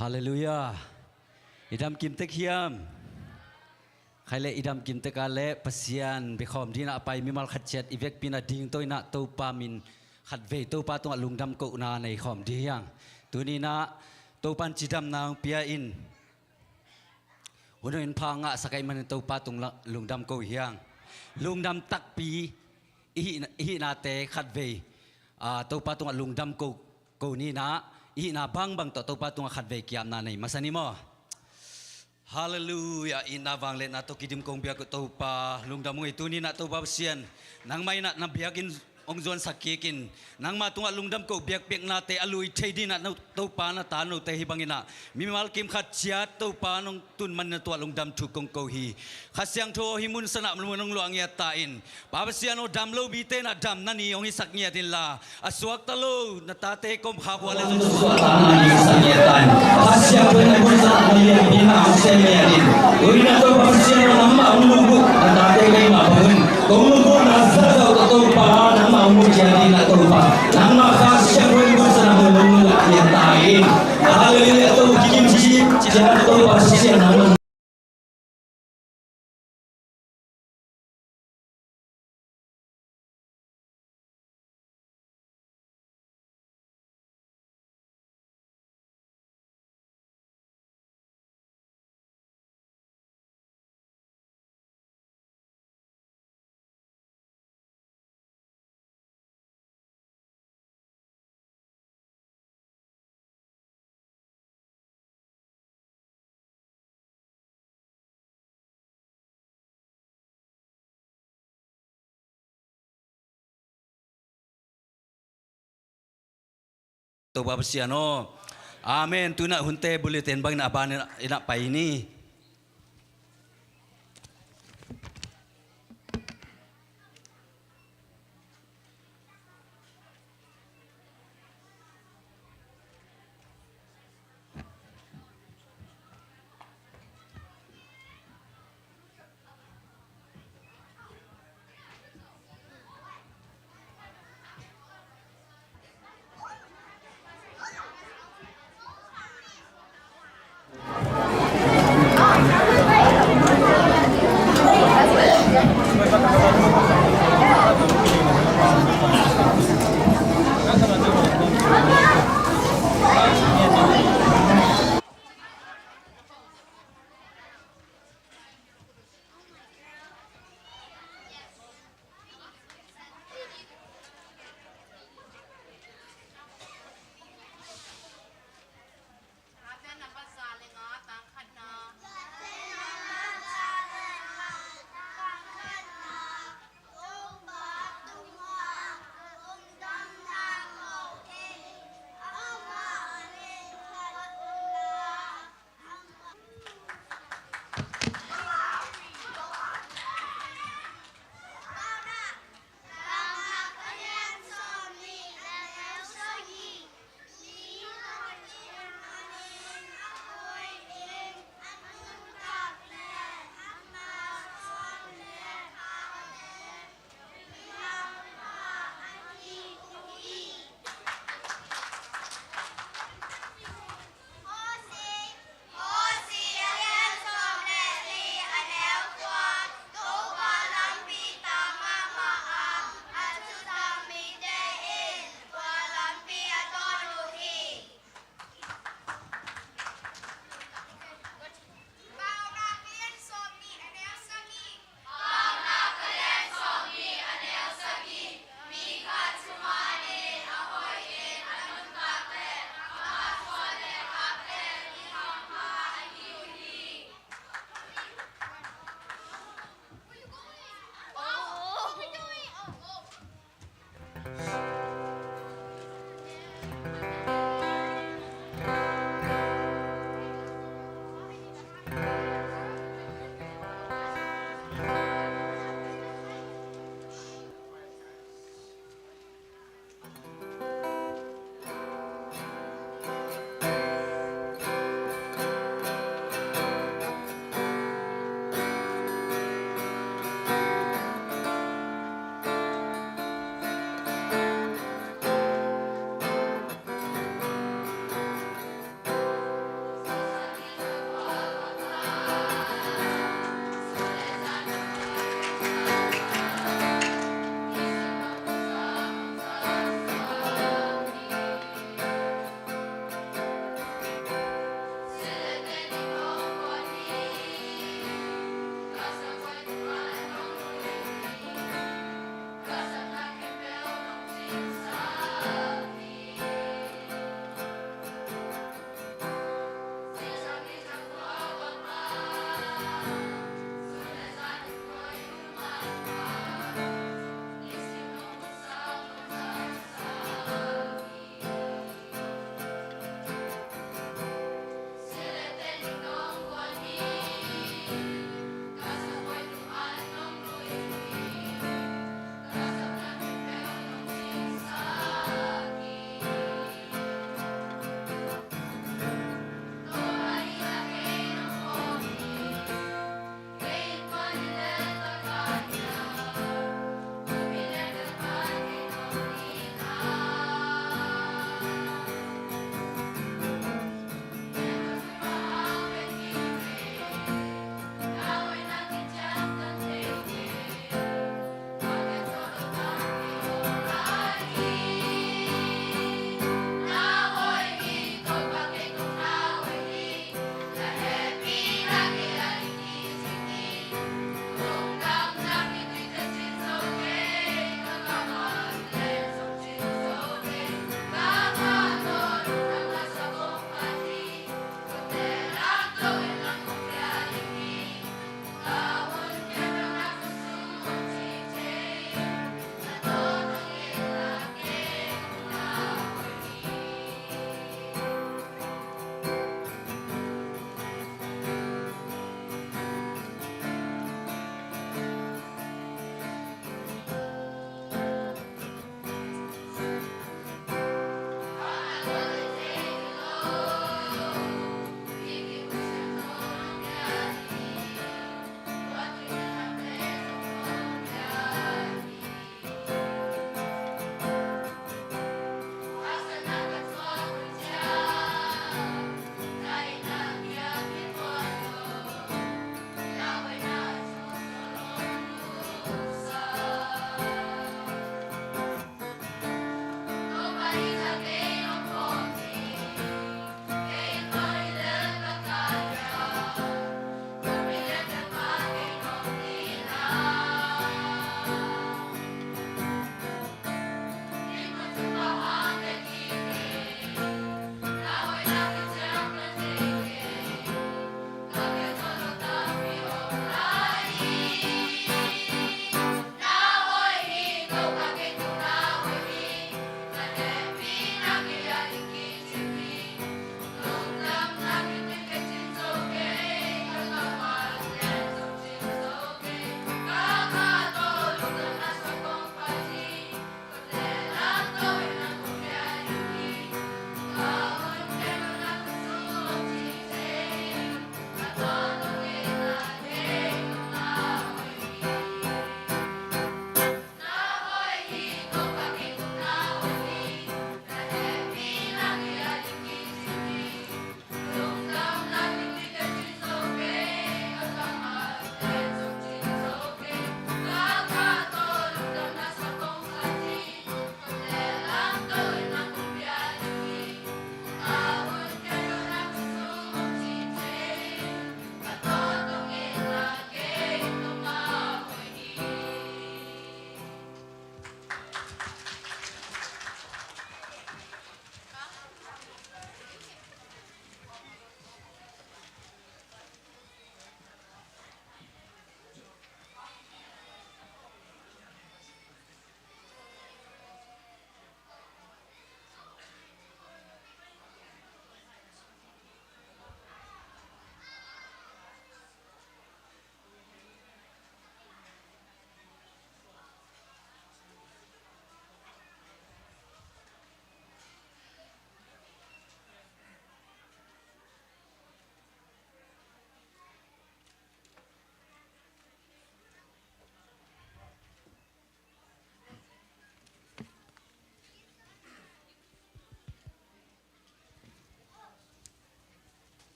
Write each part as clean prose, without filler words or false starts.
ฮาเลลูยาอิดามกิมเตกเฮียมใครเล่อิดามกิมเตกาเล่ปัสยานไปขอมที่น่าไปมิมัลขัดเจ็ดอีเวกปีนาดิงตัวน่าตัวปามินขัดเวตัวปาตัวลุงดำกูนาในขอมที่ยังตัวนี้น่าตัวปันจิดำนางเปียอินวันนี้พังอ่ะสกายมันตัวปาตรงลุงดำกูเฮียงลุงดำตักปีอีนาเตขัดเวตัวปาตัวลุงดำกูนี่นะอีน่าบางตัวปาตัวขัดเวกียมนาในมาสันนิโมฮาเลลูยาอินาบางเลนatau kidim kong biak to pa lungdam itu ni nak to pa sian nang mai nak biakin ong zon sakikin nang ma tunga lungdam ko biak biak na te alui thedi na to pa na ta no te hibangina mi mal kim khat sia to pa nong tun man na to lungdam thu kong ko hi khasyang tho himun sana mun nong luang ya ta in pa sian o dam lo bi te na dam na ni ong sak nya tin la aswak ta lo na ta te kom kha wa le so ta na ni sak nya ta khasyang tho himun sana ni ina se merin urina to pa sian namma ulugu na ta te kai ma bun kong lu na sa to pa mau jadi nak tupa nama khasnya pun sana menunggu yang lain hal ini tu kirim cip jatuh pasti nama tu bapa siano, amen. Tu nak hunte boleh tenbang nak apa nak pai ini.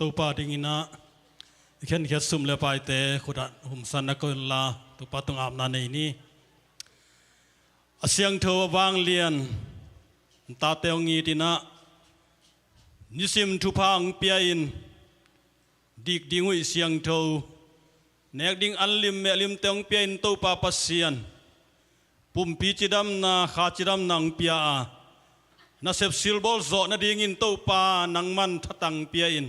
ตัวปาดิ่งนะเขียนเขียนสุ่มเลยไปแต่ขุดหุ่มสันนักลาตัวปาต้องอาบน้ำในนี้เสียงเธอวางเลียนตาเตียวงีดีนะนิสิมทุพังเปียอินดิกดิ่งวิเสียงเธอเนกดิ่งอันลิมเมลิมเตียงเปียอินตัวปาปัสเซียนปุ่มปีจิดำนาขาจิดำนังเปียนาเสพซิลบอลโซนาดิ่งอินตัวปานังมันทัตังเปียอิน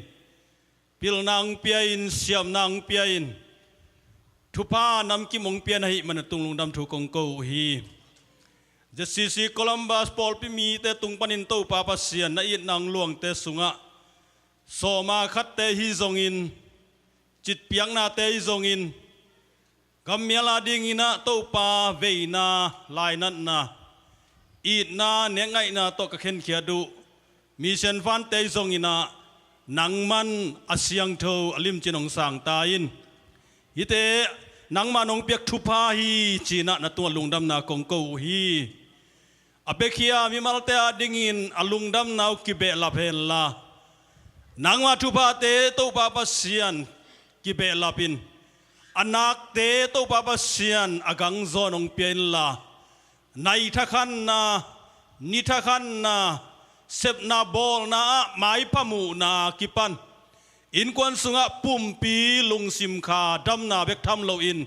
พิลนางเปียอินเสียมนางเปียอินทุพานำกิมงเปียนให้มันตุงลุงดำถูกกงโกฮีจะซีโคลัมบัสปอลพิมีเตตุงปันินโตปาปัสเซียนนาอินนางหลวงเตสุงะโซมาคัดเตฮิซงอินจิตเปียงนาเตฮิซงอินกัมเมียลาดิงินะโตปาเวนาลายนันนาอีดนาเนงไงนาโตกะเข็นเขียดูมีเซนฟันเตฮิซงอินะนังมันอาเซียงเทออลิมจินองสังตาอินฮิเตนังมานองเปียกทุพาฮีจีนะนตัวลุงดำนากงโกฮีอเปคียมีมาลเตอดิงินอลุงดำนาวกิเบลาเพลลานังมาทุพาเตโตปาปัสเซียนกิเบลาปินอนักเตโตปาปัสเซียนอกังโซนองเปียนลาในทักขันนานิทักขันนาเซบนาบอลนาไม้พมูนากิปันอินควนสุงะปุ่มปีลุงซิมคาดำนาเบกทำโลอิน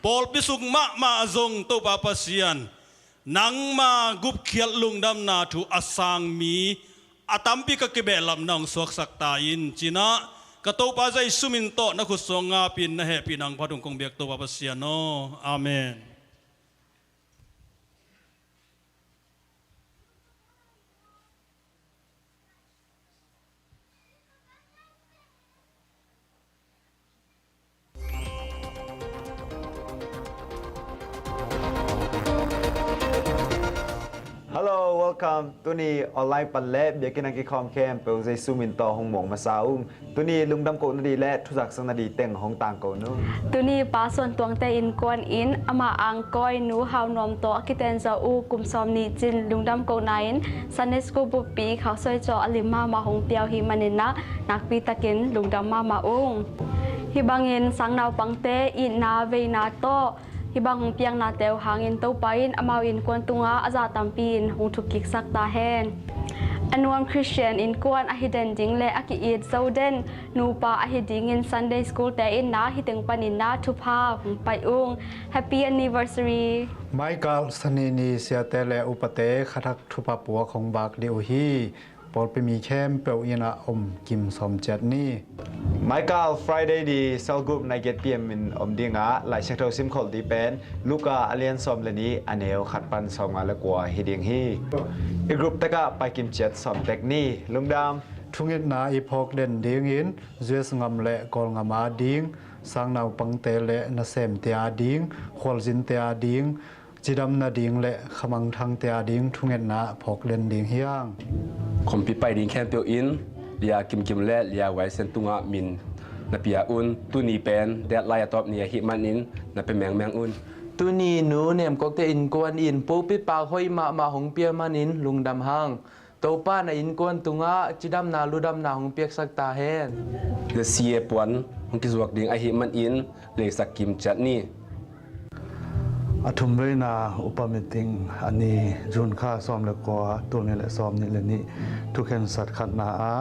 ปอลปิสุกมะมาจงโตปาปัสเซียนนังมากุบเขียดลุงดำนาถูอสังมีอาตัมปิกะเกเบลำนองสวกสักตาอินจีนะกะโตปาใจสุมินโตนักขุสงาปินนะเฮปินังพดุงคงเบียกโตปาปัสเซียนโนอาเมนHello, welcome. ตัวนี้ออนไลน์ปันเล็บเบียกินังกิคอมแคมเปิลใจซูมินต่อหงหมงมาซาอุ้มตัวนี้ลุงดำโกนดีและทุจักสังนดีเต็งของต่างโกนุ่งตัวนี้ป้าส่วนตวงแต่อินกวนอินอามาอังก้อยนูฮาวนอมโตกิเตนซาอูกุมซอมนีจินลุงดำโกนายนซันเนสกูบุปีเขาซอยจออลิมามาหงเตียวฮิมันเนนะนักปีตะกินลุงดำมาอุ้งฮิบังอินสังนาวปังเตอินนาเวนาโตฮิบังหงเปียงนาเตวหางอินเต้าไปอินอมาอินกวนตุงอาจาตัมปีนหงทุกิกสักตาแฮนอันวมคริสเตียนอินกวนอหิเดนจิงและอกิอีดโซเดนนูปาอหิดิงอินซันเดย์สคูลแต่อินนาฮิตึงปานินนาทุพาหงไปอุ้ง Happy Anniversary ไมเคิลสนีนีเสียแต่และอุปเตขทักทุพปัวของบากดิโอฮีปอลไปมีแคมเปียวอินาอมกิมสมเจ็ดนี่ไมเคิล Friday ดีเซลกรุ๊ปในเกตเปียมมินอมดิงะหลายเชคโตซิมคอลดีเป็นลูกาอเลียนซอมเลนี้อันเอลขัดปันสองงานละกว่าฮิดิงฮีอีกรุ๊ปตะกะไปกิมเจ็ดสอมเทคนี่ลุงดำทุงอินนาอีพอกเด่นดิงอินเจสงำและกอลงามาดิงสังนาวปังเตและนาเซมเตียดิงขวลจินเตียดิงจิดำนาดิงและขมังทางเตียดิงทุงอินนาพอกเด่นดิงเฮียงคอมพิไปดิงแคมเปียวอินเลียกิมและเลียไว้เซนตุงะมินนาเปียอุนตุนีเป็นเดดไลตอบเนียฮิมันอินนาเป็นแมงอุนตุนีหนูเนมก็เตอินกวนอินปูปิปาห้อยมาหงเปียมานินลุงดำห้างโตป้าในอินกวนตุงะจิดำนาลูดำนาหงเปียกสักตาแฮนเดเซียปวนหงกิสวกดิงไอฮิมันอินเลยสักกิมจัดนี่อทุมเวนาอุปมิติงอันนี้จุนค่าซ้อมและกว่าตัวนี้และซ้อมนี่และนี่ทุกแห่งสัตว์ขัดนาอา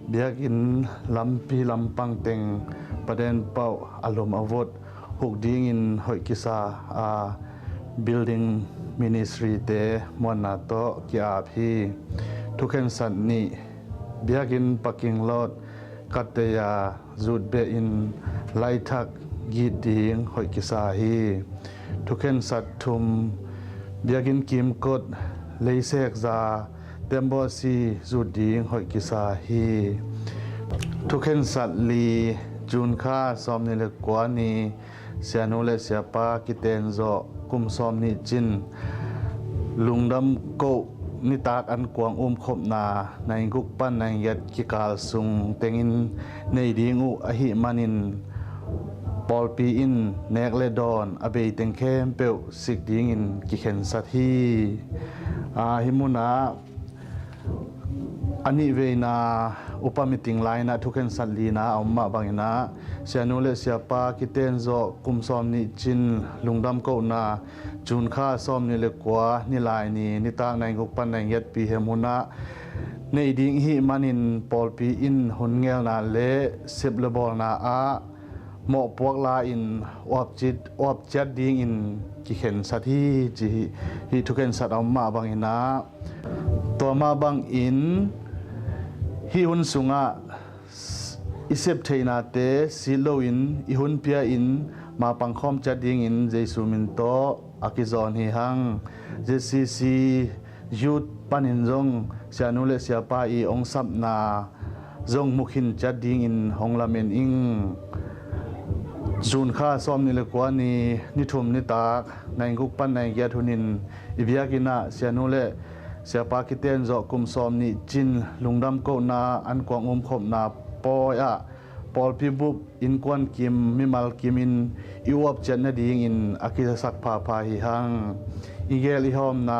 เบียกอินลำปีลำปังเต็งประเด็นเป้าอารมณ์อวดหกดิ้งอินหอยกิซาbuilding ministry เตมวนาโตกีอาพีทุกแห่งสัตว์นี่เบียกอินปักกิ่งลอดกัตเตยาจุดเบอินไลทักกีดิ้งหอยกิซาฮีทุกเห็นสัตว์ทุมเบียกินกิมกดเลยเสกซาเต็มบอซีจุดดิงหอยกิซาฮีทุกเห็นสัตว์ลีจุนค่าซอมนิเลกวานีเสียนุเลเสียปากิเตนโซกุมซอมนิจินลุงดำโกนิตากอันกวางขบนาในกุกปันในยัดกิกาลซุงเตงินในดิงูอหิมานินปอลปีอินเนกเลดอนอเบยเต็งเข้มเปียวสิกดิ้งอินกิเข็นสัตฮีฮิมุนา อันนี้เวนาอุปมิติงไลนะทุกคนสันลีนะเอามาบังนะเสียนุเลเสียปาคิเตนโซกุมซอมนิจินลุงดำโกนาจุนข้าซอมนิเลกว่านิลายนี่นิตาในกุปันในเย็ดปีเฮมุนะในดิ่งหิมันินปอลปีอินหุนเงลนาเลเซบเลบอลนาอาหมอพวกลาอินออบจัดดิ่งอินกิเข็นสัตที่จีฮิทุกคนสัตเอามาบังนะตัวมาบังอินhi hun sunga isep theina te siloin i hun pia in ma pangkhom chading in jesu min to akizon hi hang jcc youth panin jong sianule siapa i ong sapna jong mukhin chading in honglamen ing jun kha som ni le kwani ni thum ni tak nai guk pan nai ya thunin ibiakina sianule siapa kiten zo kum som ni chin lungdam ko na an kwang khom na poya pol pi bup in kwan kim mimal kimin iwap chen na ding in akisa sak pha pha hi hang igel i hom na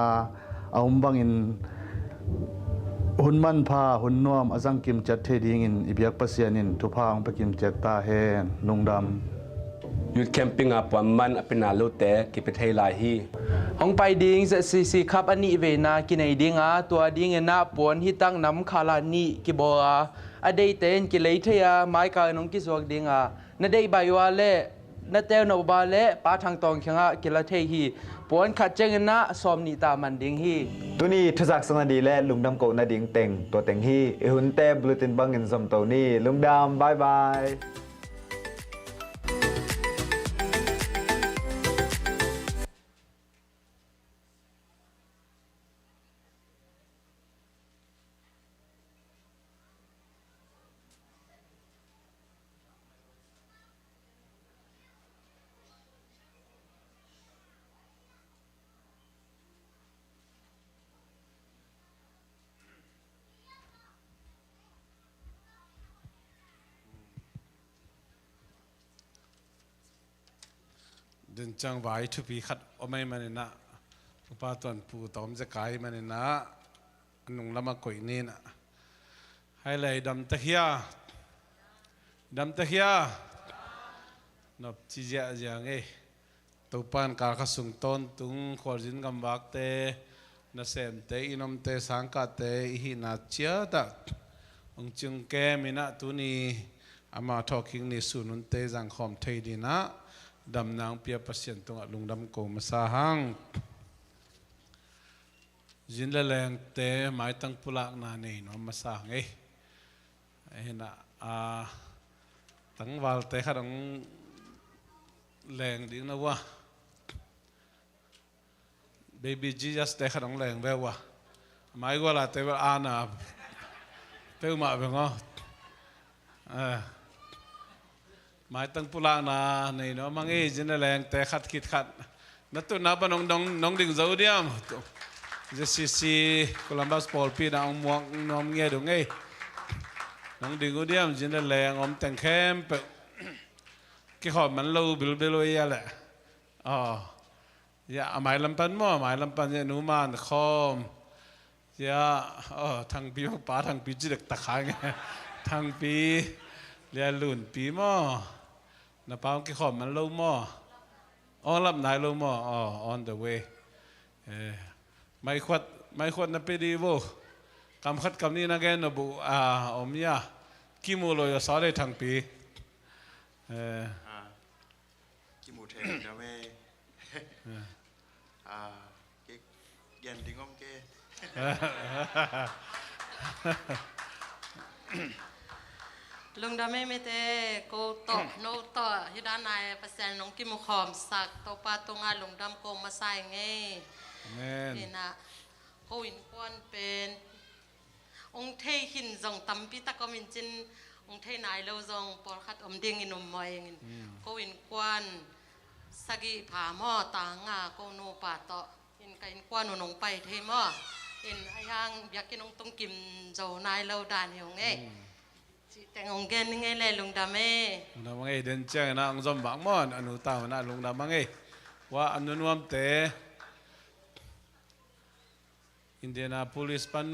aumbang in hunman pha hunnom azang kim chat the ding in ibyak pasian in thupang pakim chat ta hen lungdam youth camping up one man apina lo te ki pe thei lai hi ห้องไปดิ้งจะซีครับอันนี้เวนากินไอดิ้งตัวดิ้งน่าปวนที่ตั้งน้ำคาลานีกิบัวอดีตเต็นกิเลยเทียไม้กายน้องกิสวกดิ้งนั่นได้ใบว่าเล่นั่นเต้นบาเล่ป้าทางตองเขียงกิละเทียฮีปวนขัดเจงนะสอมนิตามันดิ้งฮีตัวนี้ทศักดิ์สังดีและลุงดำโกนาดิงเต็งตัวเต็งฮีหุ่นเต้บลูตินบังเงินสมตัวนี้ลุงดำบายบายดินจังไว้ทุปีขัดอไม่มันนะอุปาตวนปูตอมจะกายมันนะอันนุ่งละมาก่อยนี่นะให้เลยดำตะเคียนับจีเจยังไงตัวปานการขสุงต้นตุงขวจินกำบักเตนัเซมเตอินอมเตสังกัดเตอินาเชียตักองจึงแกมินะตุนีอามาทอคิงนิสุนุนเตจังคอมเทดีนะดำนางเปียประเสียนตรงลุงดำโกมาสาหังยินละแรงเตะหมายตั้งปุลักนานี่น้องมาสาไงเห็นนะตั้งวัลเตะขัดงแรงดิ้งนะวะเบบี้จีจัสเตะขัดงแรงแวววะหมายว่าละเตะว่าอานาเตะมาเป็นไงหมายตั้งปุลานาในน้องมังเอจินแรงแต่ขัดคิดขัดนัดตัวนับน้องดิ่งเจ้าเดียมจะซีโคลัมบัสปอลปีน้องมวงน้องเงี้ยดูไงน้องดิ่งเดียมจินแรงอมแต่งเข้มเปกี่ขอบมันลูบิลยาแหละอ๋ออย่าหมายลำปันมั่วหมายลำปันเนี่ยนูมานคอมอย่าทางปีป้าทางปีจิตตะขายไงทางปีเรียนลุ่นปีมั่วน้าป้ากี่ขอบมันลูมั่วอ๋อรับนายลูมั่วอ๋อ on the way ไม่ควรนับไปดีบ่คำคัดคำนี้นะแกนบุอมยากิมูโรยสอนได้ทางปีกิมูเทนจะไม่เย็นดิ้งอมเกลุงดาไม่เตะกูตกโนต่อที่ด้านในเปอร์เซ็นต์น้องกิมขอมสักตัวปลาตัวงานลุงดำโกมาใส่ไงนี่นะกูอินควนเป็นองเทหินจงตั้มปีตะกมินจินองเทนายเลวจงปอลคัดอมเดียงอินอมมอยงินกูอินควนสกีผาหม้อตางากูโนป่าต่ออินกันควนหนุ่งไปเทหม้ออินไอ้ยังอยากกินองต้องกินเจ้านายเลวดานเหวไงแต่งงเกนยังไงเลยลุงดำเอ้ลุงดำไงเดินเจ้านะองจอมบังมอนอนุตาวนะลุงดำไงว่าอนุนวมเตอินเดียนาโพลิสปัน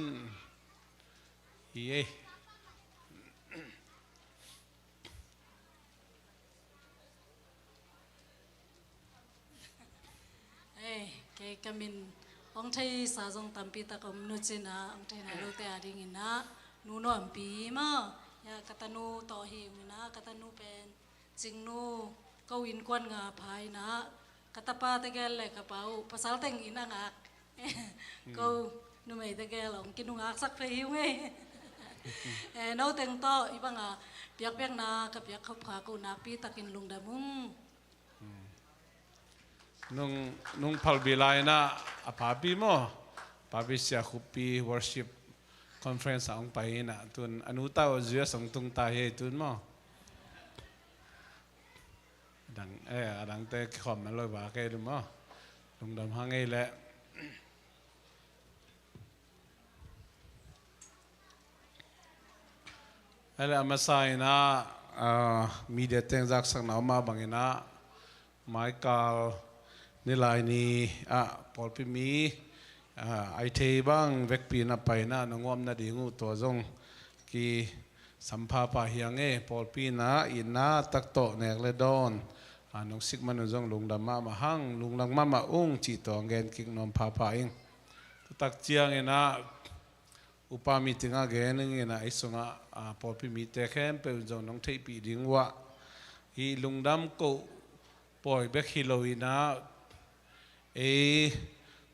ฮีเอ้เกกมินองไทยสาจงตัมปีตะกมนุจินะองไทยนาลูเตอาดิงินะนูนอมปีมายากตันูต่อหิมนะกตันูเป็นจิงนูก็วินกวนงาภายนะกตปาตะเกลเลยกระเป๋าภาษาเต็งอินังอักก็นูไม่ตะเกลองกินนูอักสักเพหิวไงน้าเต็งต่ออีบังอ่ะเปียกเปียกนากับเปียกขับขากูนาปีตะกินลุงดามุงนุ่งพัลบิลายนะอาปาปีโมปาปิเสียคุปี worship conference องไปนะตุนอนุตาวเจียสงตุงตาเฮตุนโมดังแต่ขอมมันเลยว่าแกดูโมลุงดำหางไงแหละอะไรมาใส่นะมีเดียเต็งจากสักหนาวมาบางนะไมค์กาลนี่ลายนี้พอลพิมีไอเทบ้างเวกปีนับไปนะนงอมนาดีงูตัวจงกีสัมภาปะเฮียงพอลปีนะอินนะตักโตเนกเลดอนนงสิกมันจงลุงดำมาหังลุงลังมาอุ้งจีตัวเงินกิ่งนมพาปะเองตักเจียงนะอุปามิติงาเกนึงนะไอสุงะพอพิมีเตเข้มเปิลจงน้องเทปีดิงวะฮีลุงดำกูปอยเบกฮิโลวีนะ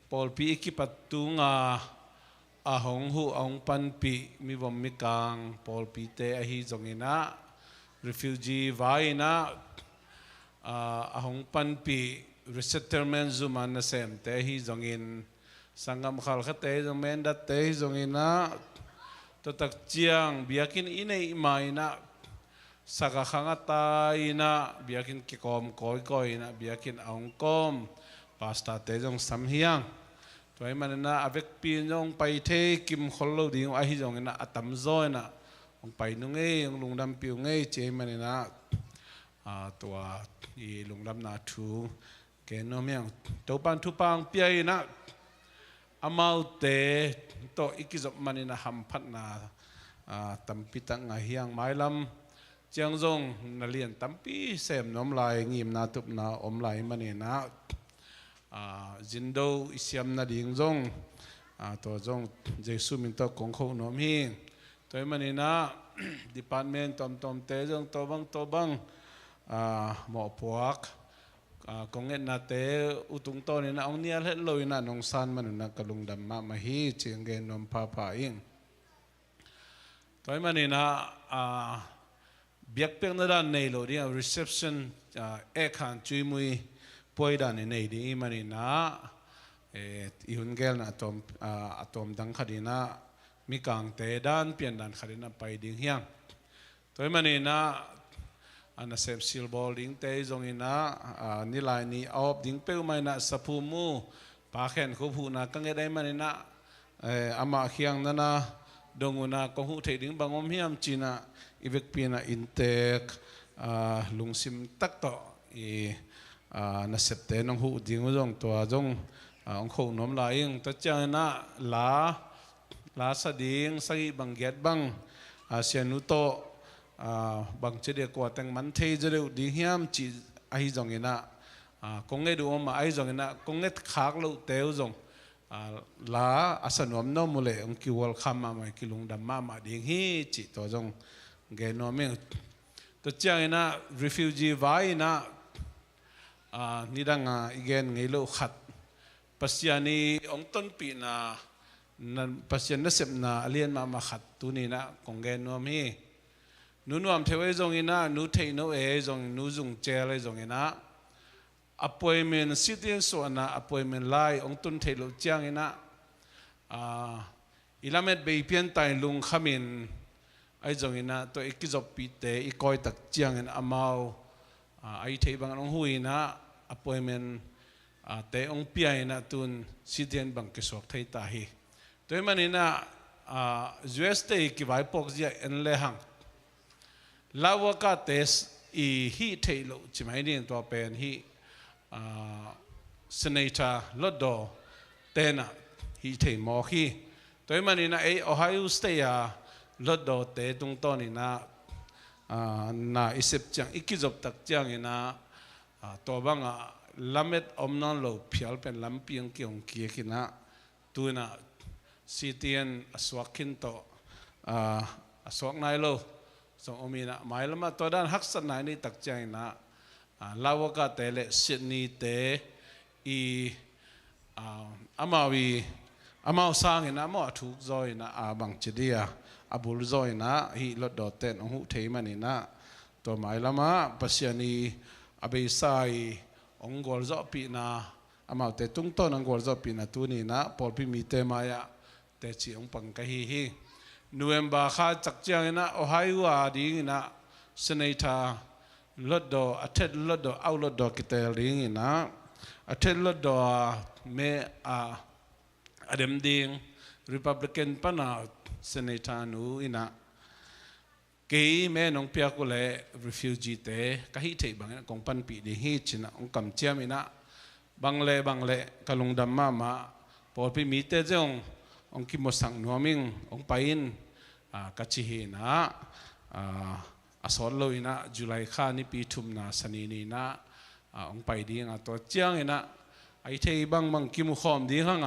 พอปีกิปัตตุงหงหูองปันปีมีวมิกังพอปีเตอฮีจงอินะ refugee ไว้นะหงปันปี resettlement จุมันนะเซมเตอฮีจงอินสังกัมขลขเตจงเมนดัตเตจงอินะตัวตักเจียงเบียกินอินเอมาอินะสักขังตายนะเบียกินกิคอมก้อยนะเบียกินองคอมพาสต้าเตจงสัมเฮียงตัวมันนะอเวกปีนงไปเทกิมขลโลดิ้งไอฮิจงนะอัตมโซนะองไปนุ่งองลุงดำปิวเงเจมันนะตัวอีลุงดำนาทูเกนอมยังตัวปันทุปังเปียนะอามาเตโตอิกิจบมันนะหัมพัดนาตัมปิตังเฮียงไม้ลำเจียงจงนัเลียนตัมปีเสมน้ำลายงิมนาตุบนาอมลายมันนะจินโดอิสยามนาดิ่งจงตัวจงเจสุมินตกงเขาหนอมหิงตัวมันนะ department ตอมเตจงตัวบังหมอพวกกงเงินนาเตอุตุงโตนี่นะองเนียเล็ดลอยนะนองซันมันนะกลุงดำมาฮีเจียงเกนนมพาพาอิงตัวมันนี่นะเบียกเปียงนั่นด้านในโลดี reception ขันจุยมุยป่วยด้านในดีมันนี่นะอีหุ่นเกลนะอะตอมดังคดีนะมีกางเตด้านเปลี่ยนด้านคดีนะไปดิ่งเฮียงตัวมันนี่นะอันนั้นเซฟซิลบอลดิ้งเตยจงอินะนี่ลายนี้ออบดิ้งเปิลไม่นะสับพูมูปากแขนเขาพูนะกังเกได้มันนะอามาเขียงนั่นนะดงอุนะกงหูเทดิ้งบางอมเฮียมจีนะอีเวกปีนะอินเตกลุงซิมตักโตนัสเซปเตนองหูดิ้งจงตัวจงองหูน้มลายงตัวเจ้านะลาสดิ้งสักบังเกตบังเซียนุโตบางเจดีย์กว่าแต่งมันเทจะเร็วดีเฮียมจีไอจงเงินะคงเงดูมาไอจงเงินะคงเงขากลูเตวจงลาอาสนวมน้อมุเลองคิวอลคำมาคิลุงดำมาดีฮีจีตัวจงเกนอมิงตัวเจ้าเงินะ refugee ไว้นะนี่ดังอีเกนเงลูขัดปัสยานีองต้นปีนะนั่นปัสยานีเสพนะเลียนมาขัดตัวนี้นะคงเกนอมีนูนวมเทวจงอินะนูเทโนจงนูจงเจริญจงอินะ appointment citizen ส่วนนะ appointment ไล่องตุนเทลุเจียงอินะอิลาเมดเบย์เพียนไตลุงขมินไอจงอินะตัวอีกจบปีเตอีคอยตักเจียงอินะอามาไอเทบังองหุยนะ appointment เตองเปียอินะตุน citizen บังกิสวกไทยตาฮีตัวมันอินะ US เตอีกไว้ปกเจียเอ็นเลหังลาวกาเตสอีฮีเทโลจิไม่ได้ตัวเป็นฮีเซเนต้าลอดโดเตนะฮีเทมอฮีตัวมันนี่นะโอไฮโอสเตย์ ลดดอเตตุงต้นนี่นะน่าอิสิบจังอิกิจบตักจังนี่นะตัวบังลำเม็ดอมนอนโลเพียลเป็นลำเพียงเกี่ยงเกี่ยกินะตัวน่ะซีเตียนสวักขินโตสวักนายโลสองอมีนะหมายละมาตัวด้านฮักษณะนี่ตักจังนะลาวกาเตเลสิดนีเตอีอามาวีอามาสร้างนะมาถูกจอยนะบังจิเดียอาบุลจอยนะฮิลดดอเตนองหุเทมันนี่นะตัวหมายละมาปัสยานีอาเบย์ไซองกอลจอปีนะอามาเตตุงต้นองกอลจอปีนะตัวนี้นะพอพิมีเตมายะเตจิองปังกะฮินูเอมบาข้าจักเจียงนะโอไฮวาดีนะสเนธาลดดออัฐลดดอเอาลดดอกิเตลิงนะอัฐลดดอเมอเดมดิงริพับลิกันปนาเซเนตานูอินะเกย์แม่น้องเปียกุเล่ refugee เตะก็ฮิตเทบังกงปันปีดีฮิตชินะองกำเจียมินะบังเล่กะลงดำมาพอพี่มีเตจงองคิมสังนัวมิงองไปอินกัจจิฮีนะอาสอนโลอินะจุลัยข้านิปีทุมนะสนีนีนะองไปดีงาตัวเจียงอินะไอเทบังกิมุขอมดีข้าง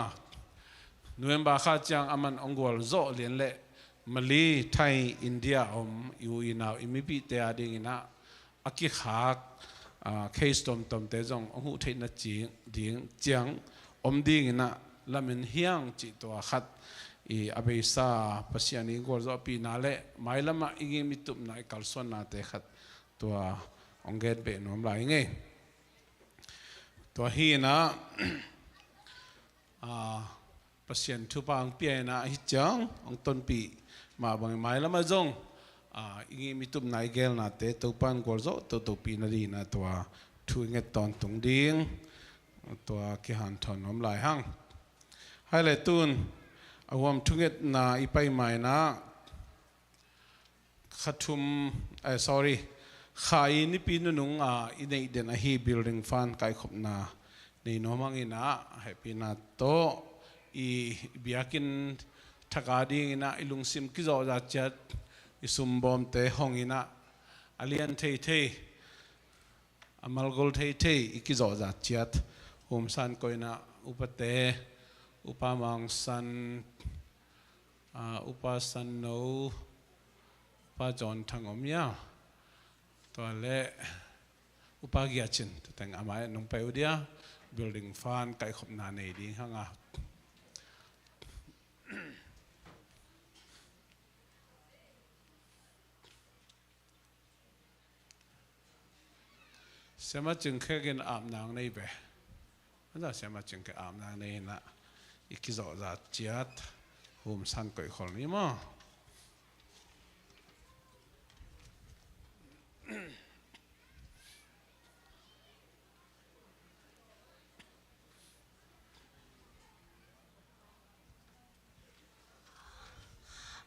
นูเอ็มบาข้าจังอามันองกอลโซเลียนเละมาลีไทยอินเดียอยู่อินาอิมิปิเตอาดิงอินะอากิขักเคสตอมเตจงองหุเทนจีดิงจังดิงอินะละมันเฮียงจิตัวขัดอาเบซาปัสยานีกอลโซปีนาเละไม่ละมาอิงมิตุมนาคัลส่วนนาเตขัดตัวองเกตเบนอมลายไงตัวฮีนะปัสยันทุบางเปียนะฮิจังองต้นปีมาบางไม้ละมาจงอิงมิตุมนายเกลนาเตตัวปันกอลโซตัวปีนาดีนะตัวทุเงตตอนตรงดิ้งตัวกิหันถอนน้ำลายหั่งให้เลยตุนเอาวมทุเงตนาอีไปใหม่นะขัดทุมsorryขายนี่ปีนนุ่งอินในเดนฮี building fund ไกขบนาในน้องมังอินะให้ปีนาโตอีเบียกินทักอาดีอินะอิลุงซิมกิจวัตรจัดอิสุมบอมเตห้องอินะอาเลียนเทอามัลกอลเทอิกิจวัตรจัดโฮมสันก็อินะอุปเตอุปมังสันอุปสันโนอุปจอนทางอมยาตัวเล่อุปกิจชินแต่งอามาน้องไปอุดยา building fund ไก่ขบนาในดีข้างเสมาจึงแค่กินอาบน้ำในเบะนั่นเสมาจึงแค่อาบน้ำในนะอีกกิจวัตรจัดโฮมสันไก่คนนี้มั้ง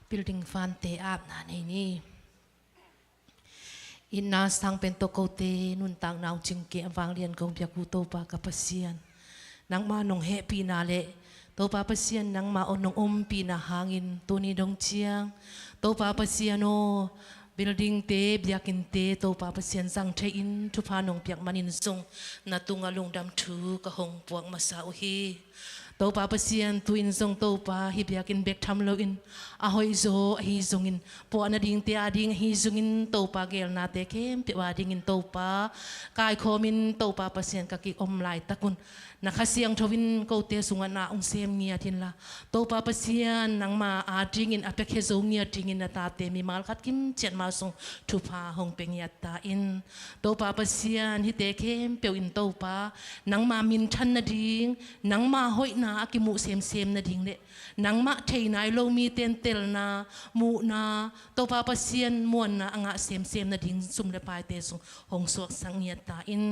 building fund เตอาบนาในนี้อินนาสังเป็นตัวโกเตนุนต่างนาวจึงเกะวางเรียนกงเปียกูโตปากับปัสเซียนนังมานงเฮปีนาเลโตปาปัสเซียนนังมาอนงปีนาหางินตัวนี้ดงเชียงโตปาปัสเซียนโอ building เตเบียกินเตโตปาปัสเซียนสังเทอินทุพานงเปียกมันินทรงนาตุงอลงดำทูกะหงปวงมาสาวฮีโตปาปัสยันตุอินทรงโตปาฮิบยากินเบกทำโลอินอาหอยโซฮิซงอินปวนาดิงเตียดิงฮิซงอินโตปาเกลนาเตเข้มเปียวาดิงอินโตปากายโคมินโตปาปัสยันกะกิอมลายตะกุนนักเสียงทวินโกเตสุงนาองเซมเงียทินละโตปาปัสยันนังมาอาดิงอินอเปเคโซเงียดิงอินนาตาเตมีมาลคัดกิมเจ็ดมาทรงทุพาหงเปงยัตตาอินโตปาปัสยันฮิเตเข้มเปียวอินโตปานังมามินชันนาดิงนังมาหอยนากิมูเซมนาดิงเละนังมาเทนายโลมีเตนเตลนามูนาโตปาปัสยันมวนนาอ่างเซมนาดิงซุมเลปายเตสุหงสวกสังเงียตาอิน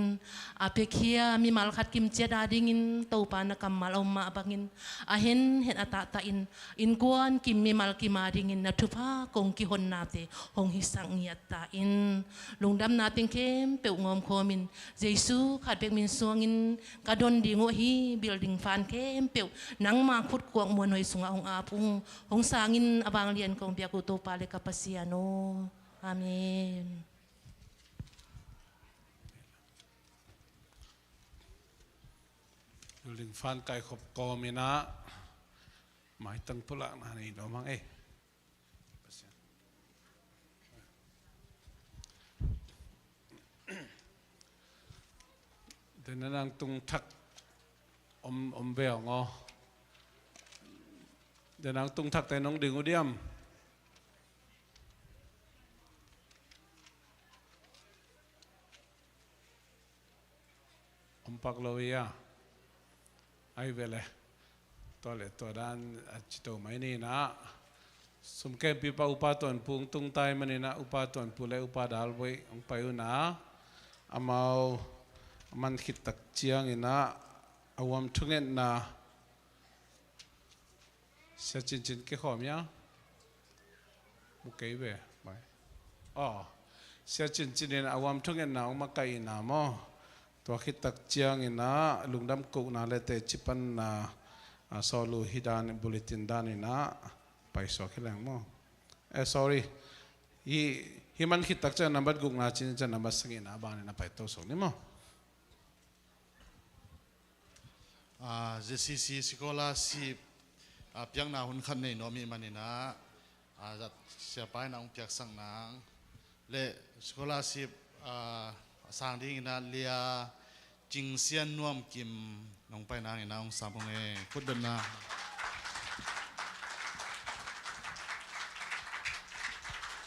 อเปเคียมีมาลคัดกิมเจดาดิงอินโตปานักมัลอมมาบังอินอาเห็นอาตาตาอินกวนกิมมีมาลกิมาดิงอินนัทุพากงกิฮอนนาเตหงหิสังเงียตาอินลุงดำนาติงเข้มเปียวงอมโคมินเยซูขัดเบกมินสวงอินกระดนดิงโอฮีบิลดิงฟานเข้ม มเปียวนังมาพุดกวงมวนหอยสุงองอาพุงองสางินอบางเลียนกองเบียกุโตปาเลกาปเซียโนอาเมนลิงฟันไก่ขบกอมีนะหมายตั้งพลังนะนี่น้องมังเดินนั่งตุงทักอมเบลงอเดินนั่งตุงทักแต่น้องดึงอุเดียมปักโลวียไอเวลตัวด้านจิตโตไม่นี่นะสมเก็บปีปอุปาตวนพุงตุงไตมันนี่นะอุปาตวนปุเลอุปาดาลไว้องไปอุนะอามามันคิดตักเจียงอินะอาวมทุกเงินนะเสียจินเกี่ยวกับยังมุกเกยเว่ไปอ๋อเสียจินอินะอาวมทุกเงินนะองมาไกอินะมอตัวคิดตักเจียงอินะลุงดำกุกนะเลเตจิปันนะสอลูฮิดานบุลตินดานินะไปสอคิดแรงมั้งsorry ฮีมันคิดตักเจอนับบัดกุกนะจินจะนับบัดสังเกตนะบ้านนะไปโตส่งนี่มั้งJCC scholarship เพียงนาหุ่นขันในน้อมีมันนี่นะจัดเสียไปนางเปียกสังนางเละ scholarship สร้างที่นั่นเลียจิงเซียนน่วมกิมน้องไปนางน้องสามพงเอพุทธนา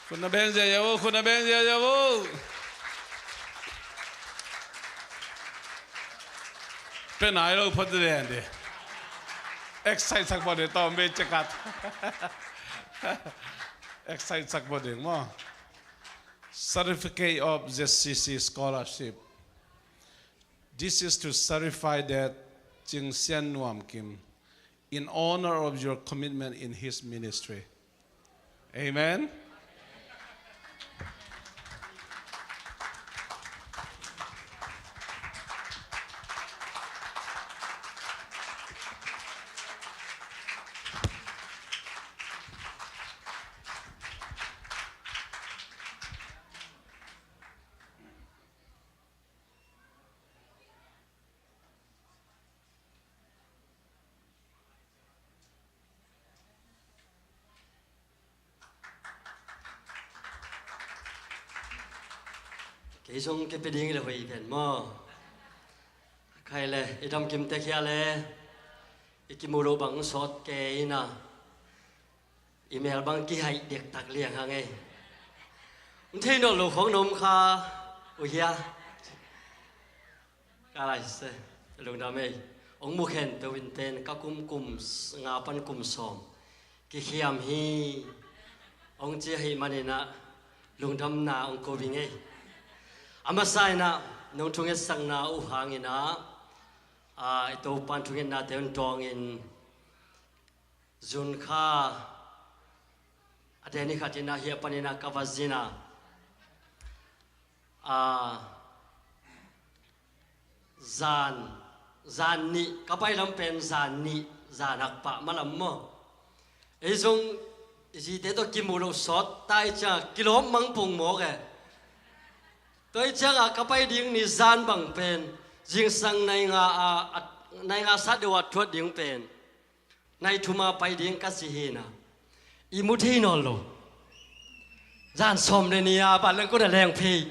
คุณนาเบนเจียวคุณนาเบนเจียวเป็นไหนเราพูดเรื่องดิexcite สักบ่เดี๋ยวตอนเบนจะกัด excite สักบ่เดี๋ยวมั้ง certificate of JCC scholarship this is to certify that Jing Sian Nuam Kim in honor of your commitment in his ministry amen cái sông cái bên là vậy biển mò khai lệ ít đâm kim tê kia lệ ít kim mù bằng sốt cái na email bằng cái hay đẹp tạc liền hàng ngày thế nó lục khoảng nôm kha ôi ya cái này sẽ lục đam mê ông mua khen từ bên tên các cung ngà pan cung sòm cái khiam hi ông chỉ hay mà nè lục đam na ông cố bình ấy amasai na nong thunge sang na u hangina ito pan thunge na ten tong in zun kha adeni khatina hi panina kawazina zan ni kapai lam pen zan ni zanak pa malam mo ezong ji te to kimulo sot tai cha kilom mang pung mo ke tôi chắc các bay điên ni gian bằng pen riêng sang này ngà sát điều thuốc điên pen này thu mà bay điên cái gì na imut hi nó lo gian xóm này nia bạn lên có để leng phi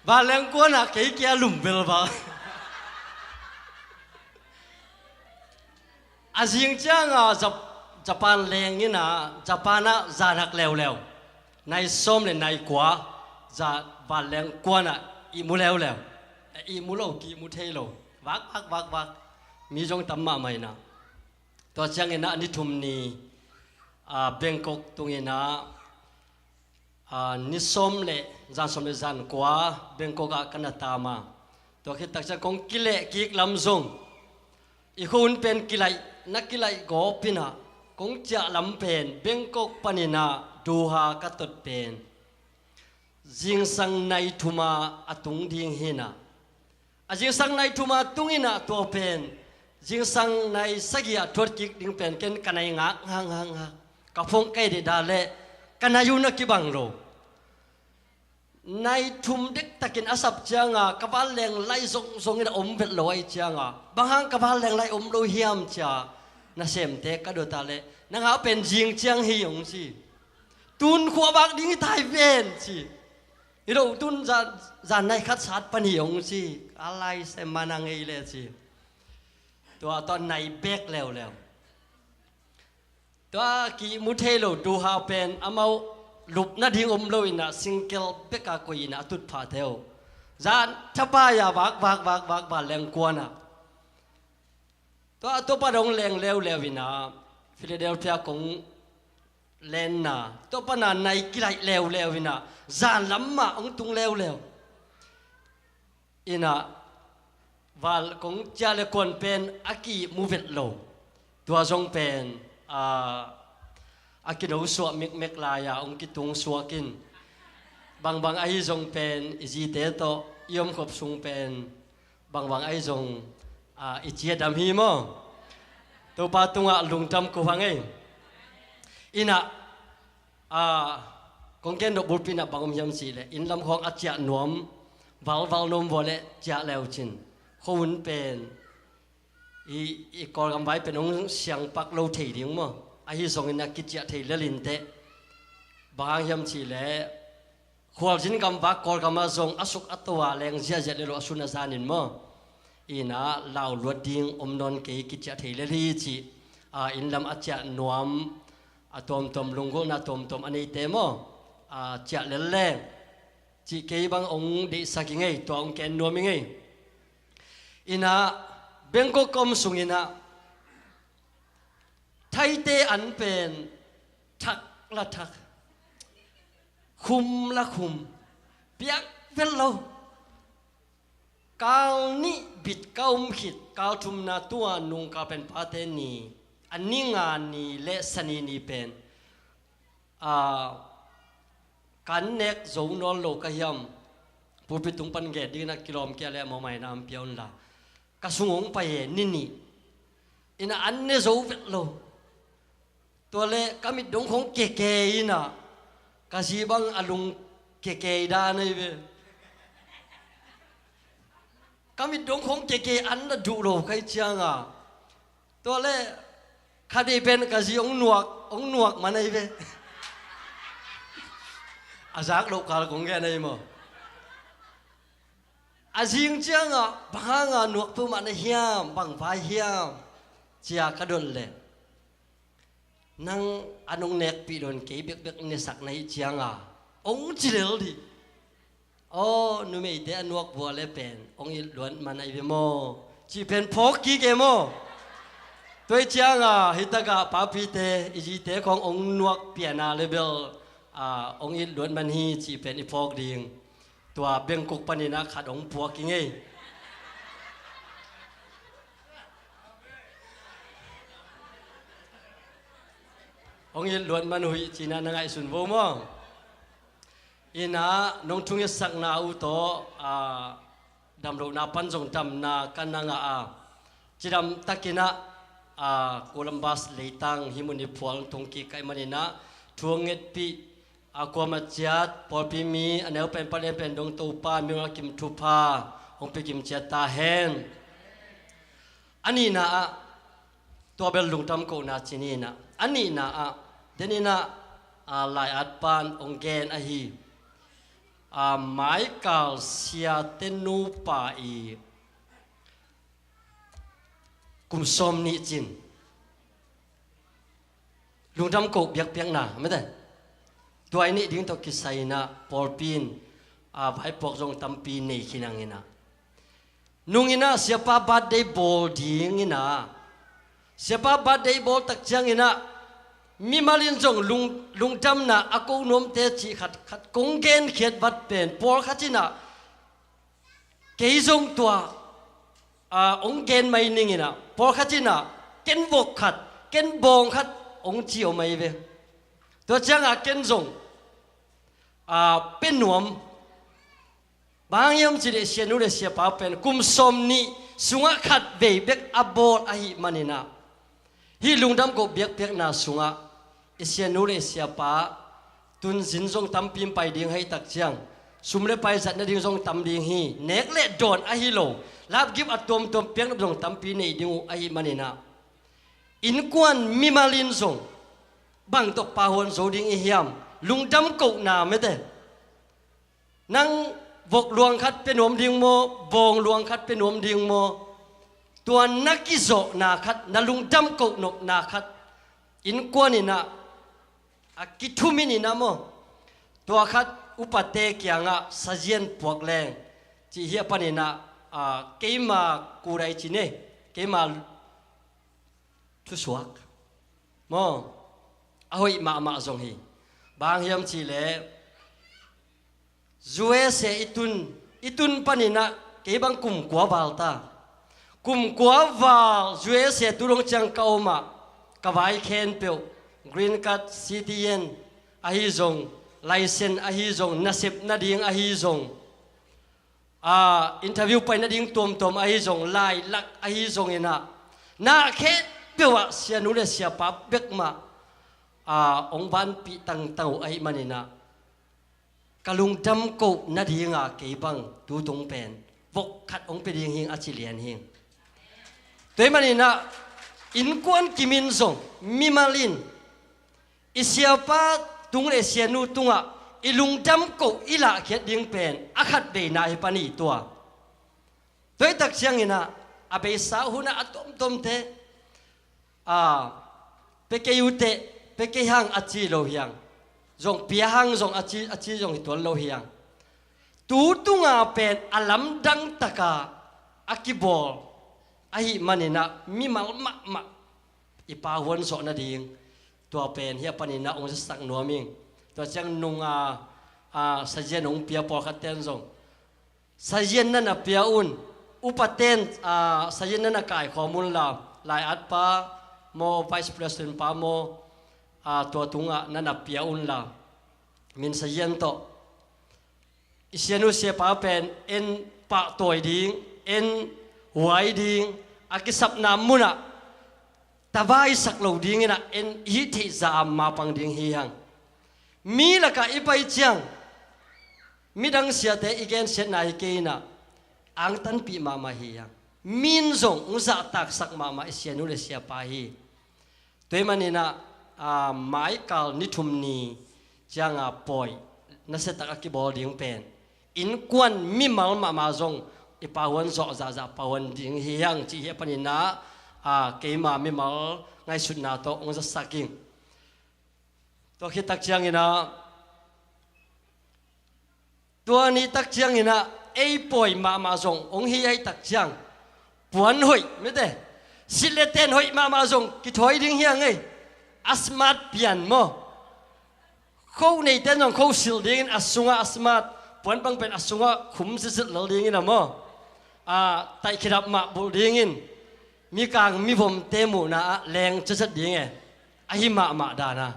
bạn lên có là cái kia lủng bel vào riêng chắc Japan leng như na Japan á gian hạc lèo này xóm này này quá za và leng quan à imu leo imu lâu ki imu thay lâu vác mi trong tấm mạ mày na to chăng nghe na ni thum ni Bangkok tung nghe na ni xóm lệ gian quá Bangkok à Canada mà to khi tất cả con kile kik lam zong ikun pen kilai go pina con cha lam pen Bangkok panina duha katot pen jing sang nai thuma atung ding hina จิงสังในทุมาตุงินะตัวเป็นจิงสังในสักยาทวดกิกดิ้งเป็นกันกันในงักกับพงไก่เดดาเล่กันอายุนักกิบังโลในทุมเด็กตะกินอาศับเจียงกับบ้านแรงไล่ส่งเงินอมเป็นลอยเจียงบางครั้งกับบ้านแรงไล่อมโลเฮียมเจียน่าเสมเตะกระโดดตาเล่นังหาเป็นจิงเจียงฮิยงสิตุนขวบักดิ้งไทยเป็นสิเราตุนจะในคัดสัตว์ปนิยงสิอะไรเสมานังเอเลยสิตัวตอนในเบกแล้วตัวกีมุเทโลดูฮาเป็นอามาลุบนาดิ่งโลอินะซิงเกิลเบกากุยนะตุดพาเทวจานทับายาบักบาแรงกวนนะตัวปะดงแรงแล้ววินะฟิลาเดลเฟียคงเล่นนะตัวปะนันในกิไลแล้ววินะจานล้ำมาองตุงแล้วอินะวาลคงจะเลกวนเป็นอากีมูเวตโลตัวทรงเป็นอากินเอาสวมิกลายาองกิตุงสวกินบางไอทรงเป็นอิจิเตโตยมขบทรงเป็นบางไอทรงอิจิดำฮีโมตัวปาตุงะลุงจำกูฟังเองอินะคงเกนดอกบุญปีนะบางยามสีเลยอินลำของอาจจะหนวมวัลนมวอลเลจะแล้วจินคนเป็นอีกอลกำไว้เป็นองเสียงปักโลเทียงมั้งไอ้ส่งนักกิจจะเทียลินเตบางยามสีเลยควบจินกำวักกอลกำมาส่งอสุกอัตวาแรงเสียเลโลอสุนซานินมั้งอีน่ะเหล่าลวดดิ้งนนเกกิจจะเทียลีจีอินลำอาจจะหนวมตอมลุงก็น่ะตอมอันนี้เตมั้งจะเล่นจีเกย์บางองดิสักยังไงตัวองแกนนัวมิงไงอินะเบงก็กอมสุงอินะไทยเตอันเป็นทักละทักคุมละคุมเปียกเวลโลกาวนี้บิดกาวขิดกาวทุมนาตัวนุงกาเป็นพาเทนีอันนี้งานนี้เลสนีนี้เป็นกันเน็กโจนอลโลกยามพูดไปตรงปันเกตดีนักกิโลเมตรแล้วมาไม่นำเปียนละกระสุงไปนี่อินะอันเนโจเวลโลตัวเล็กก็มีดงของเก๋ๆอินะกระสีบังอลุงเก๋ๆด้านนี่เว้ก็มีดงของเก๋ๆอันนั้นดูโลใครเชียงตัวเล็กคดีเป็นกระสีองหนวกมันนี่เว้อาจากโลกาลของแกนี่มั้งอาจริงจังบางหนวกผู้มันเฮียมบางฝ่ายเฮียมเจียกระโดดเลยนั่งอันงเน็กปีโดนเก็บเบ็กในสักในเจียงองจิเลลดิโอ้นุ่มไอเดียนวกบัวเลยเป็นองอีล้วนมันไอเวโมจีเป็นพกกี่เกโมตัวเจียงฮิตกะปาปีเตอิจิเตขององนวกเปียนาเลเบลองค์อินล้วนมันฮีจีเป็นอีพอกดิ่งตัวเบียงกุกปนินะขัดองผัวกิงไงองค์อินล้วนมันหุยจีนันนังไอสุนโวมองอินะน้องทุ่งสักนาอุโตดำรงนาปันจงดำนากันนางจีดำตะกินะโคลัมบัสเลตังฮิมุนิพวลทงกีไกมันนะทวงเงปีaku amat ciat pol pimi ane pen palen pen dong tupa miwa kim tupa ong pe kim ciat tahen ani na to bel lung tam ko na chini na ani na deni na lai at pan ong gen a hi mai kal sia tenu pa i kum som ni chin lung tam ko biak piak na me taตัวนี้ดิ้งตัวกิสัยนะปอลปีนไปปกจงตั้มปีนี่ขินังอินะนุ่งอินะเสียป้าบัดได้บอลดิ้งอินะเสียป้าบัดได้บอลตักจังอินะมีมาลินจงลุงจำนะอากูนมเตจิขัดกงเกนเขียดบัดเป็นปอลขัดจินะเกยจงตัวองเกนไม่นิ่งอินะปอลขัดจินะเกนบกขัดเกนบงขัดองเจียวไม่เวตัวจังเกนจงเป็นหนวม บางยามจีเดเสียนูเดเสียป้าเป็นกุมสมนี้สุงะขัดเบยเบกอับบอลอหิมันนะฮีลุงดำก็เบียกเบียกนาสุงะเสียนูเดเสียป้าตุนสินทรงตำพิมไปดิ่งให้ตักเชียงสุมเลไปสัตว์นดิ่งทรงตำดิ่งฮีเนกเล่โดนอหิโลลาบกิบอัตตมเปียงนทรงตำปีในดิ่งอหิมันนะอินกวนมิมาลินทรงบังตกปาหวนโซดิ่งอิฮิมลุงดำก็นาไม่ได้นังบกลวงคัดเป็นหวมดิ่งโมบงลวงคัดเป็นหวมดิ่งโมตัวนักกิโซนาคัดนาลุงดำก็นกนาคัดอินกวนนี่นะอากิทุมินี่นะโมตัวคัดอุปเตกียงะสะเจียนปวกแรงจีเฮียปนินะเกมากูไรจีเน่เกมาทุสวกโมเอาอีมาจงฮีบางยามจีเล่Zue se itun panina kebang kum kwa balta kum kwa val zue se turong chang kauma kawai khen peu green card ctn ahi zong license ahi zong nasip nading ahi zong interview pai nading tom ahi zong lai lak ahi zong ina na khe pewa sia nu le sia pa bek ma ong ban pi tang ahi maninaกลุงดำกูนาดีงาเก็บังดูตรงเป็นวกขัดองไปดีหิงอาชิเลียนหิงตัวมันนี่นะอินกวนกิมินซงมิมาลินอิเสียป้าตุงเลเสียนูตุงอ่ะอิลุงดำกูอิละเขียดดิงเป็นอาขัดเบนาฮิปานีตัวตัวตักเชียงนี่นะอาเบสาหุนะอัตมเตเปเกยุเตเปเกหังอาชิโลเฮียงzong piahang zong achi zong hitol lo hiang tu tunga pen alam dang taka akibol ahi manina mimal ma ipawon so na ding tua pen hia panina ong sak nuaming tua chang nunga sajen ong pia por khaten zong sajen na pia un upaten sajen na kai khomun la lai at pa mo vice president pa moตัวตุงะนั่นเปียอุนลามินเสียนโตอิเสียนุเสียป้าเป็นเอ็นปะตัวดิ้งเอ็นหวยดิ้งอากิสับนามุนะตาบายสักเหล่าดิ้งนะเอ็นฮิติจามมาปังดิ้งเฮียงมีละกะอีไปเจียงมีดังเสียแต่อีเกนเสียนายเกนะอังตันปีมาเฮียงมินซงอุจาตักสักมาอิเสียนุเลเสียป้าฮีตัวมันนี่นะไม้กาลนิทุมนีจางปอยนั่นเสตักกิบอลดิ้งเป็นอินกวนมิมัลมาจงอีปาวันโซจะปาวันดิ้งเฮียงจีเฮปนินะเกมามิมัลไงสุดนาโตองจะสักิงตัวคิดตักเชียงอินะตัวนี้ตักเชียงอินะไอปอยมาจงองเฮียตักเชียงปวนหอยไม่ได้สิเลเตนหอยมาจงกิถอยดิ้งเฮียงไงอัสมาร์ทเปลี่ยนมั้งเขาในเต้นของเขาสิลดิ้งอัศงอัสมาร์ทปวนบังเป็นอัศงขุมสิลดิ้งนะมั้งไต่ขีดับมาบุดิ้งมีกางมีผมเตมูนะแรงจะดิ้งไงไอหิมาดานะ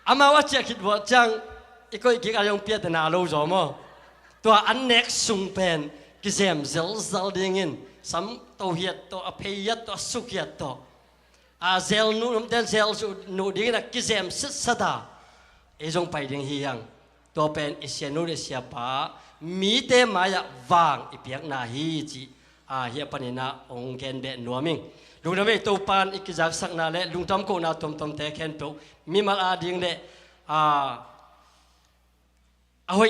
อามาว่าจะคิดว่าจังอีกอีกอะไรยังเปลี่ยนแต่นาลูจอมั้งตัวอันเน็กซุงเป็นกิเซมเซลดิ้งสัมตัวเหียดตัวอภัยตัวสุขเหียดตัวเซลนูนเดนเซลนูดิ้งนะกิเซมสิดาไอจงไปดิ้งเฮียงตัวเป็นอิเสียนูเดเสียป้ามีเตมายาวางอีเปียกนาฮีจีเฮียปนินะองเกนเบนนัวมิงลุงทำไมตัวปานอีกจากสักนาเล่ลุงทำกูนาตมเตะแคนตัวมีมาดิ้งเล่เอาไว้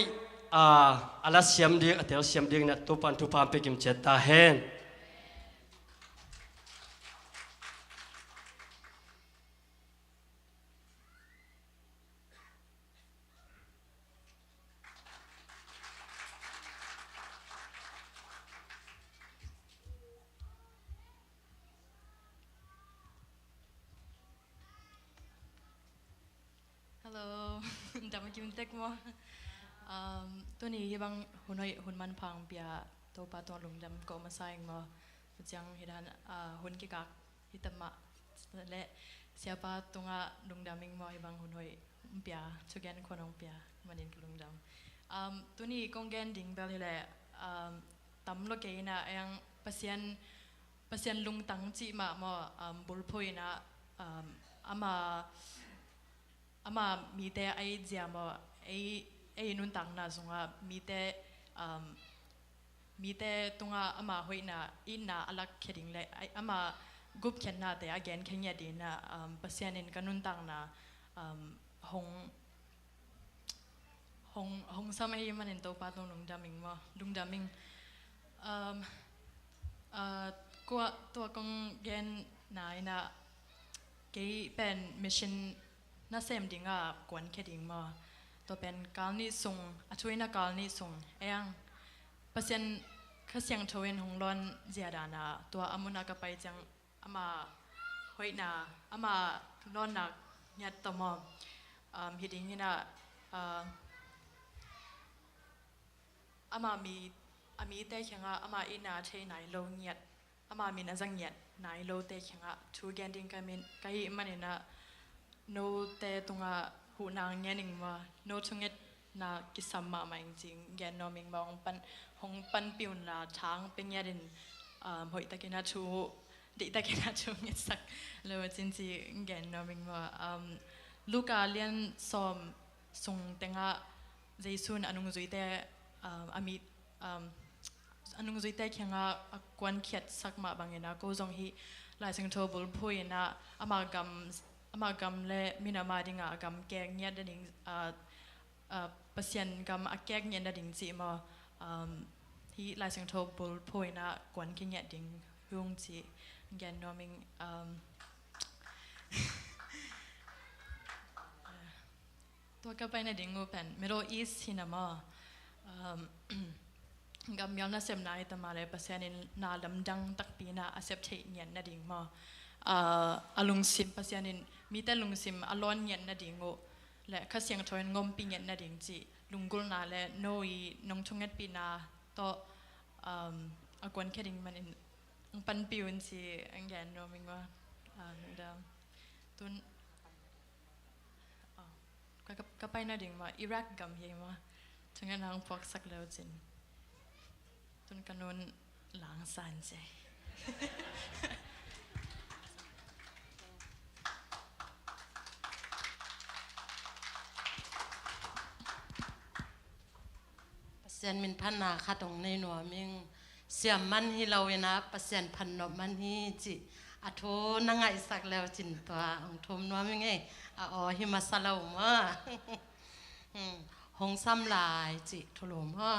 อาลาเสียมดิ้งเตลเสียมดิ้งนะตัวปานไปกิมเจตาเฮนดำกิมเต็กมั้งตัวนี้ยังบางหุ่นมันพังเปียตัวปลาตัวหลุมดำก็มาใส่มาจังฮิดันหุ่นกิกักฮิตมะและเสียปลาตัวหลุมดำมิงมายังบางหุ่นเปียชุกยันคนองเปียมันเองหลุมด ตัวนี้กงแกนดิ่งเบลแหละตำโลเกนะยังเปซียนลุงตังจีมาบุลพอยนะอามามีแต่ไอเดียมาไอนุนตังนะสงะมีแต่ตรงอามาหอยนะอินนะอลักเขดิงเลยอามากุบเขียนนะแต่อาแกนเขียนยาดีนะเปซียนอินกันนุนตังนะหงสมัยมันเห็นตัวปาตรงลุงดามิงว่าลุงดามิงกัวตัวกงเกนนายนะเกี่ยเป็นมิชชั่นน่าเสมดิ่งอ่ะกวนแค่ดิ่งมาตัวเป็นการนิส่งช่วยนักการนิส่งเองเปอร์เซ็นต์ข้าเสียงทวินหงร้อนเจียดานะตัวอามุนักไปจังอามาหอยนาอามาร้อนนักยัดต่อมฮิดิ่งนี่นะอามามีแต่เขียงอามาอินาเทไหนโลเงียดอามามีน่าจังเงียดไหนโลแต่เขียงทูแกนดิ้งกันมินก็ยิ่มันนะโนแต่ตรงหูนางเงี้ยหนึ่งว่าโนทุงเงี้ยนากิสัมมามาจริงๆแกนนอมิงบองปันปิวนาช้างเป็นเงี้ยดินหอยตะกินาชูดิตะกินาชูเงี้ยสักเลยจริงๆแกนนอมิงว่าลูกาเลียนซ้อมส่งแต่งใจซุนอนุงจุยแต่อามีอนุงจุยแต่เขียงกวนเขียดสักมาบางอย่างนะก็จงฮีลายสิงโตบุลพูยนะอามากำเล่มินามาดิงากำแกงเงียดดิ่งเปอร์เซ็นต์กำแกงเงียดดิ่งจีมาที่ลายสิงโตบุลพูยนะกวนกินเงียดดิ่งยุงจีแกนนอมิงตัวก็ไปในดิ่งงูเป็น Middle East ที่นั่นมากำยังน่าเสพนายแต่มาเลยเปอร์เซ็นต์น่าดำดังตักปีน่าอาเซปเทเงียนนาดิ่งมาอลุงซิมเปอร์เซ็นต์มีแต่ลุงซิมอลอนเงียนนาดิ่งงูและข้าเสียงทอยงมปีเงียนนาดิ่งจีลุงกุลนาและโนยน้องชงเงปีนาต่ออากวนแค่ดิ่งมันปันปิวจีอันแกนโนมิงว่าเดิมตุนก็ไปนาดิ่งว่าอิรักกำเฮียว่าถึงงั้นนางพวกสักแล้วจินตุนกันนนหลังสันใจเสียนมินพันนาค่ะตรงในหนัวมิงเสียมมันฮีเราเวนะเปเสียนพันนบมันฮีจิอาโทนังไงสักแล้วจินตัวองทมนัวมิงไงอ๋อฮิมาซาลามาหงซ้ำลายจิทุลมฮ่า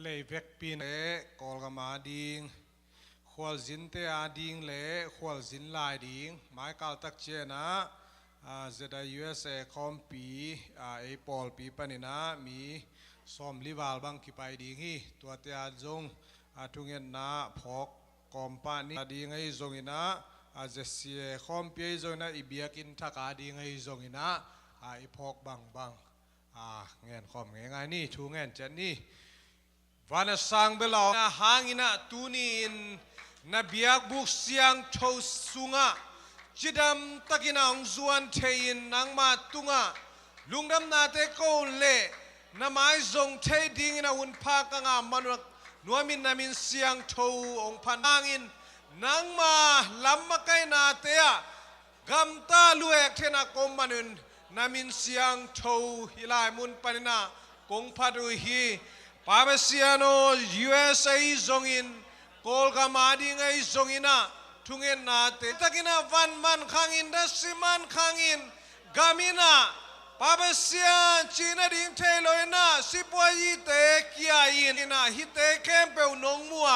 เลยเวกปีนเละกอลกมาดิงขวลจินเตอาดิงเละขวลจินลายดิงหมายกาวตักเจนะเจดา USA คอมปีไอปอลปีปนินะมีสอมลิวาลบังกิไปดิงฮีตัวเตียจงทุงเงินนะพอกคอมปานีดิงไอจงอินะเจสเซียคอมปีจงนะอิเบียกินทักอาดิงไอจงอินะไอพอกบังเงินคอมเงยนี่ทุงเงินเจนนี่วันสังเบลาหางอินะตูนีนนบียกบุกเสียงทอสุงะจิดำตะกินองจวนเทียนนังมาตุงะลุงดำนาเตโกเล่นามายจงเทดิงนะอุนพากังอามันนัวมินนามินเสียงทอองพันนางอินนังมาลำมาไกนาเตียกัมตาลุเอกเทนากรมมันุนนามินเสียงทอฮิลายมุนปนินากงพัดุฮีปาเมเซียโน USA จงอินโกลกามาดิงไอจงอินะทุงเงินนาเตตะกินะวันมันขังอินดัสซิมันขังอินกามินะปาเมเซียจีนดิงเทโลยนะสิปวยเตกียอินนะฮิเตเคมเปวนงมัว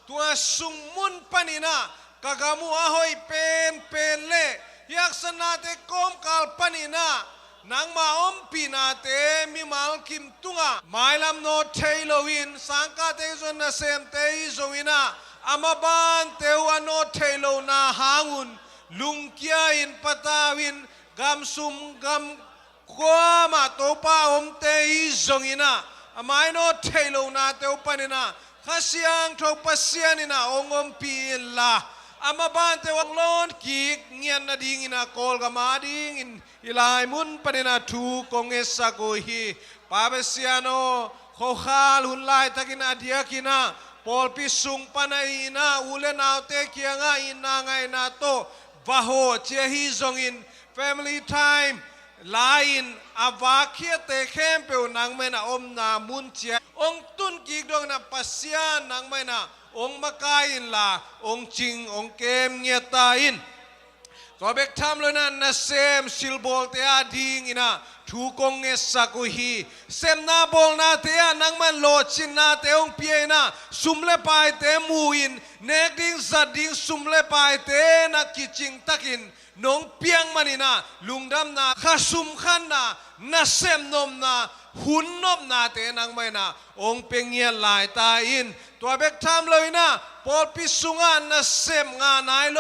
ตัวสุงมุนปนินะกะกามัวหอยเป็นเล่ยักษณะเตกอมกาลปนินะนางมาอมปีนาเตมีมาลคิมตุงะไมลำโนเทโลวินสังกาเตจนนาเซมเตอิโซวินาอามาบานเตวันโนเทโลนาหาnguนลุงเกียอินปตาวินกัมซุมกัมความาโตปาอมเตอิโซวินาอามาโนเทโลนาเตอุปนินาข้าเสียงทบเสียนินาองอมปีลาอามาบานเตวังลอนกีกเงียนนาดิงินาโกลกามาดิงินอิลายมุนปนินาทูกงเอสาโกฮีปาเบเซียโนโคขาลุนลายตะกินาเดียกินาปอลปิสุงปนัยนาอุเลนาวเตกียงาอินาไงนาโตวะโฮเจฮีจงอิน family time ลายอินอาวาเคียเตเข้มเปียวนังเมนาอมนามุนเจียองตุนกีกดวงนาปัสยานังเมนาองมากายินลาองจิงองเกมเงียตาอินก็เบกทำเลยนะเซมซิลบอลเตียดิงอินะทูกงเอสักุฮีเซมนาบอลนาเตียนังมันโลชินนาเตองเปียนะสุมเลปายเตมูอินเนกดิงสัดดิงสุมเลปายเตนักกิจิงตักินน้องเปียงมันนะลุงดำนาข้าสุมขันนะนาเซมนมนาหุ่นนมนาเตนังไม่นะองเปียงเงียลายตาอินตัวเบกทำเลยนะปอลพิสุงานาเซมงานายโล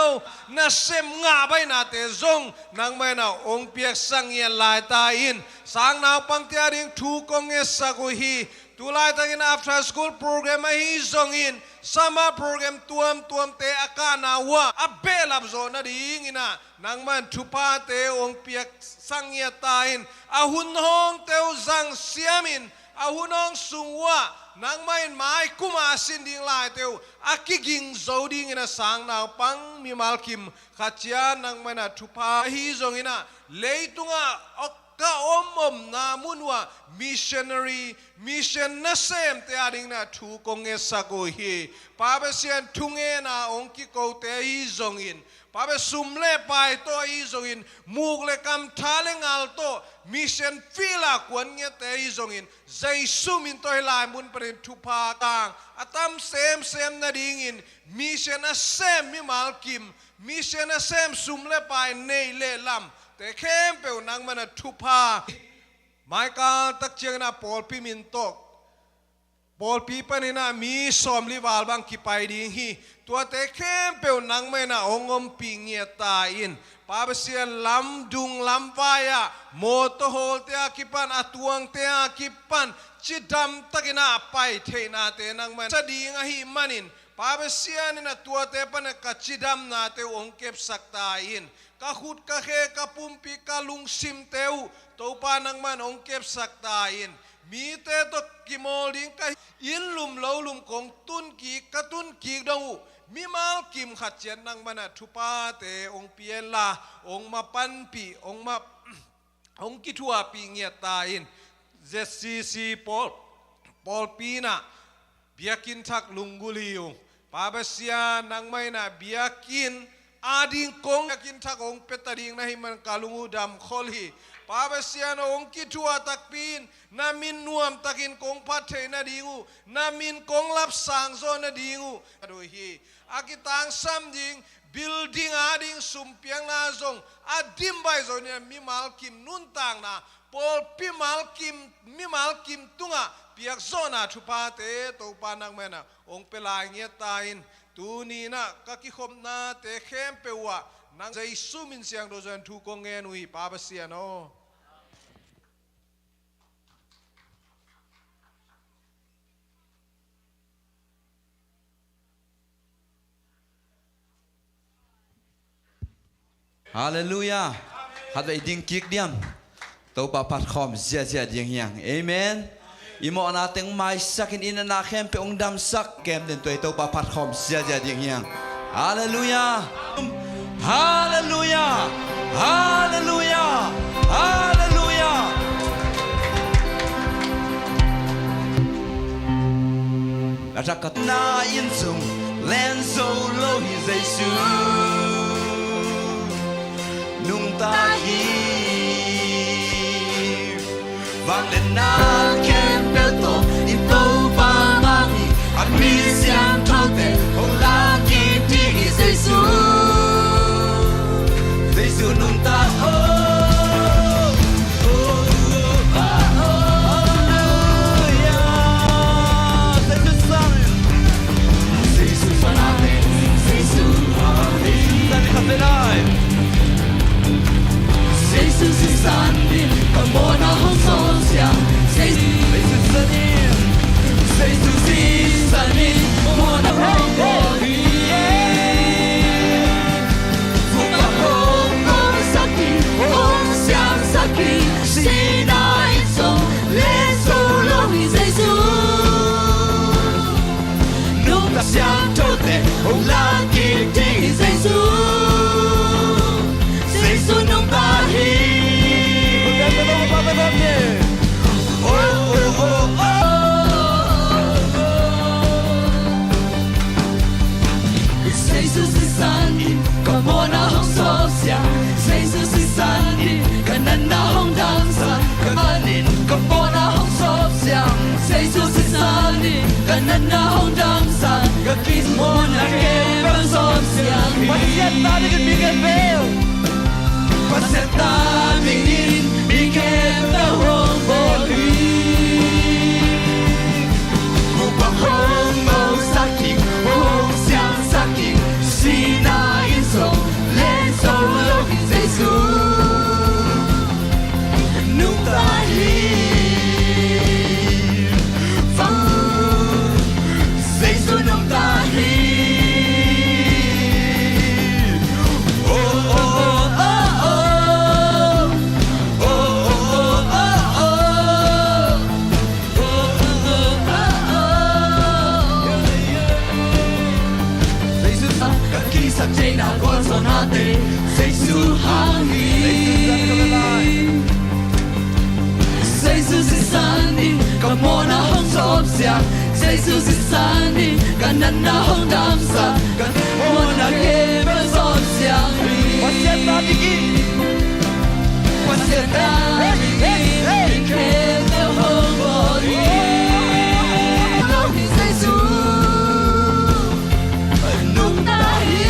นาเซมงาไปนาเตจงนังไม่นะองเปียกสังเงียลายตาอินสังนาปังเตียดิงทูกงเอสักุฮีตุลายตะกิน after school program ฮีจงอิน summer program ตัวมเตอากาณาวะอับเบลับโซนาดิงอินะนังมันทุพาเตองเปียกสังเงียตาอินอาหุนห้องเตวสังเสียมินอาหุนห้องสุงวะนางไม่หมายกุมาสินดิ่งลายเตียวอากิกิงโจดิ่งอินะสังนาวปังมีมาลคิมขัดยานางไม่น่ะทุพาฮีจงอินะเลยตุงะก็อมนามุนว่า missionary mission นั่นเซมเตียดิ่งนะทูกงเอสักฮีป้าเบเซียนทุงเอนะองคิโกเตฮีจงอินป้าเบสุมเล่ไปโตฮีจงอินมูกเลกำทาเลงัลโตมิชชั่นฟิลาควนเงเตฮีจงอินใจสุมินตัวลายมุนเป็นทุพาต่างอาตามเซมนาดิ่งอินมิชชั่นนั่นเซมมิมาลคิมมิชชั่นนั่นเซมสุมเล่ไปเนยเล่ลำแต่เข้มเปวนังมันทุพาหมายการตักเชียงนะปอลพิมินโตปอลปีปนินะมีสอมลิวาลบังกิไปดีฮีตัวแต่เข้มเปวนังมันองอมปีเงียตาอินป้าเบเซียนลำดุงลำวายะโมโตโฮลเตียกิปันอตวงเตียกิปันจิดำตะกินาไปเทนาเตนังมันจะดีงะฮีมันินป้าเบเซียนนะตัวเตปันกัจิดำนาเตองเก็บสักตาอินกะขุดกะเขกะปุ่มปีกะลุงซิมเตวตัวปานังมันองเก็บสักตาอินมีเตตกิโมลิงกะอินลุมเหลาลุมกงตุนกีกะตุนกีดงมีมาลกิมขัดเจียนนังมันทุปาเตองเปียลาองมาปันปีองมาองกิทัวปีเงียตาอินเจสซีปอลปีนะเบียกินทักลุงกุลิวปาเบเซียนังไม่นะเบียกินอาดิงกงกินทักองเปตดิงนะให้มันกาลุงูดำคอลีป Pabasian ong kitua takpin namin nuam takin kong patay na dingu namin kong lapsang zo na dingu aduhi akitang samding building ading sumpiang nazong adim bay zo niya mimal kim nuntang na pol mimal kim tunga piak zona chupate to panang mena ong pelangnya tain tuni na kakikhom na te khempewa nang zai sumin siang dozan tu kong enui Pabasiano. Hallelujah. Hada iding kik diam. Tau pa pat khom zia ding yang. Amen. Imo anateng mai sakin ina na khem pe ong dam sak kem den tau pa pat khom zia ding yang. Hallelujah. Hallelujah. Hallelujah. Hallelujah. Atakat na insung len so lo hi Jesu. Nung tahi vang lên na kem bel to in to pa mami at mi siang thote hong la ki ti Jesu Jesu nung ta ho Jesus is on me, come on, I'm so young. Jesus is on me, Jesus is on me, come on, I'm holy. Fuka hongo saki, hong xiang saki, sina inso, leso lohi Jesus. Nunca xiang tote, hong laki ti Jesus. Jesus nung tahi. Jesus is on me, come on, I'm so young. Jesus is on me, kanan na hong dansa, kamanin, come on, I'm so young. Jesus is on me, kanan na hong dansa, kakis mo na kebang so young. Pasiat na dengan bigan bel. Paseta dingin bikin tahong boli Upang hongo saking hong siang saking Sina inso lenso logi Jesu Nung tahi Fang Jesu nung tahi Sakjay na konso natin Jesus hangin Jesus is sani Kamo na hong sop siya Jesus is sani Kanan na hong damsa Kamo na kebel sop siya Pasiat na digi Pasiat na digi Kebel hong body Lohi Jesus Nung tahi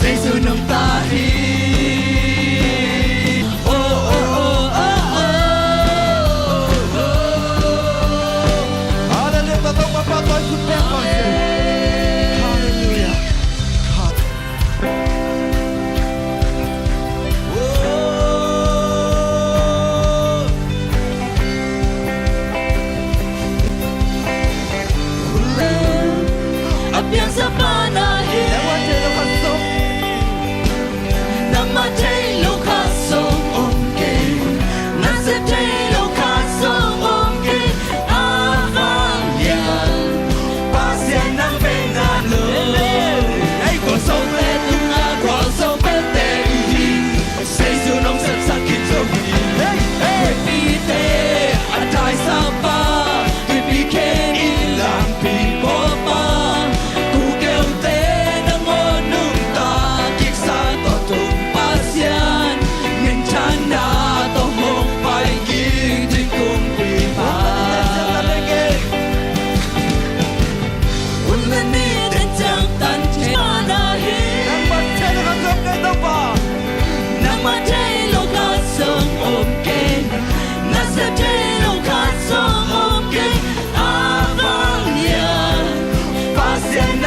Jesus nung tahi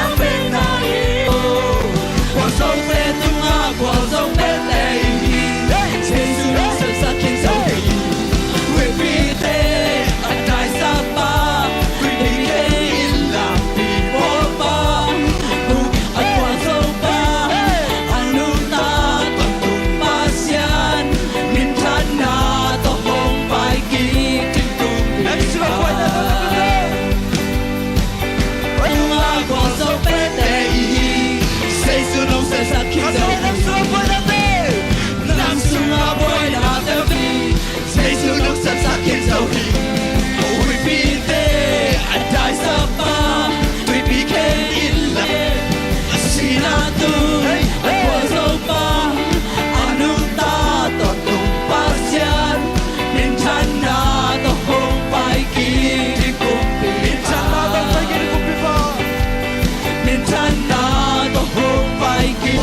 yang bên này cuộc sống về tung a cuộc sống bên đây sẽ giữ sự sắc khiến dấu hình nguyện vì thế anh đại sa ba quy định thế in làm vì bố ba anh qua dấu ba anh luôn ta toàn tụng ba xian min thân na to hồng bài kỳ trên cùng em xin quay cuộc sống bên đây sẽ giữ nông sẽ sắc khiến dấu hình nam sung a boy na te vi sẽ giữ nông sẽ sắc khiến dấu hình we be there and die sapa we became in love sina tu qua dấu ba anu ta to tung pasian min chan na to hong pai ki di kumpi min chan na to pai ki di kumpi pa min chan na to hong pai ki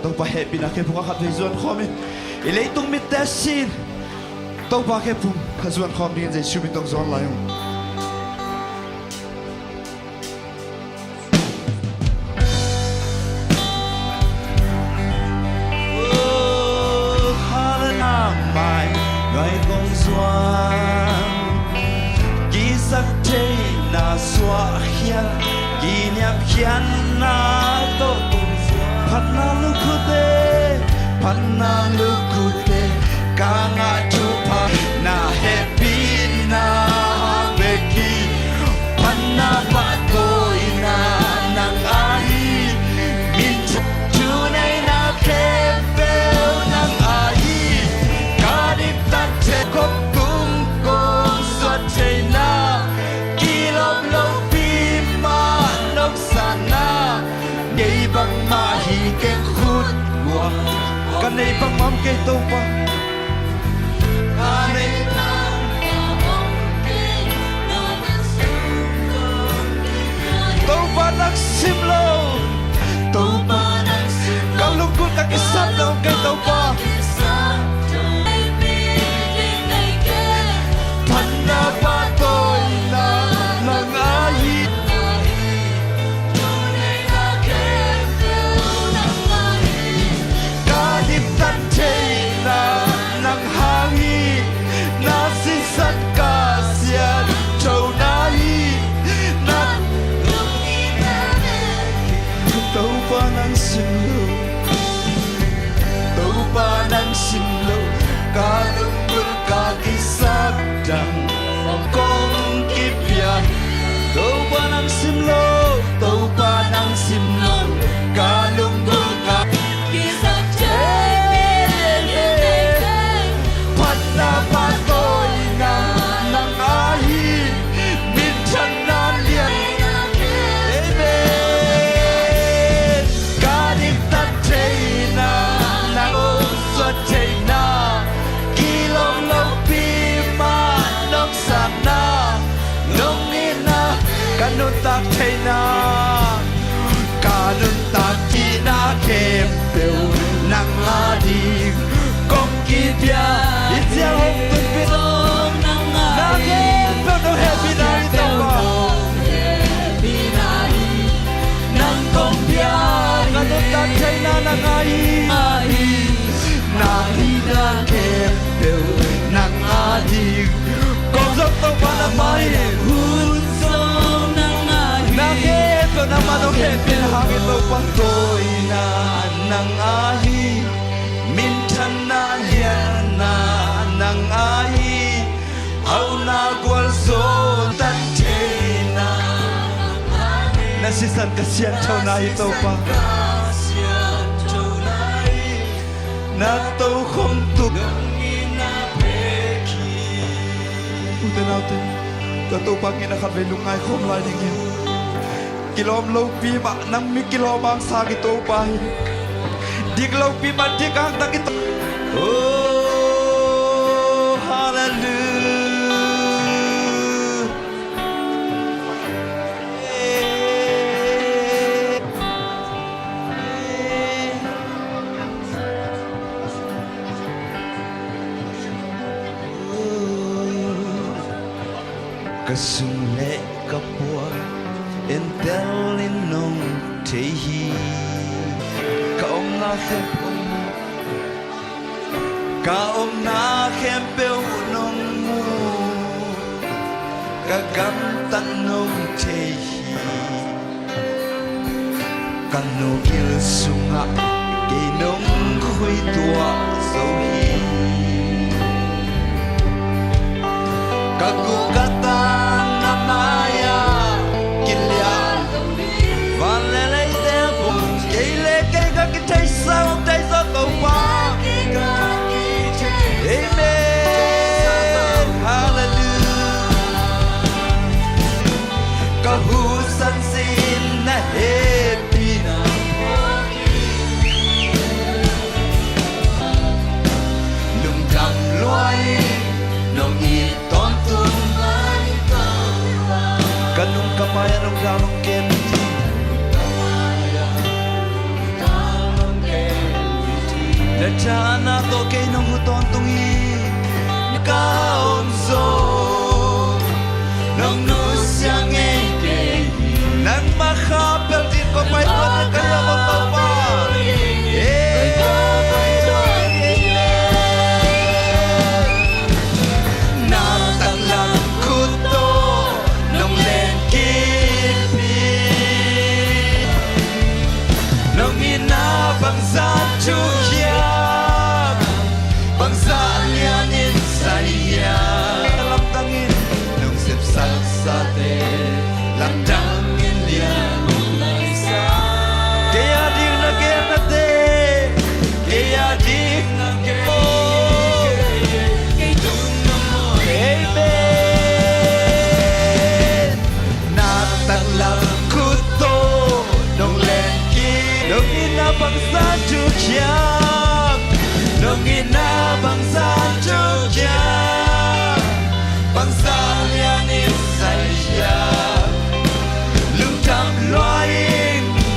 tông ba hẹp bị nát cái phung khát về zuan khom ấy lấy tung mít test xin tông ba cái phung khát zuan khom đi dây siêu bị tông zuan lại không mai người công doan ký sắc thế na xóa hian kỷ niệm hian na to panna lukute kanga chupa na happy na beki panna patoina nang ai min chu nei na kepel nang ai kadip tat che kop kum kong swat che na kilop lo pi ma lok sana ngei bang ma hi ken khut guam kan nei bang mam ke to pa đăng công kịp ya tàu ba nang sim lo tàu ba nang sim lo cả lung bung cả kỳ sắc trái phát na phát tôi nang nang ai min chân na liền amen cả đi tắt chạy na nang ô xuất chạy na kỳ long lâu pi ma nong sạc na nong ni na kanun tak chạy na kanun tak chi na kem bêu nang a đi công kỳ bia ít giang hông tuân biết na kem bêu no happy na đi tàu ba nang công bia kanun tak chạy na nang a hi na hi na kem bêu nang a đi công dốc tàu ba na mai hun sông nang a hi na kem bêu nang ma no happy hang tàu ba tôi na nang a hi min chan na lian na nang a hi au na gwal zo tan che na na si san ka sian chau na hi tàu pa na tàu không tục uten auten ta tàu pa ngina khat ve lungai khom lai ding hian kilom lo pi ma nang mi kilo bang sa ki tàu pa hi dik lo pi ma dik ang ta ki oh hallelujah kasung le kapua entel in nong te hi ka om na khem ka om na khem beu nong mu ka gam tan nong te hi kan no gil sunga ke nong khui tua so hi ka gu kata namaya kilya van le le te bu ke le ke ka ki tai sa to pa amen hallelujah ka hu san sin na happy na lung kam loai nong i ton tun kanung kamaya nong galong ken na chana to ke nong ton tung i ka om zo nong nu siang e ke nang ma kha pel tin ko mai to ka ya mo to pa na tang lang khut to nong len ki pi nong ina bang sa chu bang sa lian in saya lam tangin nong sep sa sa te lam tangin lian sa ke ya ding na te ke ya ding na ke tung na mo amen na tang lam kuto nong len ki nong ina bang sa chu nong ina bang sa chu bang sa lian in saya lung tam loai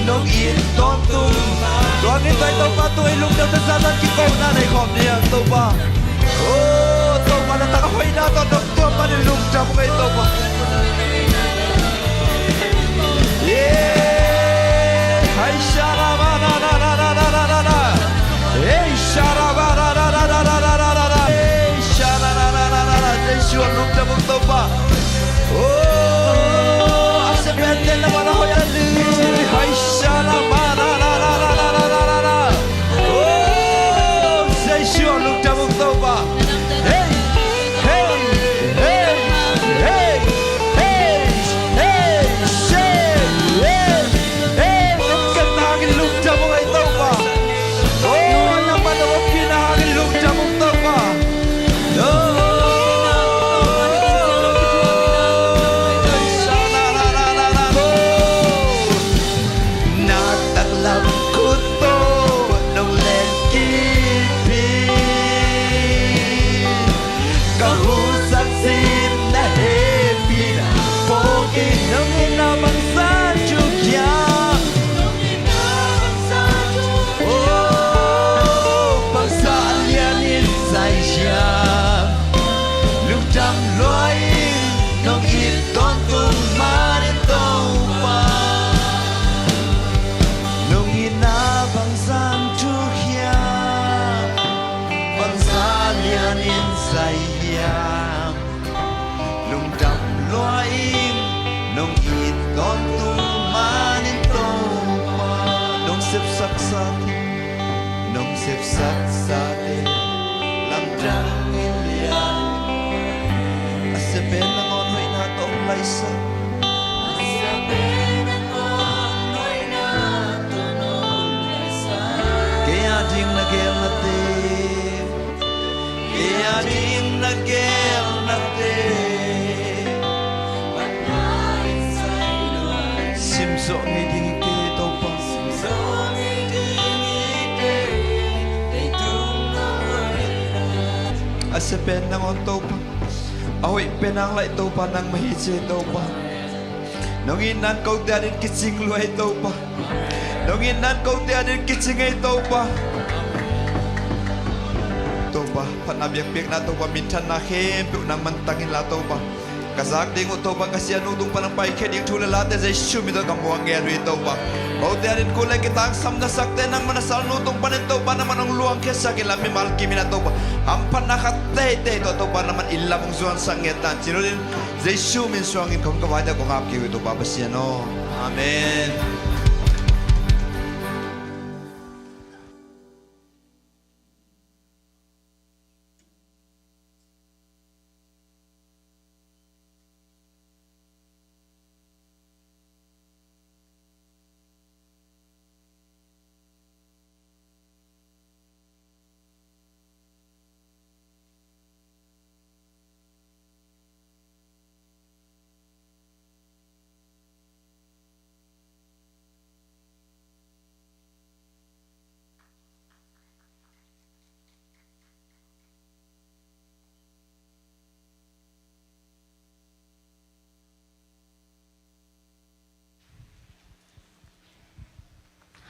nong in ton tung don ni tai to pa tu lung tam sa sa ki ko na nei khom ni to pa oh to pa na ta hoi na to to pa ni lung tam ko to pa yeah hai shara ba na na na na na na na hey shara ba na na na na na na na na hey shara na na na na na Yeshua lung tam to pa oh ase bete na ba na hoi ali hai shara ba na na na na na na na oh Yeshua lung tam to Pusaksin na happy na Pogi nung inabang sa chukya Oh Pagsaalyanin sa siya Lugdam loing nung iton tumanitong pa Nung inabang sa chukya Pagsaalyanin sa iya Lugdam loing nung iton tumanitong pa Nung sipsak sa atin Nung sipsak sa atin Lamdang ilian Asapin ang onoy na toong laysa Asapin ang onoy na toong laysa Kaya ding nagel natin Kaya ding nagel natin Panayin sa iluan Simso ni ding ikito pa Simso ni ding ikito Asapin ang onto pa Ahoy penang lai tau pa nang mahise tau pa Nonginan kau tiadin kicing luai tau pa Nonginan kau tiadin kicing ai tau pa Tau pa panabiak piak na tau pa mintan na hempe nang mantangin la tau pa Kazak dingo tau pa kasihan udung panang paiket yang tula late zai shumi to kamuang gerwi tau pa Kau tiadin kulai kita sam na sakte nang manasal nudung panen tau pa naman ang luang kesak ilami malki mina tau pa Ampan nakatete to pa naman ilamong zuan sangetan Sinulin zai shumi suangin kong kawada kong apki ito pa pasiano Amen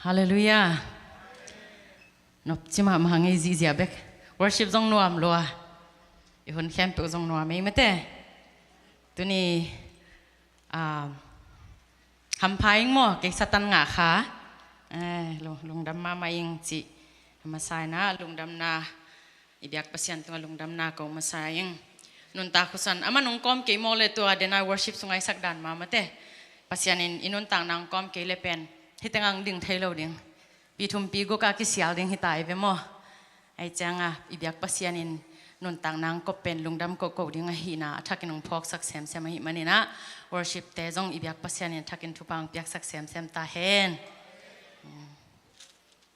Hallelujah. Nop cima mahangai zizi abek. Worship zong nuam loa. Ihun camp zong nuam ei mate. Tu ni hampaing mo kay satan nga ka. Lungdam ma maing ci masay na lungdam na ibiak pasyan tu lungdam na ko masayang. Nun takusan ama nung kom kay mo le tu adena worship sungay sakdan ma mate. Pasyanin inuntang nang kom kay lepen. Hitangang ding Taylor ding. Pitum pigo ka kisial ding hitay be mo. Ay janga ibiak pasyanin nuntang nang kopen lungdam ko ding hina atakin ng pok sak sem sem hi manina worship te zong ibiak pasyanin takin tupang piak sak sem sem ta hen.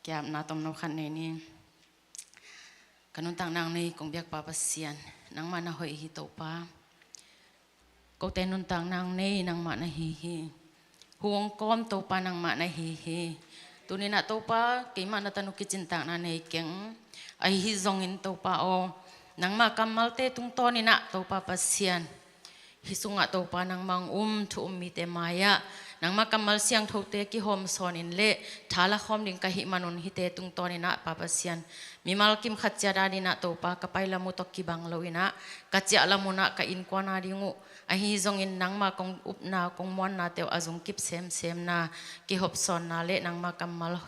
Kaya natom no kan ni. Kanuntang nang ni kong biak papasyan nang mana hoy hito pa. Ko te nuntang nang ni nang mana hihi. Huwag kom to pa ng mana hihi. Tunin na to pa, kay mana tanong kicintang na naikeng, ay hizongin to pa o, nang makamalte tung to ni na to pa pasyan. Hisunga to pa ng mang to umite maya, nang makamal siyang to te ki hom sonin le, tala hom din kahimanon hite tung to ni na papasyan. Mimal kim katya dadi na to pa, kapay lamutok kibang lawina, katya alam mo na kain kwa na dingo, ay hizongin nang makong upna kung muan na teo azong kip sem na kihopson na le nang makamal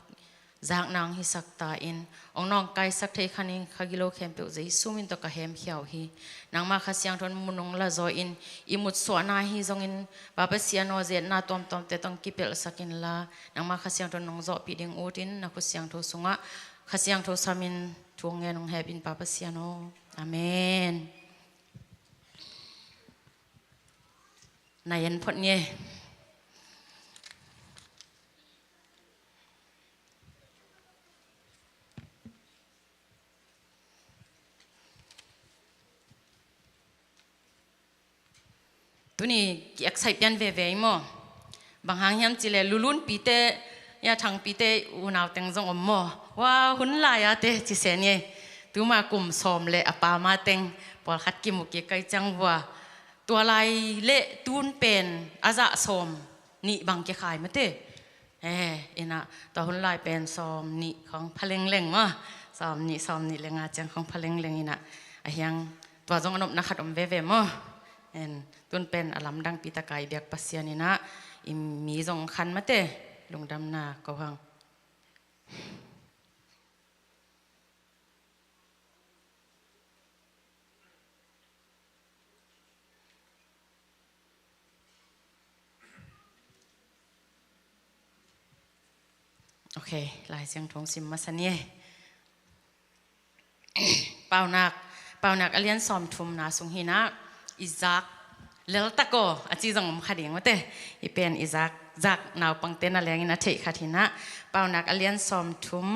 zak nang hisaktain ong nong kay saktay kaning kagilo kempe uzay sumin to kahem hiyaw hi nang makasyang ton munong lazoin imut so na hizongin papasyan o zet na tom te tong kipel sakin la nang makasyang ton nong zo piding utin na kusyang to sunga kasyang to samin tuongen nong hebin papasyan o amen. Nayan pot niya. Tu ni excited yan veve mo. Banghang yam chile lulun pite ya thang pite unaw teng zong mo. Wa hun la ya te chi se ni. tu ma kum som le apa ma teng pol khat ki mu ki kai chang wa tua lai le tun pen aza som ni bang ke khai ma te ina to hun lai pen som ni khong phaleng leng ma som ni lenga chang khong phaleng leng ina a hyang tua jong anop na khat om ve ve mo en tun pen alam dang pi ta kai biak pasian ina im mi jong khan ma te lungdam na ko hangโอเคลายเสียงทงซิมมาสันเย่เป่านักอเลียนซอมทุมนาสุงหินะอิซักเลลตะโกอาจีจังมขัดเองมาเตอีเป็นอิซักนาวปังเตนอะไรงี้นะเทขัดหินะเป่านักอเลียนซอมทุม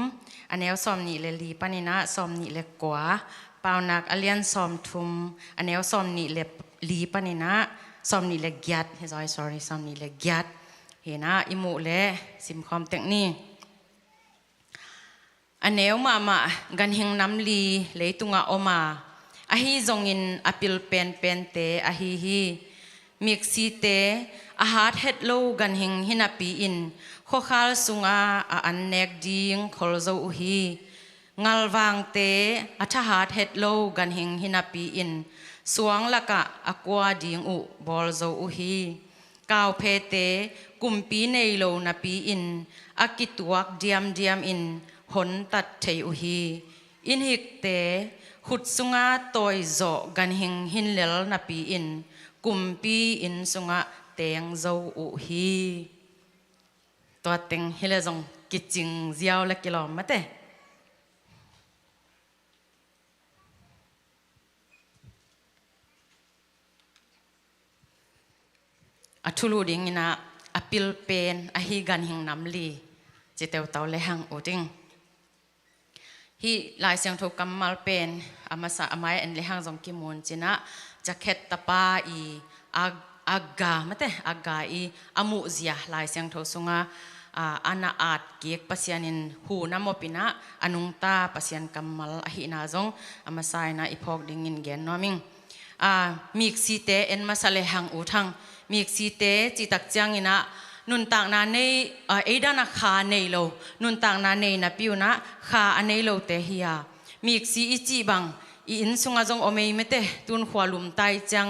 อันเนวซอมนี่เลลีปานินะซอมนี่เลกว่าเป่านักอเลียนซอมทุมอันเนวซอมนี่เลลีปานินะซอมนี่เลกยัดsorry ซอมนี่เลกยัดเห็นะอิมุเลซิมคอมเทคนี่อันเนวมากันหิงน้ำลีเลยตุงอาอมาอาฮีจงอินอปิลเป็นเตอาฮีมิกซีเตอาหารเฮ็ดโลกันหิงหินาปีอินข้อขารสุงอาอันเนกดิงคอลโซอุฮีงัลวางเตอาทหารเฮ็ดโลกันหิงหินาปีอินสวงละกะอากวาดิงอุบอลโซอุฮีกาวเพเตกุมปีในโลนาปีอินอากิตวักเดียมอินหนตัดเทอุฮีอินหิกเตขุดสุงาตอยโจกันหิงหินเลลนาปีอินกุมปีอินสุงาเตียงโจอุฮีตัวเต็งฮิเลจงกิจิงเจียวและกิโลมาเตอัทุลูดิงนะอปิลเป็นอหิกันหิงน้ำลีจิเตวเตาเลหังอุดิงฮีลายเสียงถูกกำมัลเป็นอามาสะอามายอันเลหังจงกิมูนจินะจะเข็ดตาปาอีอากาไม่แต่อากาอีอามุเซียลายเสียงถูกสุงาอาณาอาดเกียกปัสยานินหูน้ำมปินะอนุงตาปัสยันกำมัลอหินาจงอามาสายนะอีพอกดิ่งินเกนนอมิงมีกซีเตเอ็นมาสะเลหังอุทังมีกซีเตจิตักจังอินะนุนต่างนาในเอดานาคาในโลนุนต่างนาในนับอยู่นะคาอันในโลเตฮียมีกซีอิจิบังอินสุงอาจงอเมย์ไม่เตตุนขวาลุมไตจัง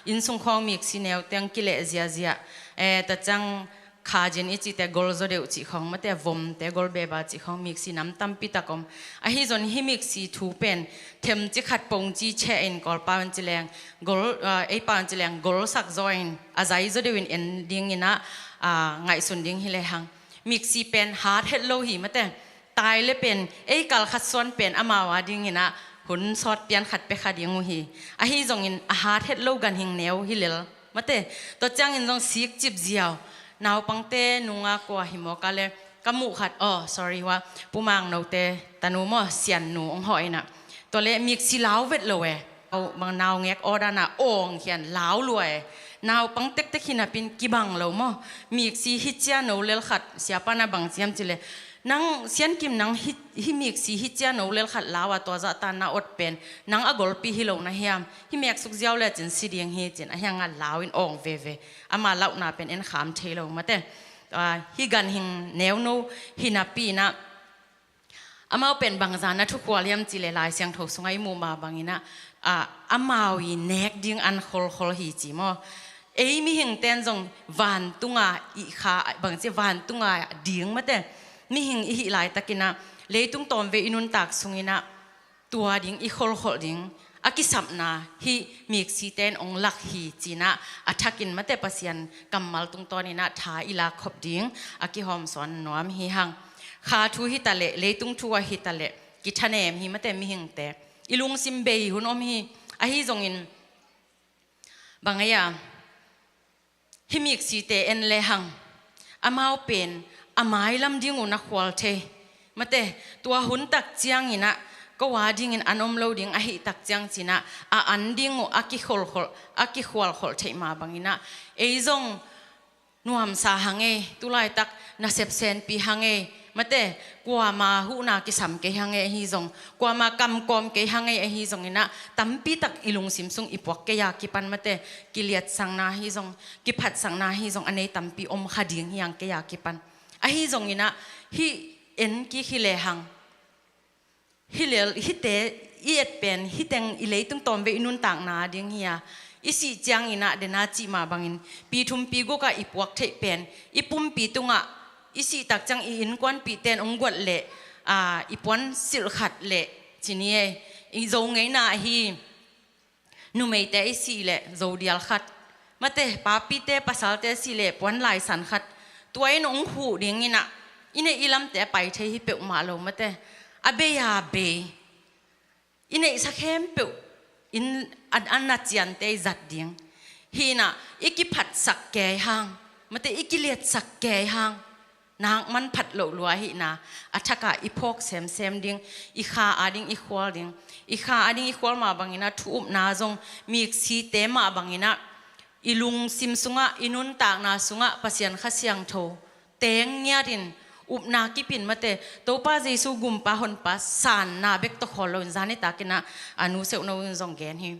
อินสุงของมีกซีแนวเตียงกิเลเซียแต่จังขาเจนอิจิแต่กอลโซเดอุจิของไม่แต่วมแต่กอลเบบาจิของมีกซีน้ำตั้มปิตะกอมฮิจนฮิมีกซีทูเป็นเทมจิขัดปงจีเชอินกอลปานจิแรงกอลปานจิแรงกอลสักจอยน์อาศัยโซเดวินเอ็นดิ้งอินะไงสุนดิ้งฮิเลหังมิกซีเป็นฮาร์ดเฮดโลหีมาแต่ตายเลยเป็นกัลขัดส่วนเป็นอามาวาดิ้งฮินะหุ่นสอดเปลี่ยนขัดไปขัดยังหูฮีฮิจงอินฮาร์ดเฮดโลกันหิงแนวฮิเลลมาแต่ตัวจังอินจงซีกจิบเจียวนาวปังเตนุงากว่าหิมอกาเลกมุขัดsorry ว่าปูมังนาวเตตานูมอเสียนนูองหอยน่ะตัวเลมิกซีลาวเวทโลเวเอาบางนาวเงกอดานะองเขียนลาวรวยนาวปังเต็กหินาปินกิบังเรามอมีกซีฮิจาโนเลลขัดเสียปานาบังเสียมจิเลนังเสียนกิมนังฮิมีกซีฮิจาโนเลลขัดลาวตัวจะตานาอดเป็นนังอกอลปีฮิโลนะเฮียมฮิเมียกสุกเจียวเลจินซีเดียงเฮจินอะยังงัดลาวอินองเวอามาเล่านาเป็นเอ็นขามเทโลมาแต่ฮิกันหิงแนวโนฮินาปีนะอามาเป็นบางจานะทุกควาเลียมจิเลลายเสียงถูกสงไอมูมาบางอินะอามาวีเนกดิ้งอันคอลฮิจิมอมีหิงเต้นจงวันตุงอีขาบางทีวันตุงดิ้งมาแต่มีหิงอีหลายตะกินะเลยตุงตอมเวอินุนตักสุงอินะตัวดิ้งอีคอลดิ้งอากิสับนาฮีมีกซีเตนองลักฮีจีนะอาทักินมาแต่ปัสยันกำมัลตุงตอนินะท้าอิลาขบดิ้งอากิหอมสอนนวมฮีหังขาทูฮิตาเลเลยตุงทัวฮิตาเลกิทะเนมฮีมาแต่มีหิงแต่อิลุงซิมเบย์หุนอมฮีอาฮีจงอินบางอย่างฮิมิกซีเตเอ็นเลหังอามาเป็นอาไม้ลำดิ้งอุนักควอลเทมาแต่ตัวหุ่นตักเจียงอินะก็ว่าดิ้งอินอันอมโลดิ้งอาหิตักเจียงจีนะอันดิ้งอุอากิขอลอากิขวลเทมาบางอินะจงนวมสาหังตุไลตักนาเซบเซนปีหัง มาเตกว่ามาหูนากิสัมเกหังเอฮิจงกว่ามากัมกอมเกหังเอฮิจงอินะตัมปีตักอิลุงซิมซุงอิปวกเกยากิปันมาเตกิเลียดสังนาฮิจงกิพัดสังนาฮิจงอันนี้ตัมปีอมขดิงฮิยังเกยากิปันอะฮิจงอินะฮิเอ็นกิฮิเลหังฮิเลฮิเตอีเอ็ดเป็นฮิเตงอิเลตุงตอมเวอินุนต่างนาดิงฮิยาอิสิจังอินะเดนาจิมาบังอินปีทุมปีโกกะอิปวกเทเป็นอิปุ่มปีตุงะอิสิตักจังอินกวนปีเตนองกวดเละอิปวนสิลขัดเละทีนี้อิโจงไงนาฮีนูไม่เตอิสิเละโจเดียลขัดมาเตปาปีเตปัสสาวเตสิเละปวนลายสันขัดตัวไอ้น้องหูเดียงอินะอินอิลัมเตไปเทฮิเปอมาลงมาเตอเบียเบอินสักเข้มเปอินอันนัดยันเตจัดเดียงฮีน่ะอีกิผัดสักแก่หางมาเตอีกิเลียดสักแก่หางนางมันผัดหลลัวฮีน่ะอัฐกะอีพกเซมเซมดิงอีขาอาดิงอีควอลดิงอีขาอาดิงอีควอลมาบังอินะทุบนาจงมีสีเตมาบังอินะอีลุงซิมสุงะอินุนตากนาสุงะปัสยันขเสียงโทเตงเงียดินอุบนากิปินมาเตตัวป้าเจสูกุมป้าหนป้าสานนาเบกตะขอลอนจานิตากินะอนุเซวนวินจงเกนฮี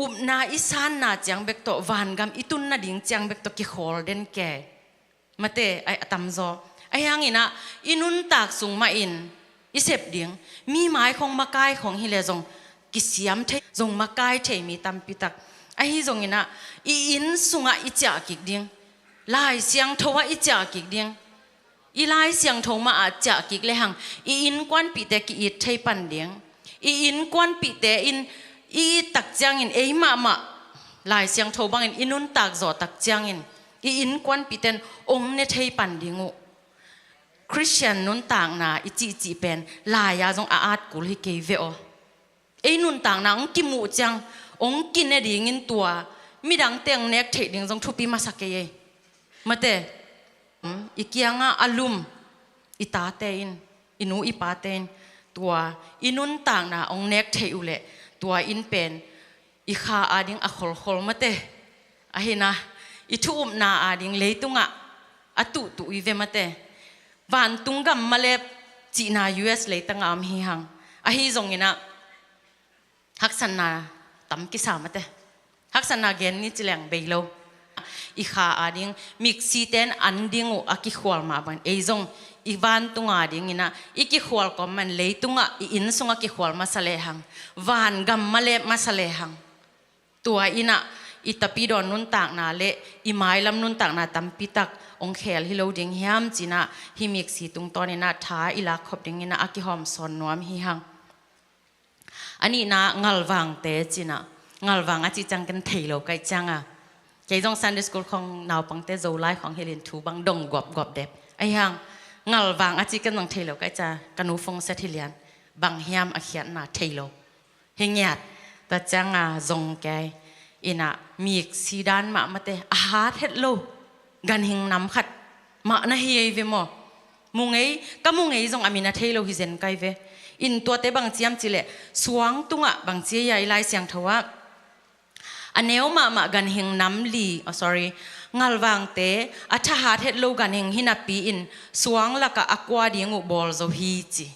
อุบนาอิสานนาจังเบกตะวานกำอิตุนนาดิงจังเบกตะกิขอลเดนแกมาเตไอตัมโซไอยังอินะอินุนตากสุงมาอินอิเสบดิงมีไม้ของมะกายของฮิเลจงกิเสียมเทจงมะกายเทมีตัมปิตักไอฮิจงอินะอินสุงะอิจ่ากิกดิงลายเสียงทว่าอิจ่ากิกดิงอีไลเสียงโทมาอาจจะกิกเลหังอินกวนปีเตกิอิดไทยปันเดียงอินกวนปีเตอินตักจังอินมาลายเสียงโทบังอินุนตักจอตักจังอินกวนปีเตนองเนไทยปันเดียงคริสเตียนนุนต่างนาอิจิเป็นลายยาจงอาดกุลฮิเกเวอนุนต่างนาองกิมูจังองกินเนดีงินตัวมีดังเตียงเนกเทดิงจงทุปีมาสักเกยมาเตอีกอย่างอาลุมอิตาเตนอินูอิปาเตนตัวอินุนต่างนาองเนกเทอุเลตัวอินเป็นอีขาอาดิงอขลมาเตอะเห็นนะอิทุมนาอาดิงเลยตุงะอตุอีเวมาเตวันตุงกัมมาเลจีนา US เลยตั้งอามฮิฮังอะฮิจงอินะฮักษณาตั้มกิสามาเตฮักษณาเกนนี่จิเลงเบโลอีขาอาดิงมิกซีเตนอันดิงอุอากิขวลมาบันเอจงอีวันตุงอาดิงอินะอีกิขวลก็มันเลยตุงะอินสุงอากิขวลมาสเลหังวันกัมมาเลมาสเลหังตัวอินะอิตาปีดอนนุนต่างนาเลอีไม้ลำนุนต่างนาตัมปิตักองเคลฮิโลดิงฮิมจีนะฮิมิกซีตุงตอนนี้นะท้าอิลักขบดิงอินะอากิหอมสอนนวมฮิฮังอันนี้นะงัลวังเตจีนะงัลวังอาจิจังกันเทโลไกจังอ่ะใจจงซันเดย์สกูลของนาวปังเตโจไลของเฮลินทูบังดงกอบเด็บไอ้ยังงัลวังอาจิกันต้องเทโลไกจ้ากันนูฟงเซติเลียนบังเฮียมอาเขียนนาเทโลเฮียดแต่จังอ่ะจงแกอินะมีสีดานมาเตอาหารเฮ็ดโลกันหิงน้ำขัดมาหน้าเฮียเวมอมุงไงก็มุงไงจงอามินาเทโลฮิเซนไกเวอินตัวเตบังเจียมจิเลสวงตุงอ่ะบังเจียใหญ่ลายเสียงทว่าอันเนวมากันหิงน้ำลีsorry งัลวังเตอัฐหาเทโลกันหิงหินาปีอินสวงละกะอควาดิงอุบอลโซฮีจี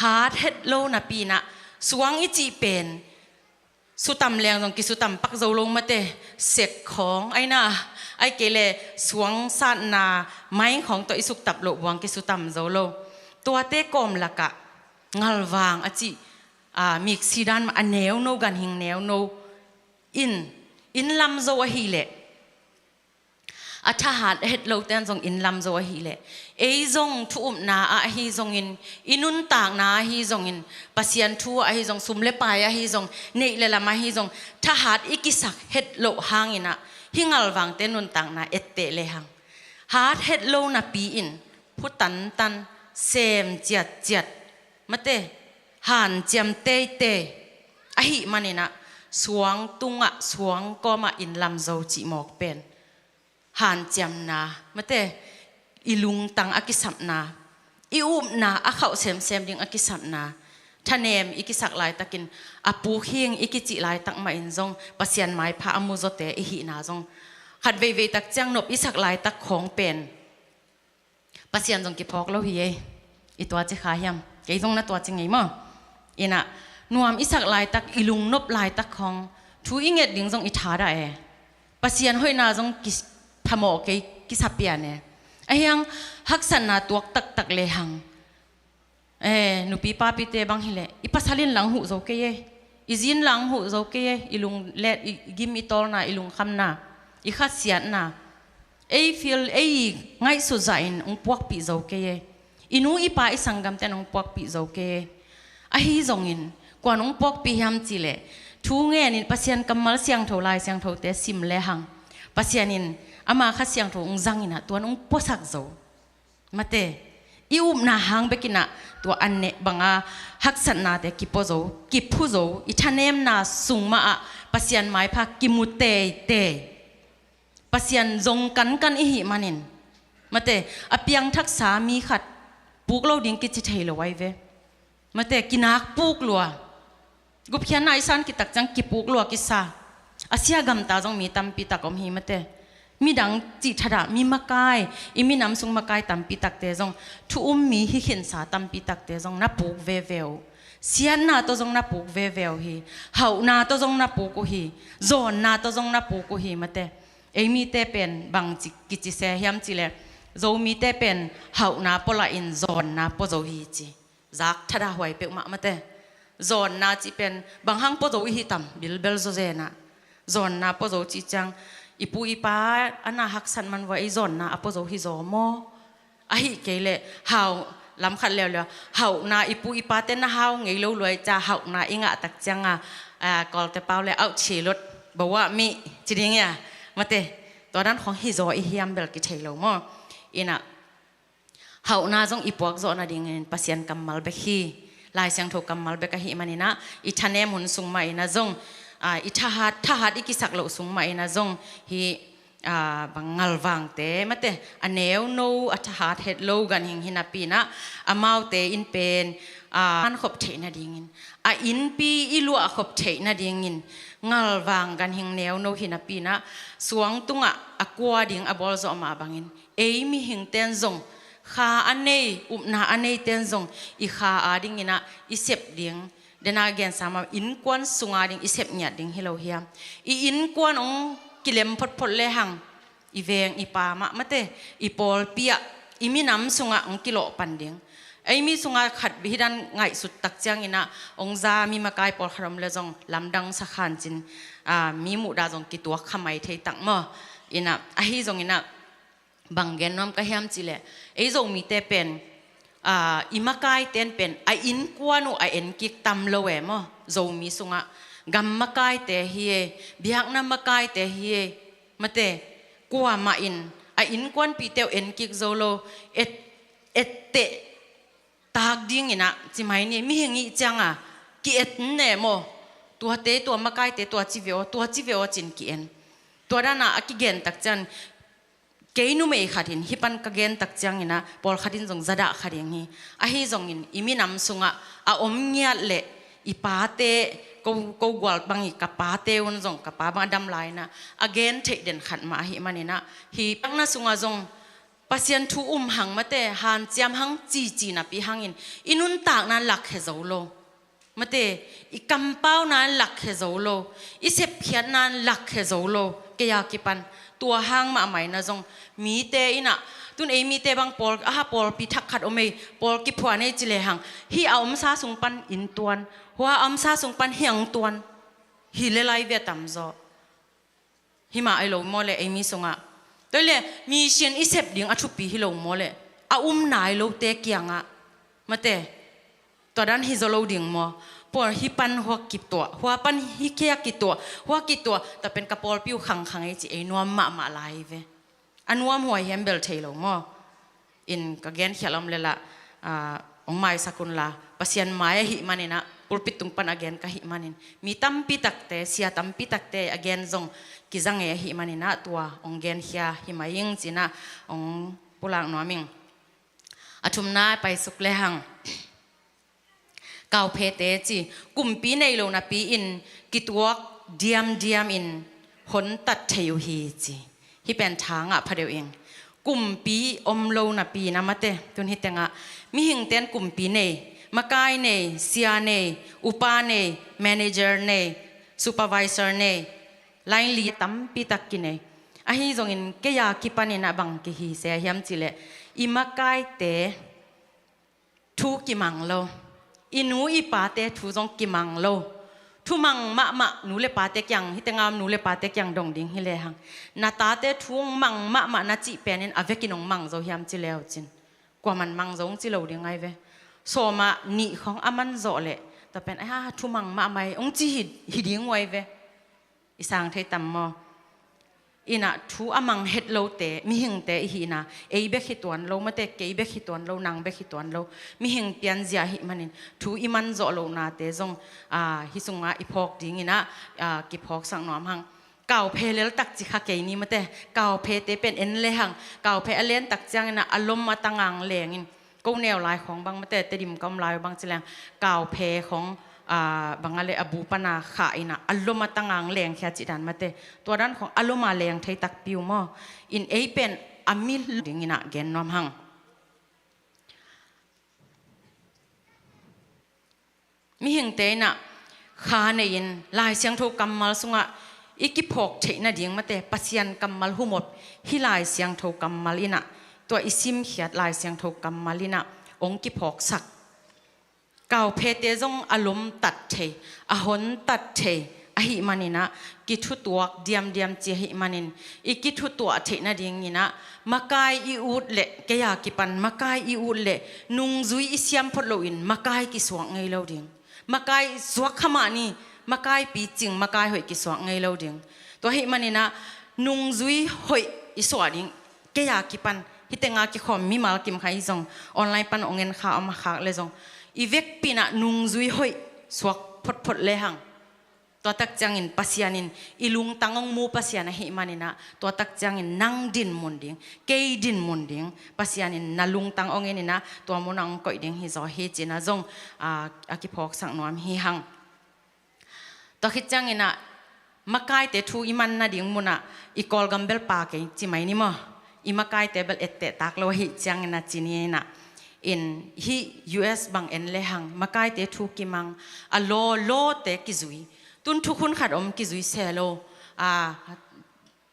หาเทโลนาปีนะสวงอิจิเป็นสุตัมแรงตรงกิสุตัมปักโจลงมาเตเสกของไอ้น่ะไอ้เกเลสวงสันนาไม้ของตัวอิสุกตับโลวงกิสุตัมโจโลตัวเตกอมละกะงัลวังอจิมีสีดานมาอันเนวโนกันหิงเนวโนอินลำโซฮีเลอัฐหาเฮ็ดโลเตนจงอินลำโซฮีเลเอจงทุมนาอะฮีจงอินุนต่างนาฮีจงอินปัสยันทัวอะฮีจงสุมเลปายอะฮีจงเนเลละมาฮีจงทหารอิกิสักเฮ็ดโลหางอินะฮิงัลวังเตนุนต่างนาเอตเตเลหังหาเฮ็ดโลนาปีอินพุตันเซมเจียดมาเตหันเจียมเตอะฮีมันนี่นะสวงตุงะสวงก็มาอินลำโจจิหมอกเป็นหันจำนามาเตอิลุงตังอากิสัมนาอิอุมนาอาเขาเซมดิงอากิสัมนาทะเนมอิกิสักลายตะกินอาปูเฮียงอิกิจิลายตักมาอินจงปัสยันไม้พระอมุโจเตอิหินาจงขัดเวตักจังนบอิสักลายตักของเป็นป ปัสยันจงกิพอกเราเฮียอีตัวจะขายยำเกี่ยงนั้นตัวจริงไงมั้งอินะนวมอิสักลายตักอิลุงนบลายตักของทูอิงเอ็ดดิ่งจงอิทาได้ปัสยันห้อยนาจงกิพโมกกิสับเปียเนี่ยไอ้ยังฮักษณะตัวตักเลยหังนุปีป้าปีเตบังฮิเลอีปัสลินหลังหูโจเกยอีจินหลังหูโจเกยอีลุงเล็ดอีกิมอีตอลนาอีลุงคำนาอีขัดเสียนาfeel ง่ายสุดใจองพวกปีโจเกยอีนูอีป้าอีสังกัมเตนองพวกปีโจเกยไอ้จงอินกว่าน้องพวกปียามจิเลทูเงินปัสยันกำมัลเสียงเท่าไรเสียงเท่าเตสิมเลหังปัสยันินอามาขัดเสียงเท่าองจังอินะตัวน้องพวกสักโจมาเตอีอุบนาหางเบกินะตัวอันเนบังอาฮักษณะเตกิปโจกิพูโจอีทันเนมนาสุงมาอะปัสยันไม้พักกิมุเตเตปัสยันจงกันอีหิมันินมาเตอเปียงทักษามีขัดปุกเราดิ้งกิจิเทลไว้เวมาเตกินักปุกลัวกุพยานนายสันกิตักจังกิปุกลัวกิสาอาเซียกัมตาจงมีตัมปีตักอมหิมาเตมีดังจิตระมีมะกายอีมีน้ำสุงมะกายตัมปีตักเตจงทุมมีฮิเข็นสาตัมปีตักเตจงนับปุกเวเวลเสียนนาตัวจงนับปุกเวเวลฮีเฮานาตัวจงนับปุกฮีโซนนาตัวจงนับปุกฮีมาเตมีเตเป็นบางจิกิจิเสียยามจิเลโซมีเตเป็นเฮานาปลาอินโซนนาปโจฮีจิจักทัดหวยเปกมาเตโซนนาจิเป็นบางหังปโจฮีตัมบิลเบลโซเจนะโซนนาปโจจิจังอีปูอีป้าอันน่าฮักสันมันว่าไอโซนนาอปโจฮิโซโมไอเกลเฮาลำขัดแล้วเฮานาอีปูอีป้าเต้นนาเฮาไงรู้รวยจะเฮานาอิงะตักจังกอลเตเปาเลยเอาฉีรถบอกว่ามีจริงเนี่ยมาเตตอนนั้นของฮิโซอีเฮียมเบลกิเทลโมอินะเฮานาจงอีปวกโซนาดิงเงินปัสยันกัมมัลเบคีลายเสียงถูกกัมมัลเบกหิมันนะอีทันเนมุนสุงมาอินะจงอิทหารอีกิสักเหล่าสุงมาอินะจงฮีบังงัลวังเตมาเตอันเนวโนอัทหารเฮดโลกันหิงหินาปีนะอามาเตอินเป็นอันขบเทนาดิงินอินปีอิลัวขบเทนาดิงินงัลวังกันหิงเนวโนหินาปีนะสวงตุงอะกัวดิงอบอลโซมาบังินมีหิงเตนจงข้าอันเนยอุปนาอันเนยเตนจงอีข้าอาดิงินะอีเสพดิงเดนาเกนสามาอินกวนสุงอาดิงอีเสพเนียดิงฮิโลเฮียอินกวนองกิเลมพดเลหังอีเวงอีปามาเตอีปอลเปียอีมีน้ำสุงอาองกิโลปันดิงไอมีสุงอาขัดบิดันไงสุดตักจังอินะองซามีมากายปอลคารมเลจงลำดังสักขันจินมีมุดาจงกิตัวขมายเทตักมาอินะฮิจงอินะบางเกนน้อมก็เฮียมจิเลไอจงมีเตเป็นอิมากายเต้นเป็นอินกวานุเอ็นกิกตำโลเวมโจมีสุงะกัมมากายเตฮีบิฮักนามากายเตฮีมาเตกวามาอินกวนปีเตวเอ็นกิกโจโลเอเตตากดิ้งนะจิไม่เนี่ยมีอย่างนี้จังกิเอ็ดเนี่ยโมตัวเตตัวมากายเตตัวจิเวอจินกิเอ็นตัวด้านน่ะกิเกนตักจันเกยนุเมย์ขัดินฮิปันกเกนตักจังอินะปอลขัดินจงจัดขัดิงฮีจงอินอิมินำสุงะอมเงียดเละอีปาเตกูกวลบังอีกับปาเตวนจงกับปาบังดำลายนะเกนเทเดนขัดมาฮิมันนะฮีปังน่ะสุงะจงปัสยันทูหังมาเตหันจำหังจีนะปีหังอินุนตากนั้นหลักเฮโซโลมาเตอีกัมเป้านั้นหลักเฮโซโลอีเสพเพียนนั้นหลักเฮโซโลเกียกิปันตัวห้างมาใหม่นะจงมีเตอินะตุนมีเตบางปอลปอลปีทักขัดอเมย์ปอลกิพวานในจิเลหังฮีเอาอมซาสุงปันอินตวนหัวอมซาสุงปันเฮียงตวนฮีเลไลเวตัมโซฮีมาไอโลโมเลมีสุงะตัวเลมีเชียนอิเซบดิ่งอัชุปีฮิโลโมเลนายโลเตกียงมาเตตัวนั้นฮิโซโลดิ่งโมปอลฮิปันหัวกิตัวหัวปันฮิเคียกิตัวหัวกิตัวแต่เป็นกระปอลปิ้วขังไอจีไอนัวมาไลเวอันนัวหัวเฮมเบลเทโลโมอินกเกนเขียลมเลละองไม้สกุลลาปัสยันไม้หิมันนะปุรปิตุงปันอเกนกะหิมันมีตัมปิตักเตเสียตัมปิตักเตอเกนจงกิจังเอหิมันนะตัวองเกนเฮียหิมายิงจีนะองปุลังนัวมิงอทุมนาไปสุกเลหังเก่าเพเตจีกลุ่มปีในโลนาปีอินกิตัวเดียมอินหนตัดเทยุฮีจีที่เป็นทางพระเดียวเอง กุมปีอมโลนะปีนะมาเตตุนฮิตงะมีหิงเต้นกุมปีเนมากายเนเซียเนอุปาเนแมเนเจอร์เนซูเปอร์วิเซอร์เนไลน์ลีตัมปีตักกินเนอะฮิจงอินเกียกิปันนะบังกิฮิเสียหิมจิเลอิมากายเตทุกิมังโลอินูอีปาเตทุจงกิมังโลทุมังมะหนูเลปาเตกยังฮิตงามหนูเลปาเตกยังดงดิ่งฮิเลหังนาตาเตทุงมังมะนาจิเป็นนินอเวกินงมังโซหิมจิเลวจินกว่ามันมังโซงจิเลวดิ่งไงเวโซมานี่ของอามันโซเลแต่เป็นไอ้ฮะทุมังมะไม่องจีฮิดิ่งไว้เวอีสังเทตัมมออินะทูอามังเฮ็ดโลเตมีหิงเตอีนะเอเบขิตวนโลมาเตเกเบขิตวนโลนางเบขิตวนโลมีหิงเปียนเสียหิมันินทูอิมันโจโลนาเตจงฮิสุงาอีพอกดิงินะกิพอกสังนอมหังเก่าเพเลตักจิขะเกนี่มาเตเก่าเพเตเป็นเอ็นเลหังเก่าเพอเลนตักจังนะอารมณ์มาตังงแรงกูแนวลายของบางมาเตดิมกำลายบางจิแรงเก่าเพของบางอะไรอบูปนาขาอินะอารมณ์มาตั้งงแรงแค่จิดันมาเตตัวด้านของอารมณ์มาแรงไทยตักปิวมออินเอเป็นอามิลดิ่งอินะเกนนอมหังมีหิงเตนะขาในอินลายเสียงทูกำมัลสุงะอีกิพกเทนะดิ่งมาเตปัสยันกำมัลหุมดฮิลายเสียงทูกำมัลอินะตัวอิซิมเขียดลายเสียงทูกำมัลอินะองกิพกสักเก่าเพเตจงอารมณ์ตัดเทอหนตัดเทอหิมันินะกิทุตัวเดียมเจหิมันินอีกิทุตัวเทนะดิ่งนี่นะมากายอีอูดเละเกียกิปันมากายอีอูดเละนุงซุยอิเซียมพดโลอินมากายกิสวงไงเราดิ่งมากายสวกขมานี่มากายปีจิงมากายหอยกิสวงไงเราดิ่งตัวหิมันินะนุงซุยหอยอิสวดิ่งเกียกิปันฮิตเตงากิขอมมีมาลกิมขายจงออนไลน์ปันองเงินข้าเอามาขากเลยจงอีเวกปีน่ะนุงซุยหอยสวกพดเลยหังตัวตักจังอินปัสยานินอีลุงตังงมูปัสยานะหิมานินะตัวตักจังอินนังดินมุนดิงเกยดินมุนดิงปัสยานินนาลุงตังองเงินนะตัวมุนังก่อยดิงฮิจอเฮจินะจงอากิพอกสังนวมฮิหังตัวคิดจังอินะมากายเตทูอิมันนะดิงมุนะอีกอลกัมเบลปาเกจิไม่นี่มั้งอีมากายเตเบลเอตเตตักโลหิจังอินะจินีนะin hi US bang en lehang makai te thu kimang a lo te kizui tun thu khun khat om kizui selo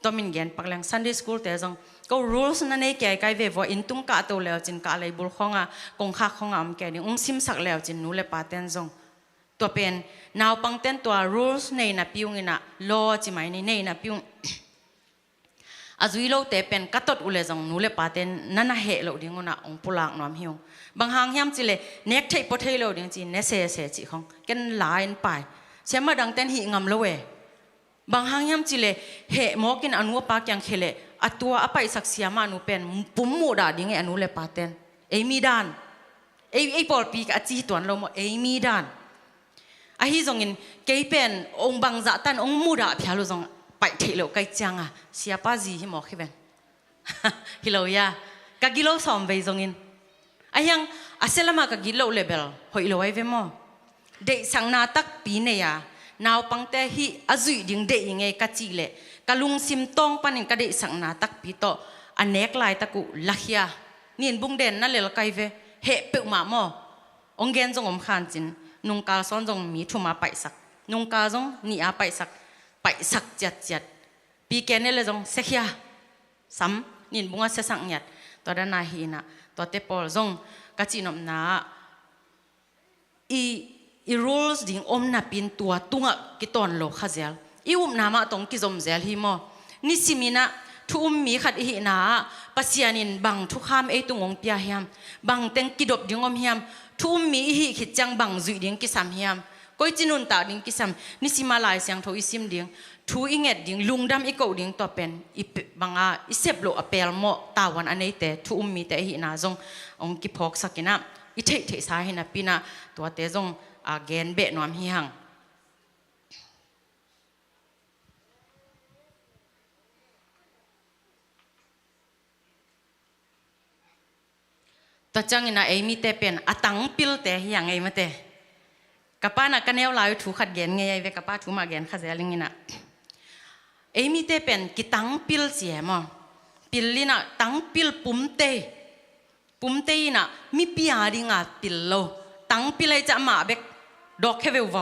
tomin gen paklang Sunday school te jong ko rules na nei kai kai ve vo in tung ka to leo chin ka lei bul khonga kong kha khonga am ke ni sim sak leo chin nu le pa ten jong to pen naw pang ten to rules nei na piung ina lo chi mai nei na piung azui lo te pen katot ule jong nu le paten nana he lo ding ona ong pulak nom hiu bang hang hiam chile nek thei po thei lo ding chi ne se chi khong ken lain pai sema dang ten hi ngam lo we bang hang hiam chile he mo kin anu pa kyang khele atua apai sak siama nu pen pum mu da ding anu le paten ei mi dan ei pol pi ka chi tuan lo mo ei mi dan a hi jong in ke pen ong bang za tan ong mu da phya lo jongไปเที่ยวไกลจังsiapa sih hi mau kiben hilo ya kagilo som be zongin ayang aselama kagilo level hoi lo ai ve mo de sang na tak pi ne ya naw pang te hi azui ding de inge ka chi le kalung sim tong panin ka de sang na tak pi to anek lai taku lahia nin bung den na lel kai ve he pe ma mo onggen jong om khan chin nung ka son jong mi thuma pai sak nung ka jong ni a pai sakไปสักจัดปีแกนี่เลยจงเสียซ้ำนินบุงอาเสียสังหยัดตัวด้านนาฮีนะตัวเตปอลจงกัจจินอมนาอีรูลส์ดิ่งอมนาปินตัวตุงะกิตอนโลขเซลอีอุมนามาตรงกิจอมเซลฮีโมนิสิมินะทุมมีขัดอีนาปัสยานินบังทุกข้ามไอตุงองเปียเฮียมบังเต็งกิดบดิ่งอมเฮียมทุมมีอีขิดจังบังจุยดิ่งกิสามเฮียมก็จินุนตาดิ่งกิสามนิสิมาลายเสียงโทอิซิมดิ่งทูอิงเอ็ดดิ่งลุงดำอีกเอาดิ่งตัวเป็นอีบังอีเซบโลอเปลโมตาวันอันนี้แต่ทุมมีแต่หินาจงองกิพอกสักกินะอีเทสาหินะปีนะตัวเตจงเกนเบะนอมเฮียงตัวจังอินะเอมีแต่เป็นอตังปิลแต่ยังไงมาแต่กับป้านักกันแนวลายถูขัดเกนไงเวกับป้าถูมาเกนขัดเซลิงอินะเอมีแต่เป็นกิตังปิลเสียมั้ง ปิลลินะตั้งปิลปุ่มเตนะมีปีอาดิงาปิลโลตั้งปิลไอจะมาเบกดอกแค่เวว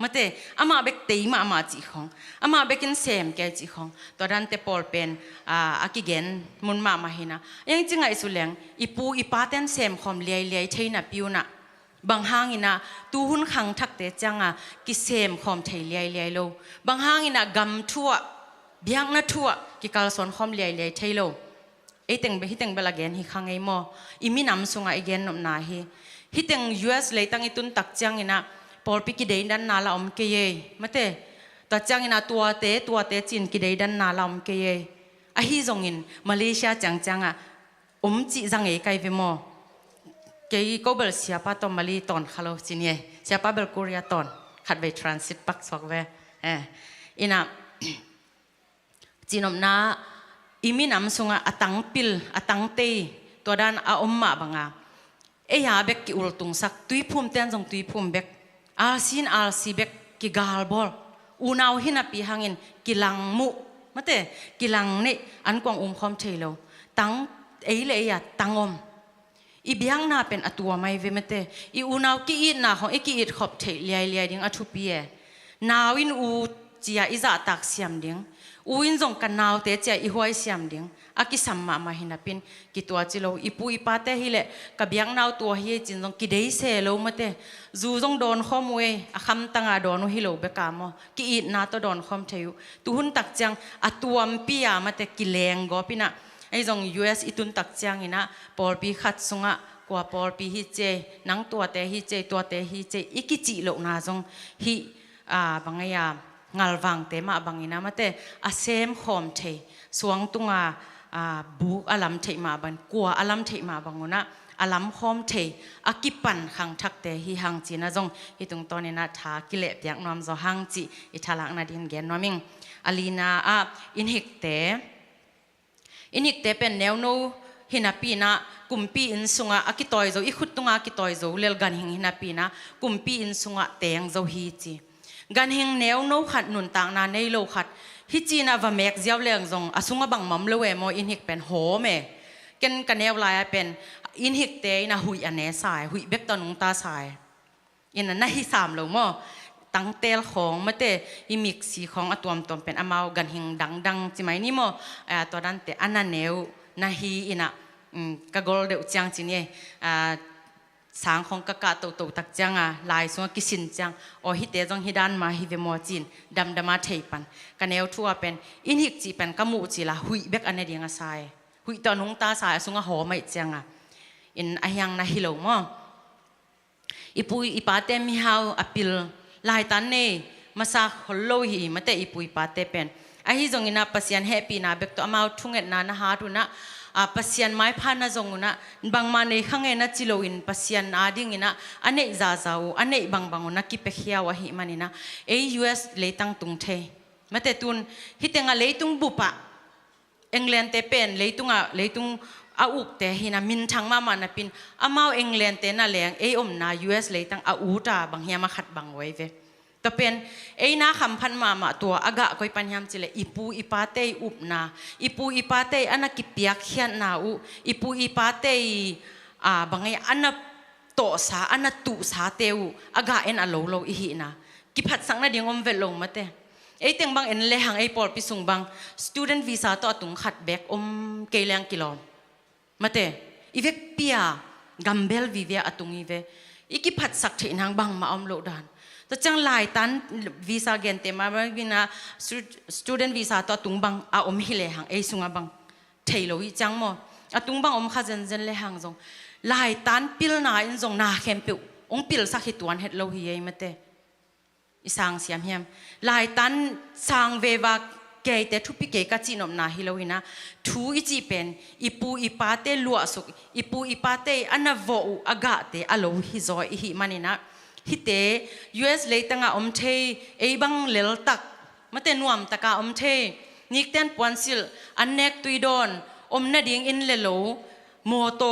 มาเตอามาเบกเตยมาจีของอามาเบกินเซมแกจีของตอนนั้นเตปอลเป็นอากิเกนมุนมาเห็นะยังจริงไอสุเลงอีปูอีปาเตนเซมคอมเลียเทนะปิวนะบางห้างอินะตูหุ่นขังทักเตจังกิเซมคอมเทเลียโลบางห้างอินะกำทั่วเบียงนัทั่วกิกาลสอนคอมเลียเทโลไอเต็งฮิเต็งเบลาเกนฮิขังไอโมอีมีน้ำสุงไอเกนนมนาฮิเต็ง US เลยตั้งอิตุนตักจังอินะปอลปิกิเดดันนาลาอมเกยมาเตตักจังอินะตัวเตจินกิเดดันนาลาอมเกยอะฮิจงอินมาเลเซียจังจิจังไอไกเวโมก็เบลเสียป้าตอมมาลีตอนฮัลโหลจินเย่เสียป้าเบลโคเรียตอนขัดไปทรานสิตปักสอกเวอินะจีนอมนาอีมีน้ำสุงอะตังปิลอะตังเตตัวด้านอาอมมาบังเอยาเบกกิอุลตุงสักตุยพุ่มเต้นจงตุยพุ่มเบกอาซีเบกกิกาลบอลอูนาวหินาปีหางอินกิลังมุมาเตกิลังนี่อันกวางคอมเทโลตังเลยตังอมอีเบียงน่าเป็นอตัวไม่เวมเตอีอูนาวกีอิดน่าของกีอิดขอบเทเลียดิ้งอทุปีนาวอินอูจียอิจาตักเสียมดิ้งอูอินจงกันนาวเตจียอีหัวเสียมดิ้งอากิสัมมาหินาปินกิตัวจิโลอีปูอีปาเตฮิเลกับเบียงนาวตัวเฮียจินจงกิเดยเซโลมาเตจูจงโดนข้อมวยอาคำตั้งโดนฮิโลเบกามอกีอิดน่าตัวโดนข้อมเทยุตุหุนตักจังอตัวมปียมาเตกิเลงกอปินะไอจง US อิตุนตักจังอินะปอลปีขัดสุงะกว่าปอลปีฮิเจนังตัวเตฮิเจอีกิจิโลนาจงฮิบางอย่างงาลวังเตมาบางอินะมาเตอาเซมคอมเทสวงตุงบุกอลัมเทมาบันกว่าอลัมเทมาบางนะอลัมคอมเทอากิปันขังทักเตฮิฮังจีนะจงฮิตรงตอนนี้นะทากิเลเปียกนอมจอฮังจีอิทาลักนาดินเกนนอมิงอลีนาอินฮิกเตเป็นแนวโนหินาปีนะกุมปีอินสุงะอากิตอยโจอีขุดตุงอากิตอยโจเลลกันหินาปีนะกุมปีอินสุงะเตงโจฮีจีกันหิแนวโนขัดหนุนต่างนาในโลขัดฮิจีนะว่าเมกเจ้าเลี้ยงจงอาสุงะบังมัมเลเวโมอินฮิกเป็นโหเมกันแนวลายเป็นอินฮิกเตนะหุยอันเนสายหุยเบกตอนุงตาสายอินนั้นฮิสามโลโมตั้งเตลของมาเตอิมิกสีของอตัวมตอมเป็นอมาวกันหิงดังจิไหมนี่โมตัวนั้นเตอันนั้นแนวนาฮีอินะกะกอลเดอุจังจิเนี่ยสางของกะกะโตตักจังลายสวงกิสินจังโอฮิเตจงฮิดันมาฮิเวมอจินดำมาเทปันกันแนวทั่วเป็นอินฮิกจีเป็นกะมูจีละหุยเบกอันเนดียงสายหุยตอนุงตาสายสุงหอไม่จังอินอายังนาฮิโลมออีปุยอีปาเตมิฮาวอปิลลายตันเน่มาสักฮอลโลฮีมาเตอีปุยปาเตเป็นไอฮิจงอินะปัสยันแฮปปี้นะเบกตัวมาทุ่งเอ็ดนาฮารุนะปัสยันไม้พานะจงนะบางมาในข้างเอ็นะจิโลอินปัสยันอาดิ่งอินะอันเนซาซาอูอันเนบางนะกิเปเฮียวะฮิมันอินะUS เลตังตุงเทมาเตตุนฮิตเงาเลตุงบุปะเอ็งแลนเตเป็นเลตุงอาอุกเตหินะมินทางมานะปินอามาวเอ็งแลนเตนะแรงอมนา US เลยตั้งอาอูตาบางเฮียมาขัดบางไว้เวแต่เป็นนาคำพันมาตัวอากะคอยปัญญามจิเลอีปูอีปาเตอุบนาอีปูอีปาเตอันนักกิเปียกเขียนนาอูอีปูอีปาเตบางไงอันนักโตสาอันนักตุสาเตวอากะเอ็นอโลโลอีหินะกิพัดสังนาเดียงอมเวลงมาเตเต็งบางเอ็นเลหังปอลปิสุงบาง student visa ตัวตุงขัดแบกเกลียงกิโลมาเตอีเวกเปียกัมเบลวิเวอตุงอีเวอีกิพัดสักเทนางบังมาอมโลดานแต่จังหลายตันวีซ่าเกนเตมาบินะ student visa ตัวตุงบังอมฮิเลหังสุงบังเทโลอีจังโมตุงบังอมข้าเจนเลหังจงหลายตันปิลนาอินจงนาเข้มปิวปิลสักหิตวันเฮ็ดโลฮีเอมาเตอีสังเสียมเฮียมหลายตันสังเววาเกยเตทุปิเกกัจินอมนาฮิโลวินะทูอิจิเป็นอีปูอีปาเตลัวสุกอีปูอีปาเตอันนาวอูอากาเตอโลฮิโซอิฮิมันนะฮิเต US เลยตั้งอมเทบังเลลตักมาเตนวมตะกาอมเทนิกเตนปวนซิลอันเนกตุยดอนนาดิงอินเลโลโมโต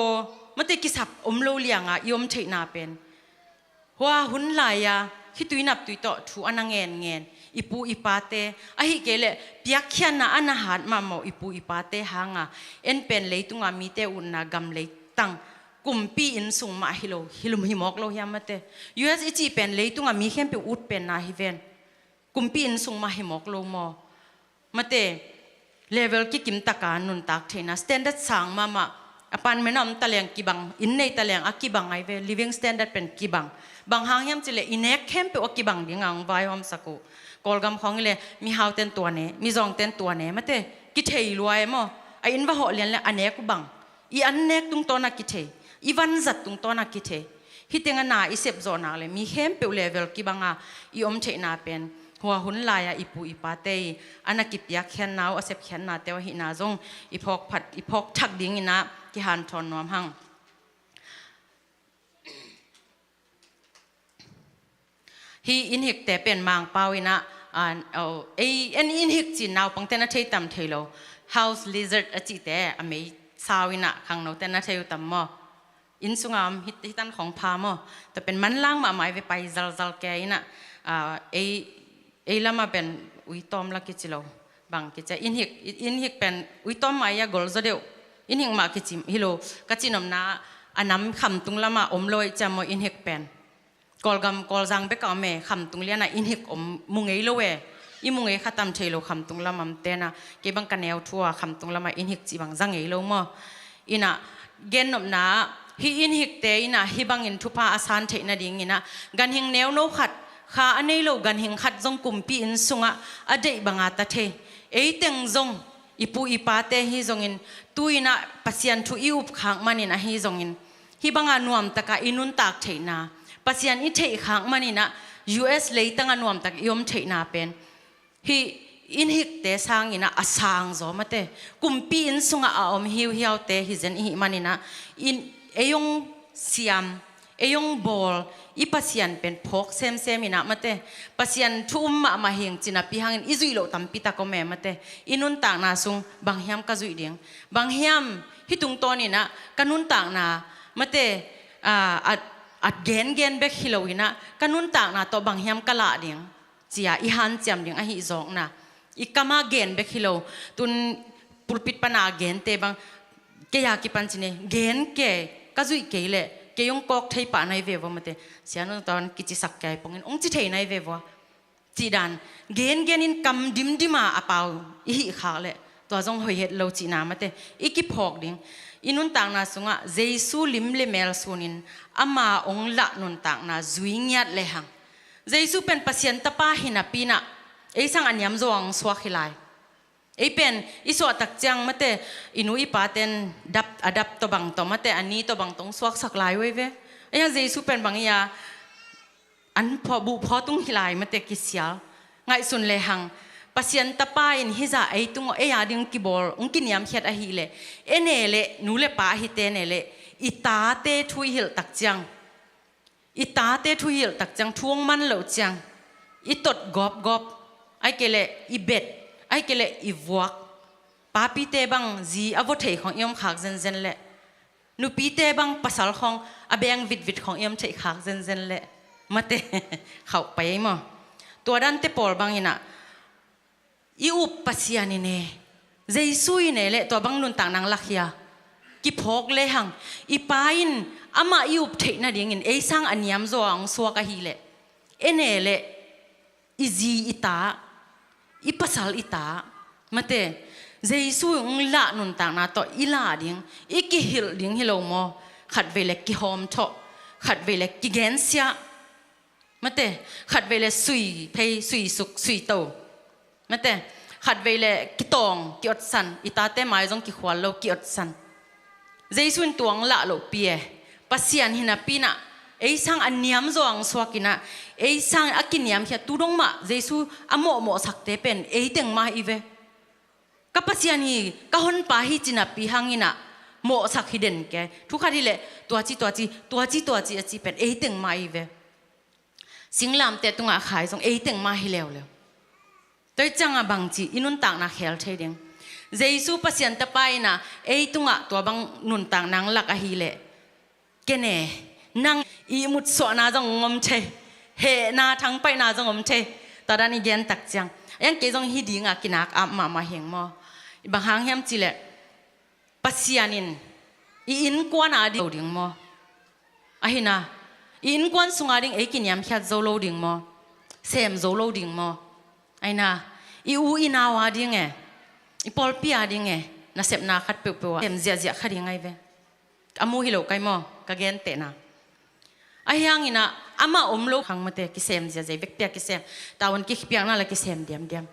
มาเตกิสับโลเลียงยอมเทนาเป็นว่าหุ่นลายฮิตุยนับตุยโตทูอันเงิน ipu ipate ahi kele piakhian na anahat ma mo ipu ipate hanga en pen leitunga mite unna gam leitang kumpi in sung ma hilum himok lo hiamate US ichi pen leitunga mi khem pe ut pen na hiven kumpi in sung ma himok lo mo mate level ki kim taka nun tak thena standard sang mama apan menam taleng kibang in nei taleng akibang ai ve living standard pen kibang bang hang yam chile inek khem pe okibang dingang vai hom saku kolgam khong le mi hau ten tua ne mi zong ten tua ne mate ki thei luai mo ai in va ho lian le ane ku bang I anek tung tona ki thei I van zat tung tona ki thei hitenga na I sep zona le mi khem pe level kibanga I om thei na pen hua hun laya ipu ipate anaki piak khen naw asep khen na tewa hi na zong ipok phat ipok thak ding ina ki han thon nom hang hi in hik te pen mang pau ina an en in hik chin naw pangtena thei tam theilo house lizard achi te amei sawina khang no tena theu tam mo in sungam hitan khong pha mo te pen man lang ma mai ve pai zal zal ke ina lama pen uitom la kichilo bang kicha in hik pen uitom maya gol zodeu in hik ma kichim hilo kachinom na anam kham tung lama omloi chamo in hik pen kolgam koljang be ka me kham tung liana in hik om mungei lowe I mungei khatam thelo kham tung lamam tena ke bang kaneu thua kham tung lama in hik chi bang jangei lo mo ina genom na hi in hik te ina hi bang in thupa asan theina ding ina gan hing neu no khat kha anei lo gan hing khat jong kumpi in sunga adei banga ta the eiteng jong ipu ipate hi jong in tuina pasian thu iup khang manina hi jong in hi banga nuam taka inun tak theina pasian I thei khang manina US leitanga nuam tak yom theina pen hi in hik te sang ina asang zo mate kumpi in sunga a om hiu hiau te hi zen hi manina in eyong siam eyong bol I pasian pen phok sem ina mate pasian thum ma hing china pi hangin izui lo tampi ta ko me mate inun ta na sung banghiam ka zui ding banghiam hitung ton ina kanun ta na mate at gen bek hiloina kanun ta na to banghiam kala ding chia I han cham ding a hi zong na I kama gen bek hilo tun pulpit pana gen te bang ke ya ki pan chine gen ke ka zui ke le ke yung kok thei pa nai ve vo mate siano ton kichi sak kai pongin ong chi thei nai ve vo chi dan gen in kam dimdima apau I hi kha le to jong hoi het lo chi na mate I ki phok ding inun tang na sunga jesu lim le mel sunin ama ong la nun tang na zuingyat le hang jesu pen pasien tapa hina pina sang anyam zong swakilai pen iso tak chang mate inui paten adapt to bang to mate ani to bang tong swak sak lai we ve yang jesu pen bang ya an pho tung hilai mate kisial ngai sun le hang pasien tapa in hiza tung ya ding kibol ung kiniam hiat a hi le enele nu le pa hi te ne le itate thui hil tak chang itate thui hil tak chang thuang man lo chang itot gop ai kele ibet ai kele iwak papi te bang zi avo thei khong yom khak zen le nu pi te bang pasal khong abeng vit khong yom thei khak zen le mate khau pai mo to dan te pol bang ina I up pasiani ne jesu ne le to bang nun tang nang lakhia ki phok le hang I pain ama I up thei na ding in sang aniam zo ang so ka hi le enele izi ita I pasal ita mate jesu ung la nun tang na to ila ding iki hil ding hilo mo khat vele ki hom tho khat vele ki gensia mate khat vele sui pei sui suk sui to mate khat vele ki tong ki ot san ita te mai jong ki khwal lo ki ot san jesu tuang la lo pie pasian hina pina sang aniam zo ang swakina sang akiniam hia tudong ma jesu amo sakte pen teng ma ive kapasian hi kahon pa hi china pi hangina mo sak hiden ke thukhari le tuachi achi pen teng ma ive singlam te tunga khai jong teng ma hi lew toi changa bangchi inun tang na khel theding jesu pasian ta paina tunga to bang nun tang nang lak a hi le kene nang I mut so na jong ngom che he na thang pai na jong ngom che ตอนนี้เย็นตักจังยังเกยงฮิดีงากินักอามาเฮงมอบางครั้งเฮมจิเลปัสยานินอินกวนอาดิโลดิงมออะฮินะอินกวนสุงอาดิงเอกินยามแค่โซโลดิงมอเซมโซโลดิงมอไอ้นะอูอินาวาดิงอีปอลปีอาดิงน่าเสพนาขัดเปียวๆเซมเจียขัดยังไงเว้อามูฮิโลไกมอกะเกนเตนะไอ้ยังอินะอามาอมโลขังมาเตะกิเซมเจียเวกเปียกิเซมตาวันกิเปียงนั่นแหละกิเซมเดียม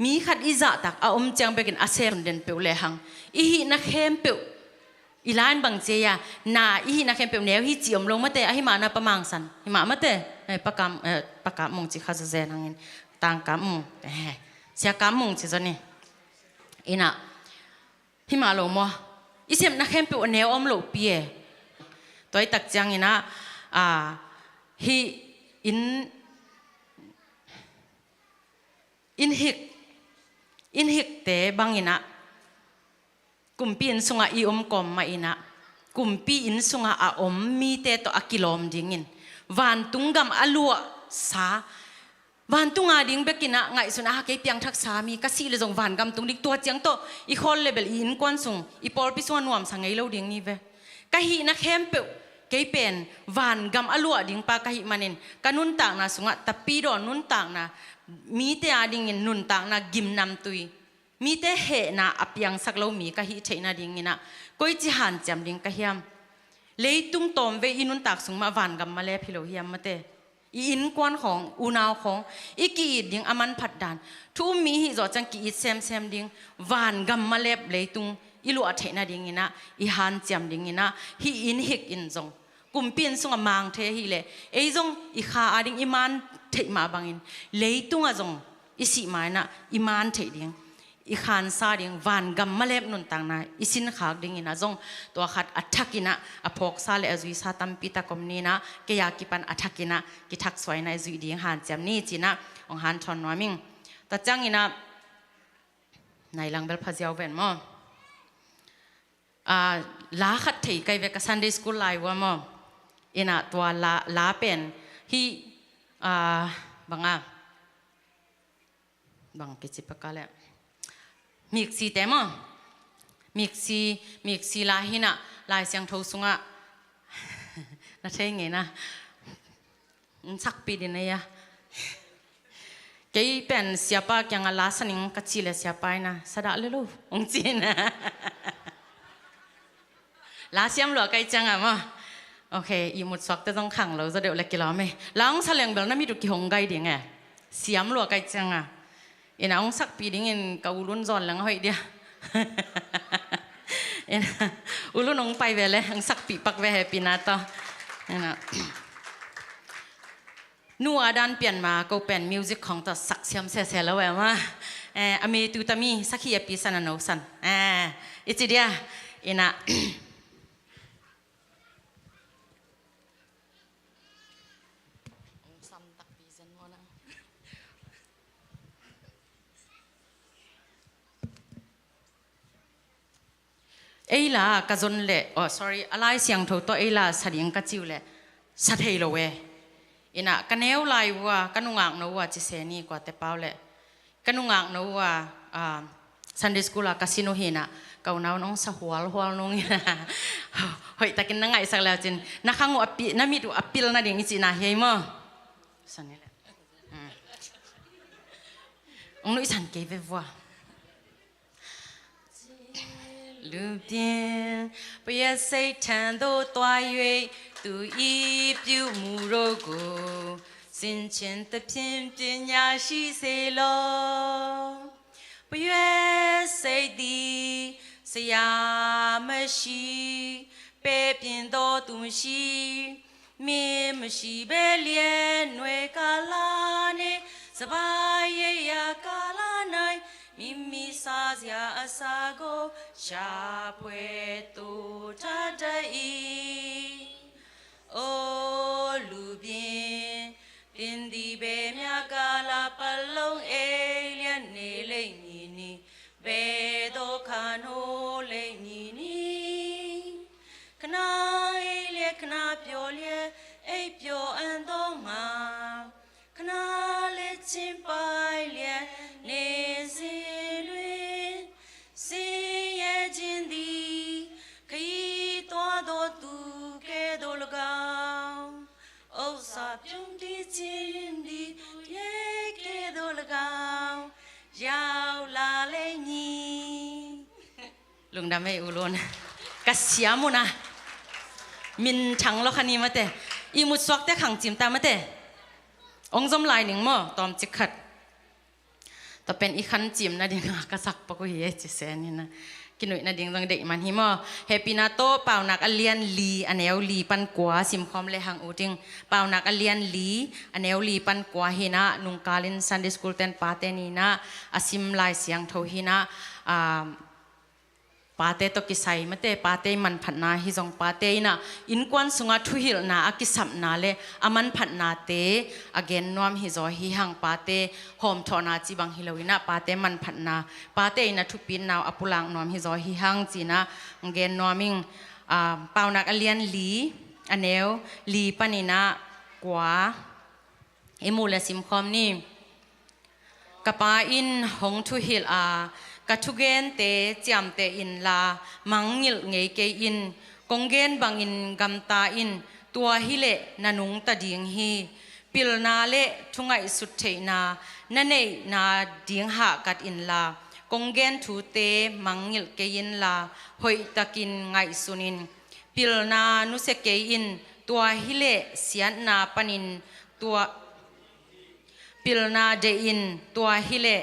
มีขัดอิจาตักอมจังเบกินอาเซมเดนเปียวเลหังอีหินักเฮมเปียวอีลานบางเจียนาอีหินักเฮมเปียวแนวฮิจิอมลงมาเตะหิมานาประมังสันหิมามาเตะปากกามงจิข้าจะเจนังอินต่างกามงเสียกามงจิจนี่อินะหิมาลงมาอีเซมนักเฮมเปียวแนวอมโลปีตัวไอตักจังอินะฮิอินฮิกเตบางอินะกุมปีอินสุงอีอมกอมมาอินะกุมปีอินสุงอาอมมีเตตอกิลอมดิ่งอินวันตุงกำอลัวสาวันตุงอาดิ่งเบกินะไงสุนอาเกยเปียงทักษามีกษีเลยจงวันกำตุงดิ่งตัวเจียงโตอีคอลเลเบลอินกวนสุงอีปอลพิสวนนวมสังไงเราดิ่งนี่เวกะฮีนักเข้มเปเกยเป็นวันกำอลัวดิ่งปากะฮีมันินกันุนต่างนะสุงตะปีดอนนุนต่างนะมีแต่อาดิ่งอินนุนต่างนะกิมนำตุยมีแต่เหนะอภิยังสักเรามีกะฮิเทนะดิ่งอินะก้อยจิหันจำดิ่งกะเฮียมเลยตุ้งตอมเวอินุนตักสุงมาวันกับมาเลพิโลเฮียมมาเตอินกวนของอูนาวของอีกีดดิ่งอามันผัดดานทุมีฮิจอจังกีดเซมดิ่งวันกับมาเลเลยตุ้งอิลุอัเทนะดิ่งอินะอีหันจำดิ่งอินะฮิอินฮิกอินจงกุมปีนสุงมังเทฮิเลไอจงอีขาอาดิ่งอิมันเทมาบังอินเลยตุ้งอาจงอิสิมานะอิมันเทดิ่งอีขานซาดิงวันกัมมาเล็บนุนต่างนะอิสินขากดิงอินะจงตัวขัดอัฐกินะอภอกซาเลอจุยซาตัมปิตาคมนี้นะเกียกิปันอัฐกินะกิทักสวยในจุยดิงหันจำนี้จีนะองหันทอนวามิงแต่จังอินะในหลังเบลพาเจียวเวนมอลาขัดที่ไกเวกซันเดย์สคูลไลวะมออินะตัวลาเป็นฮีบังกิจิปกาเลมิกซีเต็มมิกซีลาหินะลายเสียงทูสุงะน่าใช่ไงนะสักปีดินเนี่ยเกี่ยเป็นเสียปากยังลาสนิงกัจจิเลเสียไปนะสะดาเลยลูกองจีนะลาเสียมหลวกไกจังอ่ะมั้งโอเคอีหมดสอกแต่ต้องขังเราจะเดี๋ยวเล็กกี่ล้อไหมล้างแสลงเบลนั้นมีตุกี่หงไกดิ่งไงเสียมหลวกไกจังอ่ะอินะองสักปีดิ้งอินกับอุลุนจอนหลังหอยเดียอินะอุลุนองไปเวลเลยองสักปีปักเวปีนาต่ออินะนัวดันเปลี่ยนมาก็เป็นมิวสิกของตัวสักเสียมเสียแล้วแหวะว่าอเมตุตามีสักขี้ปีสันนโนสันอิจิเดียอินะเอล่ากระจนเล่sorry อะไรเสียงถูกตัวเอล่าสัตย์ยังกระจิวเล่สัตย์เฮโลเวอินะกันเอวไลวัวกันนุ่งอ่างนัวจิเซนีกว่าแต่เปล่าเล่กันนุ่งอ่างนัวSunday school คาสิโนเฮนะเกาหนาวน้องสะหัวน้องนี่นะเฮ้ยแต่กินนั่งไงสักแล้วจินนักขังอภิน้ามีดูอภิลน่ะเดี๋ยวนี้จินะเฮ้ยมั้งสันนี่แหละองนุ้ยสันเก็บไว้วัว路边不要谁看到大雨，都一表木肉骨，心情的偏偏也是谁了？不要谁的谁也没事，别变到东西，面没事别脸内嘎拉呢，是把夜呀嘎拉内。咪咪沙家沙个下坡都他的意，哦路边边地白面嘎拉巴龙哎连你嘞你你白都看我嘞你你，看那哎嘞看那漂亮哎漂亮多嘛，看那嘞。chim pai liền nê di luyện si ye jin đi khi toa đô tu kê đô lô gao ô sạp chung đi chim đi ye kê đô lô gao yao la lê nhi lung đam mê u luôn kasiamu na min chang lo khani mate i mut swak te khang chim ta mate ong zom lai ning mo tom chi khat to pen i khan chim na ding ka sak pa ko hi chi sen ni na kinoi na ding dang de man hi mo happy na to pau nak alian li aneu li pan kwa sim khom le hang uting pau nak alian li aneu li pan kwa hi na nung kalin Sunday school ten pa te ni na asim lai siang tho hi na pate to kisai mate pate man phatna hi jong pate na in kwan sunga thuhil na akisam na le aman phatna te again nom hi zo hi hang pate hom thona chi bang hilowina pate man phatna pate na thupin naw apulang nom hi zo hi hang chi na again noming paunak alian li aneu li panina kwa emula sim khom ni kapa in hong thuhil katugen te jam te in la mangil ngei ke in kongen bang in gamta in tua hile nanung ta ding hi pilna le thungai sut theina nanei na ding ha kat in la kongen thu te mangil ke in la hoi takin ngai sunin pilna nu se ke in tua hile sian na panin tua pilna de in tua hile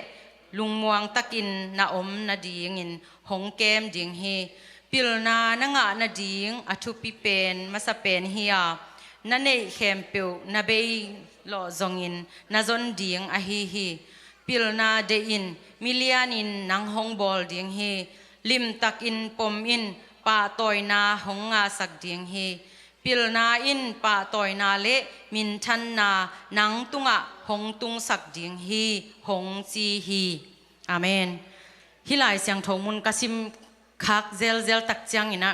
lungmuang takin na na ding in hong kem ding hi pilna na nga na ding athu pi pen masa pen hiya na nei khem pe na be lo zongin na zon ding a hi pilna de in milian in nang hong bol ding hi lim takin pom in pa toy na hong nga sak ding hi pilna in pa toy na le min than na nang tunga hong tung sak ding hi hong chi hi amen hilai siang thomun kasim khak zel tak chang ina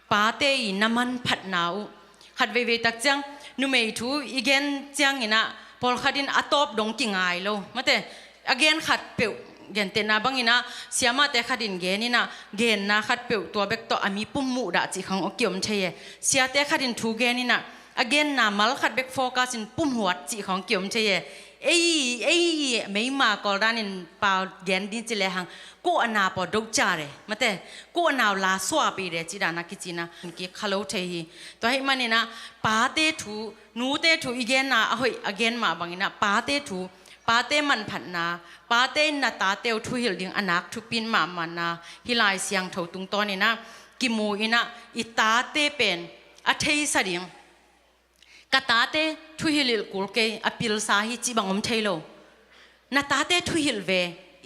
pa te i naman phat nau khat ve tak chang nu mei thu igen chang ina pol khadin atop dong ki ngai lo mate again khat pe gen te na bangina siama te khadin genina gen na khat pe to bek to ami pum mu da chi khang okyom theye sia te khadin thu genina again na mal khat bek focus in pum huat chi khang kyom theye ei mấy mà có ra nên bao gen đi chơi hàng cô anh nào bỏ đâu trả đấy mà thế cô anh nào là xóa bị đấy chỉ là na cái gì na cái khalo thấy tôi hay mà nên na ba tê thu nú tê thu again na hồi again mà bằng na ba tê thu ba tê man phật na ba tê na ta tê thu hiểu tiếng anak thu pin mà na hilai siang thâu tung to này na kim mui ina ita tê pen à thấy sao tiếng katate thuhilil kulke apil sa hi chi bangom thailo na tate thuhil ve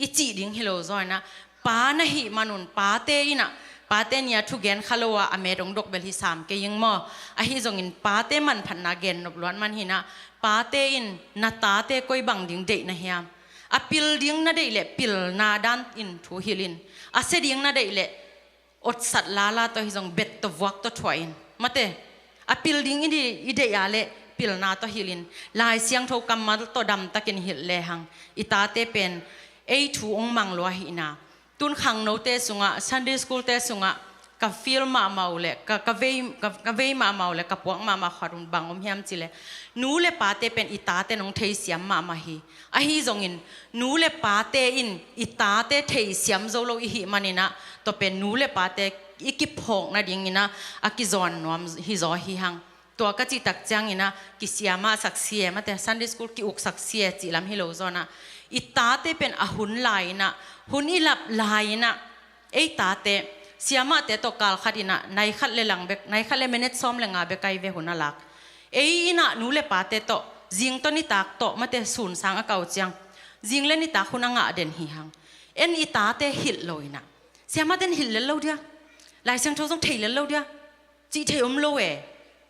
ichi ding hilo zoina pa na hi manun pate ina pate nia thu gen khalowa amerong dok bel hi sam ke ying mo a hi zongin pate man phanna gen nop lon man hina pate in na tate koi bang ding de na hiam apil ding na de le pil na dan in thu hilin a se ding na de le ot sat lala to hi zong bet to wak to thwain mate a building ide ya le pilna to hilin lai siang tho kam to dam takin hil le hang itate pen ei thu ong mang lo hi na tun khang no te sunga Sunday school te sunga ka feel ma maule ka ve ma maule ka puak ma kharun bangom hiam chile nu le pa te pen itate nong thei siam ma hi a hi zongin nu le pa te in itate thei siam zo lo hi manina to pen nu le pa te ikip hong na ding ina akizon nom hi zo hi hang to ka chi tak chang ina ki siama saksie ma te Sunday school ki uk saksie chi lam hi lo zona itate pen ahun lai na hun ilap lai na ei tate siama te to kal khatina nai khat le lang bek nai khat le minute som le nga be kai ve hunalak ei ina nu le pa te to jing to ni tak to ma te sun sang a kau chang jing le ni ta khunanga den hi hang en itate hil loina siama den hil le lo dia lai sang tho song thei le lo dia chi thei lo e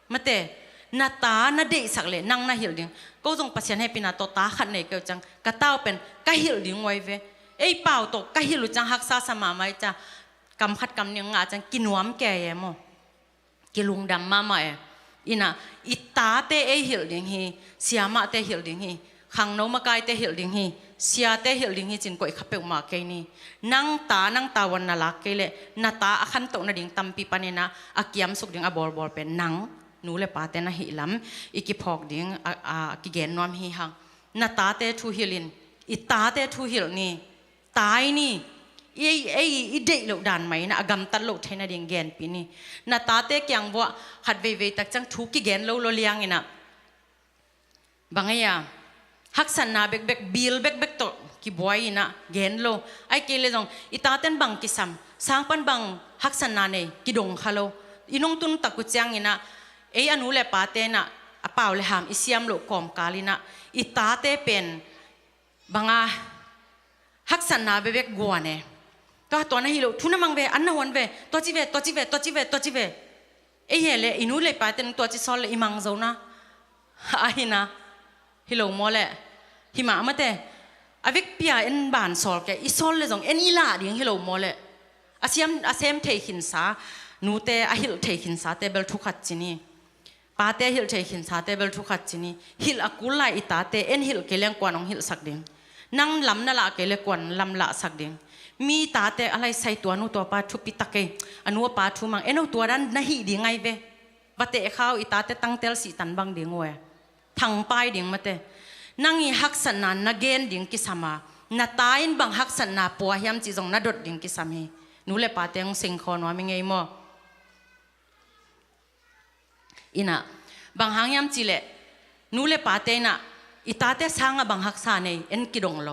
mate na ta na de sak le nang na hil ding ko jong pasien he pina to ta khat nei ke chang ka taw pen ka hil ding wai ve ei pau to ka hil chang hak sa sama mai cha kam khat kam ning nga chang kinuam ke ye mo kilung dam ma ma e ina itate e hil ding hi siama te hil ding hi ขังโนมากายเตหิลดิงฮีเสียเตหิลดิงฮีจินก็อีกขับเปมาเกนี่นั่งตาวันนาลักเกเลนาตาอขันโตนาดิ่งตัมปีปานินะอากิยมสุกดิ่งอบอลเป็นนังนูเลปาเตนะหิลำอีกิพอกดิ่งกิเกนนอมฮีฮังนาตาเตทูฮิลินอีตาเตทูฮิลนี่ตายนี่อีเด็กเหล่าด่านไหมนะกำตัดเหล่าเทนดิ่งเกนปีนี่นาตาเตเกียงบัวหัดเวตักจังทุกิเกนเหล่าเลี้ยงอินะบางอย่างฮักษณะเบกบิลเบกโตกี่บอยนะเกนโลไอเกลเลยจงอิตาเต้นบังกิซัมสร้างปันบังฮักษณะเนี่ยกิดงฮัลโลอินงตุนตะกุจังอินะอนุเลปาเตนะอป่าวเลหามอิเซียมโลกอมกาลินะอิตาเตเป็นบังฮักษณะเบกกัวเนี่ยตัวนั้นฮิโลทุนมังเวอันนั้นวันเวตัวจีเวเฮเลอินุเลปาเตนตัวจีซอลอิมังโซนะอาหินะฮิโลโมเลหิมะมาเตอวิกพิอาเอ็นบานซอลแกอิซอลเลยจงเอ็นอีลาดิ่งฮิโลโมเลอาเซมเทหินซานูเตอฮิลเทหินซาเตเบลทุขัดจินีปาเตฮิลเทหินซาเตเบลทุขัดจินีฮิลอากุลไลอิตาเตเอ็นฮิลเกลียงกวนองฮิลสักดิ่งนั่งลำนั่นละเกลียงกวนลำละสักดิ่งมีตาเตอะไรใส่ตัวนูตัวปาทุปิตะเกอนุปาทุมังเอ็นเอาตัวนั้นน่าหิดิ่งไงเวบัเตะข้าวอิตาเตตั้งเตลสีตันบังดิ่งเวทางไปดิ่งมาเตนั่งอีฮักษณะนักเกนดิ่งกิสมานาตายนบังฮักษณะปัวเฮียมจีจงนาดดดิ่งกิสามีนูเลปาเตงสิงคอนว่าไม่ไงโมอินะบังฮังยามจีเลนูเลปาเตนะอิตาเตสางบังฮักษาเนเอ็นกิดงโล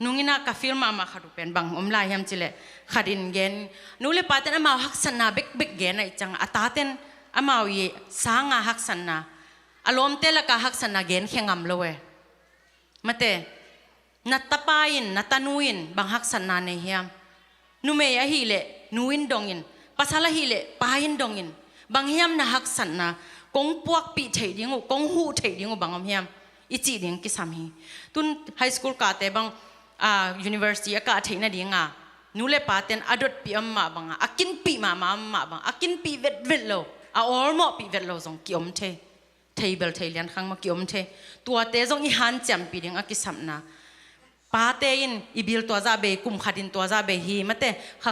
นุงินะกาฟิลมามาขัดเป็นบังอมลายยามจีเลขัดินเกนนูเลปาเตนะมาฮักษณะเบกเกนไอจังอัตาเตนอามาวีสางฮักษณะอารมณ์เตละกะฮักษณะเกนเข่งงำโลเวมาเตนัตตาปายินนัตตานูยินบังฮักษณะเนเฮียมนูเมียฮิเลนูยินดงยินภาษาละฮิเลปายินดงยินบางเฮียมนะฮักษณะกงพวกปีเถียดิงูกงหูเถียดิงูบางอมเฮียมอิจิดิงกิสามีตุนไฮสคูลกาเตบังuniversity อากาเถียนะดิงานูเลปาเตนอดดปีอมมาบังอากินปีมาบังอากินปีเวดโลอาออลโมปีเวดโลซงกิอมเทtable เทเลียนขังมากิอมเทตัวเตจงอีฮันจำปีดิงอากิสัมนาปาเตอินอีบิลตัวซาเบกุมขัดินตัวซาเบฮีมาเต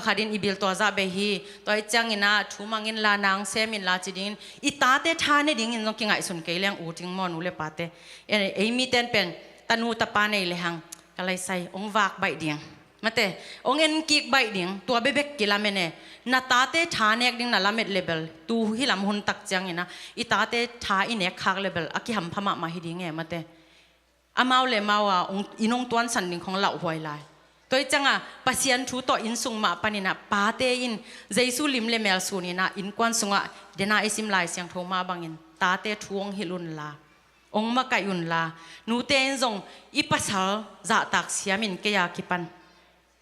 ขัดินอีบิลตัวซาเบฮีตัวไอจังอินะทูมังอินลานางเซมินลาจิดินอีตาเตทานเนดิงอินจงกิงไอสุนเกลียงอูจิงมอนูเลปาเตเอมีเตนเป็นตานูตาปาเนเลหังกะไลไซองวากใบเดียงมาเตองเอ็นกิกใบเดียงตัวเบกกิลาเมเนนาตาเตทานเอกดิงนาลาเมดเลเบลตูฮิลามหุนตักจังอินะอีตาเตทาอินเอกคักเลเบลอากิหัมพม่ามาฮิดิงเอมาเตอามาเลมาว่าอินงตัวนสันดิงของเหล่าหวยลายตัวจังอ่ะปัสยันทูต่ออินสุงมาปานินะปาเตอินเจสุลิมเลเมลซูนินะอินกวนสุงอ่ะเดน่าเอซิมลายเสียงโทมาบังอินตาเตทวงฮิลุนลาองมาไกยุนลานูเตนจงอีปัสลจะตักเสียมินเกียกิปัน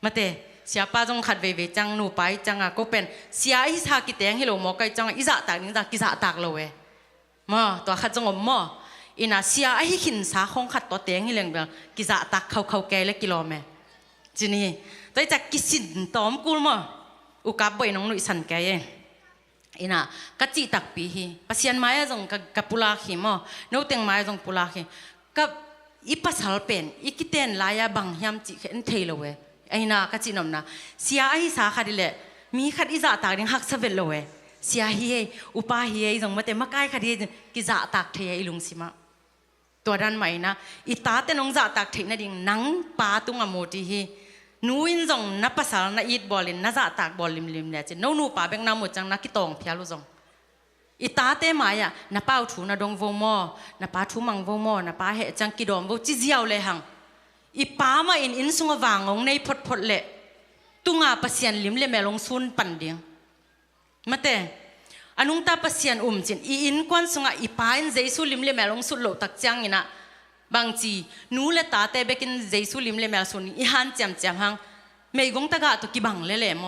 มาเตเสียป้าจงขัดเวจังนูไปจังอ่ะก็เป็นเสียอิสากิเตงฮิโลโมไกจังอิจะตักนิจะกิจะตักเลยมาตัวขัดจงอมมาอินาเสียไอหินสาของขัดตัวเตียงฮิเลงเบลกิจะตักเขาแก่เล็กกิโลเมตรจีนี่ตัวจากกิสินตอมกูมั้งอุกาบอยน้องหนุ่ยสันแก่อินะกัจจิตักปีฮีปัสยันไม้จงกับปุลาขีมั้งนู้เตียงไม้จงปุลาขีกับอีปัสหลเป็นอีกิเตนลายบังยามจิเห็นเทโลเวไอ้น่ะกัจจินอมนะเสียไอสาขัดเลยมีขัดอิจะตักยังหักเสวลโลเวเสียฮีอุปาฮีจงมาเตมาใกล้ขัดฮีกิจะตักเทียลุงสิมาตัวด้านใหม่นะอีตาเตนงจะตักถิ่นนั่นเองนังปาตุงอโมติฮีนูอินจงนับภาษาณอีดบอลินนัจะตักบอลิมเนี่ยจีนูปาเบงน้ำหมดจังนักกิตองพิอาลุจงอีตาเตมายะนับเป้าถูนัดงโวมอนับปาถูมังโวมอนับปาเหจังกิดอมโวจิเจียวเลยหังอีปามาอินสุงวางงในพดเละตุงอาปัสยันลิมเลเมลงซุนปันเดียงมาเตอนุงตาปัสยันจินอินกวนสุงอีปาอินเจสุลิมเลเมลงสุดโลตักจังอินะบางทีนูเลตาเตเบกินเจสุลิมเลเมลสุนอีฮันจำหังไม่กงตะกะตุกิบังเลโม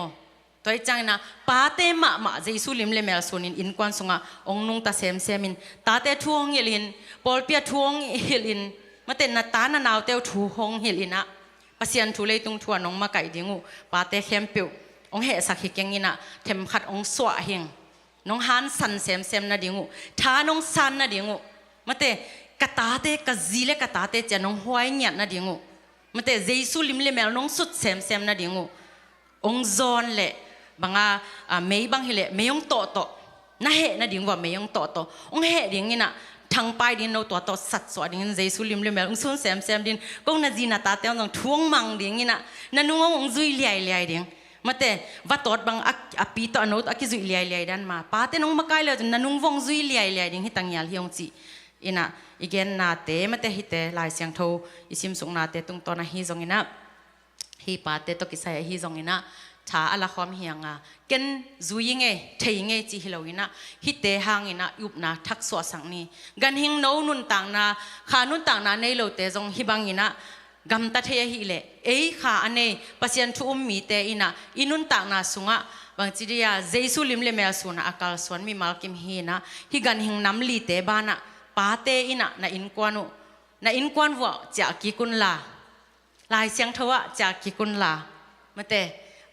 ตัวจังอินะปาเตมาเจสุลิมเลเมลสุนอินกวนสุงองนุงตาเซมินตาเตทวงเฮลินปอลเปียทวงเฮลินมาเตนตาหนาวเตวทูฮงเฮลินะปัสยันทุเลตุงทัวน้องมาไก่ดิงูปาเตเข้มปิวองเหสักฮิเกงินะเทมขัดองสวะเฮงน้องฮันสันเซมนาดิงูท้าน้องสันนาดิงูมาเต กตาเตกจีเลกตาเตจะน้องห้อยเงียดนะดิงูมันแต่เยซูลิมเลเมลน้องสุดเซมนะดิงูองจอนเละบางเมย์บางเฮเละเมยองโตน่าเหนะดิงว่าเมยองโตองเหดิงนี่นะทางไปดินเราตัวสัตว์สวดดินเยซูลิมเลเมลองสุดเซมดินก็น่าจีน่าตาเต้าต้องท่วงมังดิงนี่นะนั่นนุ่งองจุยเลียดิงมาแต่วัดตอดบางอปีตอนนู้นอคิจุยเลียดันมาป้าเต้น้องมาไกลเลยนั่นนุ่งวงจุยเลียดิงให้ตั้งยาเฮียงจีอินะอีกอย่างนาเตมาแต่ฮิเตลายเสียงโทอิซิมสุงนาเตตุงตอนนั้นฮิจงอินะฮิปาเตตกิสายฮิจงอินะชาอัลความเฮียงเกนจุยเงเทยเงจีฮิโลอินะฮิเตหางอินะยุบนาทักสวสังนี้กันหิงโนนุนต่างนาขานุนต่างนาในโลเตจงฮิบังอินะกำตัดเฮียฮิเลขาอันนี้ปัจจัยทุ่มมีเตอินะอินุนต่างนาสุงะบางทีเดียเจสุลิมเลเมลสุนะอากาศสวนมีมาลกิมฮีนะฮิกันหิงน้ำลีเตบานะปาเตอินะna in kwan wa ja ki kun la lai siang thawa ja ki kun la mate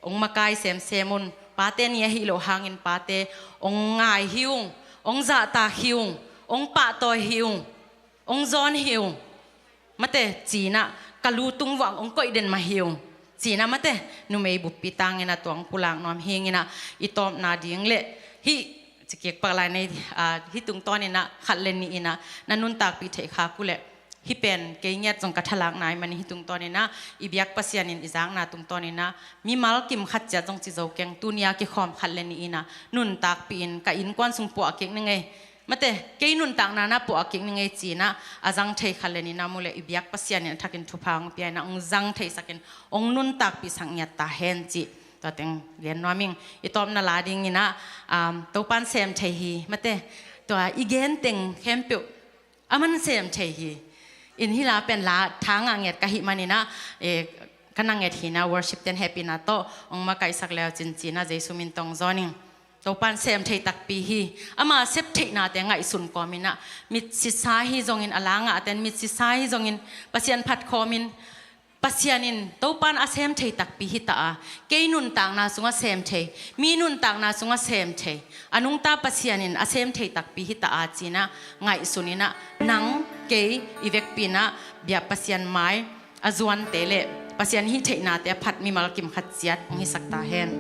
ong makai semun pa te ni hi lo hangin pa te ong ngai hiung ong za ta hiung ong pa to hiung ong zon hiung mate china kalu tung wang ong koi den ma hiung china mate nu mei bu pitang ina tuang pulang nom hingina itom na ding le hiจะเกี่ยวกับอะไรในที่ตุงตอนนี้นะขัดเลนนี่นะนั่นนุ่นตากปีเถขากุเล่ฮิเป็นเกี่ยงจงกระทลักนายมันที่ตุงตอนนี้นะอีเบียกปัสยานินอิจางนาตุงตอนนี้นะมีมาลกิมขัดจะจงจิโจเก่งตุนียกิขอมขัดเลนนี่นะนุ่นตากปีนกับอินกวนสุงปัวเก่งนึงไงมาแต่เกี่ยนุ่นตากนานะปัวเก่งนึงไงจีนะอาจังเทขัดเลนนี่นะมูเลอีเบียกปัสยานินทักินทุพังปีนะองจังเทสักินองนุ่นตากปีสังเงียตาเฮนจีตัวเต็งเรียนน้อยมิงอีตอมนาลาดิงนี่นะตัวปันเซมเทฮีมาเตตัวอีเกนเต็งเข้มปิวมันเซมเทฮีอินฮิลาเป็นลาทางเงียดกะหิมันนี่นะขณะเงียดฮีนะ worship เต็น happy นะโตองมาไกสักแล้วจินจีนะเจสุมินตองจอนิงตัวปันเซมเทตักปีฮีมาเซฟเทนะแต่ไงสุนกอมินะมิดซิซาฮีจงอินอลางะแต่มิดซิซาฮีจงอินปัสยันพัดคอมินปัสยานินตัวปันอาเซมเทตักปีหิตาเกยนุนต่างนาสุงอาเซมเทมีนุนต่างนาสุงอาเซมเทอนุงตาปัสยานินอาเซมเทตักปีหิตาจีนะไงสุนินะนังเกยอีเวกปีนะเบียปัสยันไม้อาจวนเตเลปัสยันหิเทนาเตพัดมีมาลกิมขัดเจียดองหิสักตาเฮน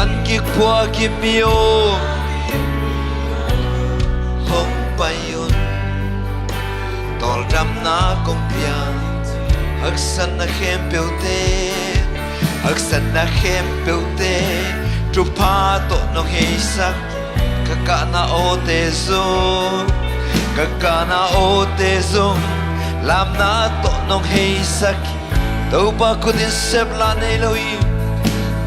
วันกิกพัวกิมโยหงไปยุนตอลจำนากงเพียงหักสันนาเข้มเปียวเต Aksana khem peute Trupa to no heisak Kakana o te zo Kakana o te zo Lam na to no heisak Tau ba ku din sep la nei lo im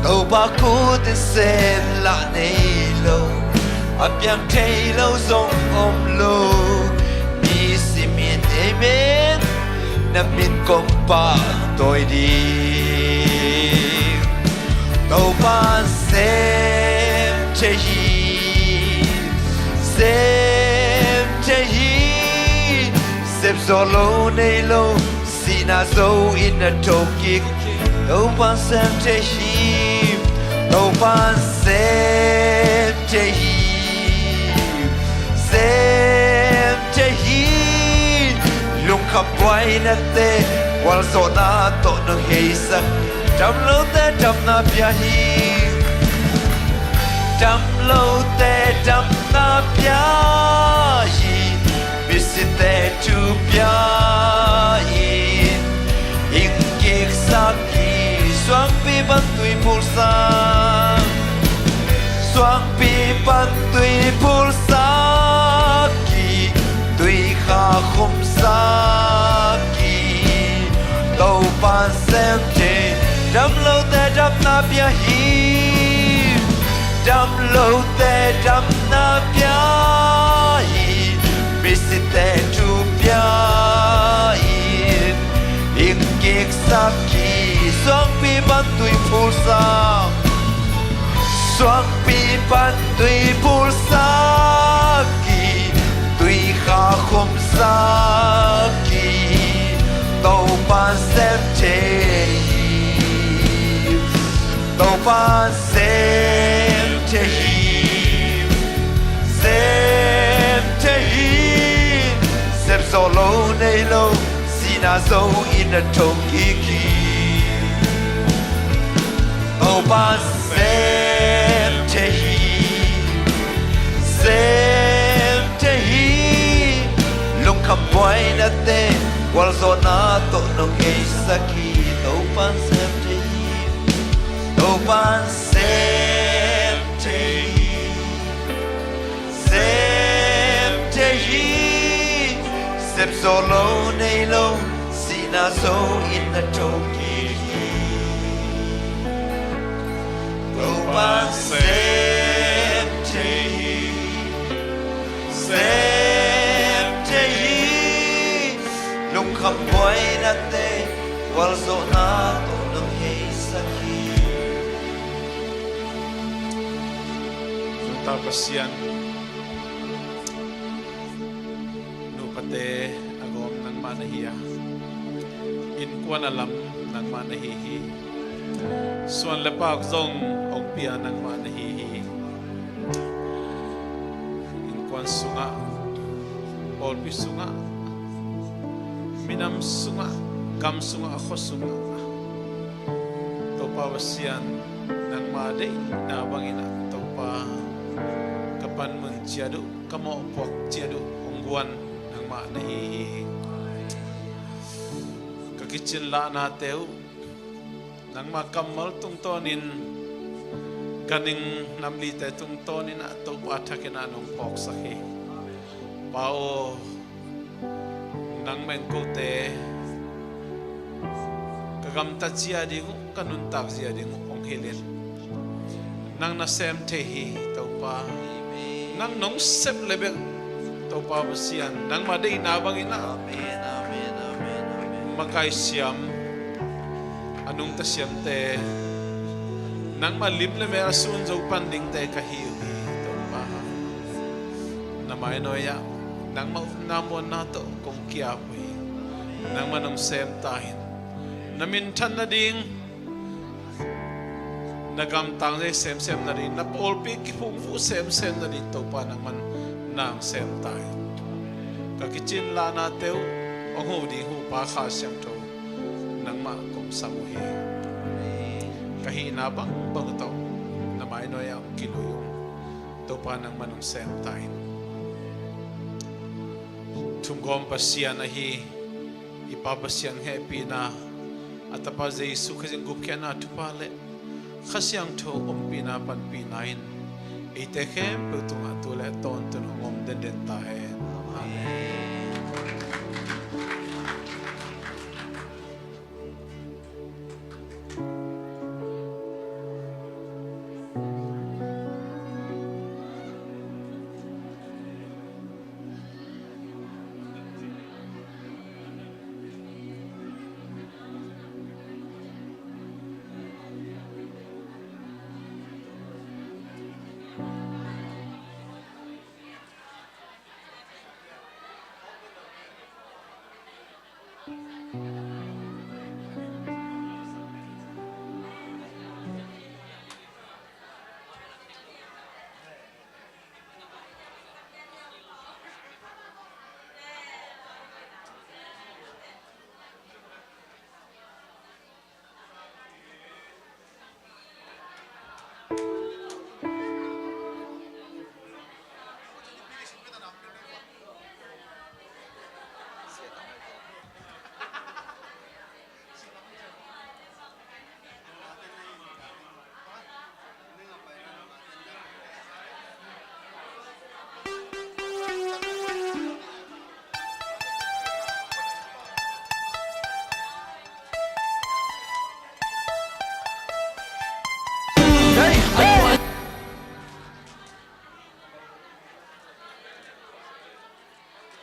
Tau ba ku din sep la nei lo Apyang thei lo zong om lo Mi si min amen Na min kong pa tôi đi Tau ba xem che hi Xem che hi Xem zo lo nei lo Sina zo in a tokik Tau ba xem che hi Tau ba xem che hi Xem che hi Lung khắp quay na te Wal so na to no hei sak Trăm lâu te trăm na pia hi Trăm lâu te trăm na pia hi Misi te tu pia in In kik sak hi Soang pi ban tui pul sak Soang pi ban tui pul sak Tui kha khum sak Tau ban xem che Trăm lâu te trăm na pia hi Trăm lâu te trăm na pia hi Misi te tu pia in In kik sak ki Soang pi ban tui pul sak Soang pi ban tui pul sak Tui kha khum sak Tau ban xem che Tau ban xem che Xem che Xem zo lo nei lo Sina zo in a tokiki Tau ban xem che Xem che Lung khắp quay na te Wal zo na to no hei saki Tau ban xem che Tau ban xem che Xem che Xem zo lo nei lo Sina zo in a toki Tau ban xem che Xem che Lung khắp quay na te Wal zo na to no hei saki Junta pasian No pate agom nang manahiya In kwan alam nang manahihi Suan lepak zong ong pia nang manahihi In kwan sunga Paul pi sunga Minam sunga, gam sunga ako sunga. Topa wasian nang maday na bangina. Topa kapan mun tiado, kamo pok tiado ungguan nang manahihi. Kakicin la na teo nang makamal tungtonin ganing namlite tungtonin na topa takin anong pok sahi. Pao nang mengkote kagam tajia dingu kanun tajia dingu ong hilil nang nasem tehi taupa nang nong sep lebel taupa besian nang madai nabang ina makai siam anung tasiam te nang malim le mera sun zo panding te kahiu taupa namay noya nang maunamon nato kung kiapoy nang manong sem tahin namintan na ding nagamtang na sem na rin napolpi kipungfu sem na rin to pa nang man nang sem tahin kakicin la nateo ong huding hupa kasyam to nang makom samuhi kahinabang bang to na mainoy ang kiluyong to pa nang manong sem tahin Tumgom pasian na hi ipapasian happy na อัตปาเจสุขจิงกุบแค่นาทุพาเลข้าเสียงโทอมปีนาปันปีนายนไอเตเข้มเปิดตุงอัตุเลตอนตุนหงอมเด่นเด่นตาเฮอาเมน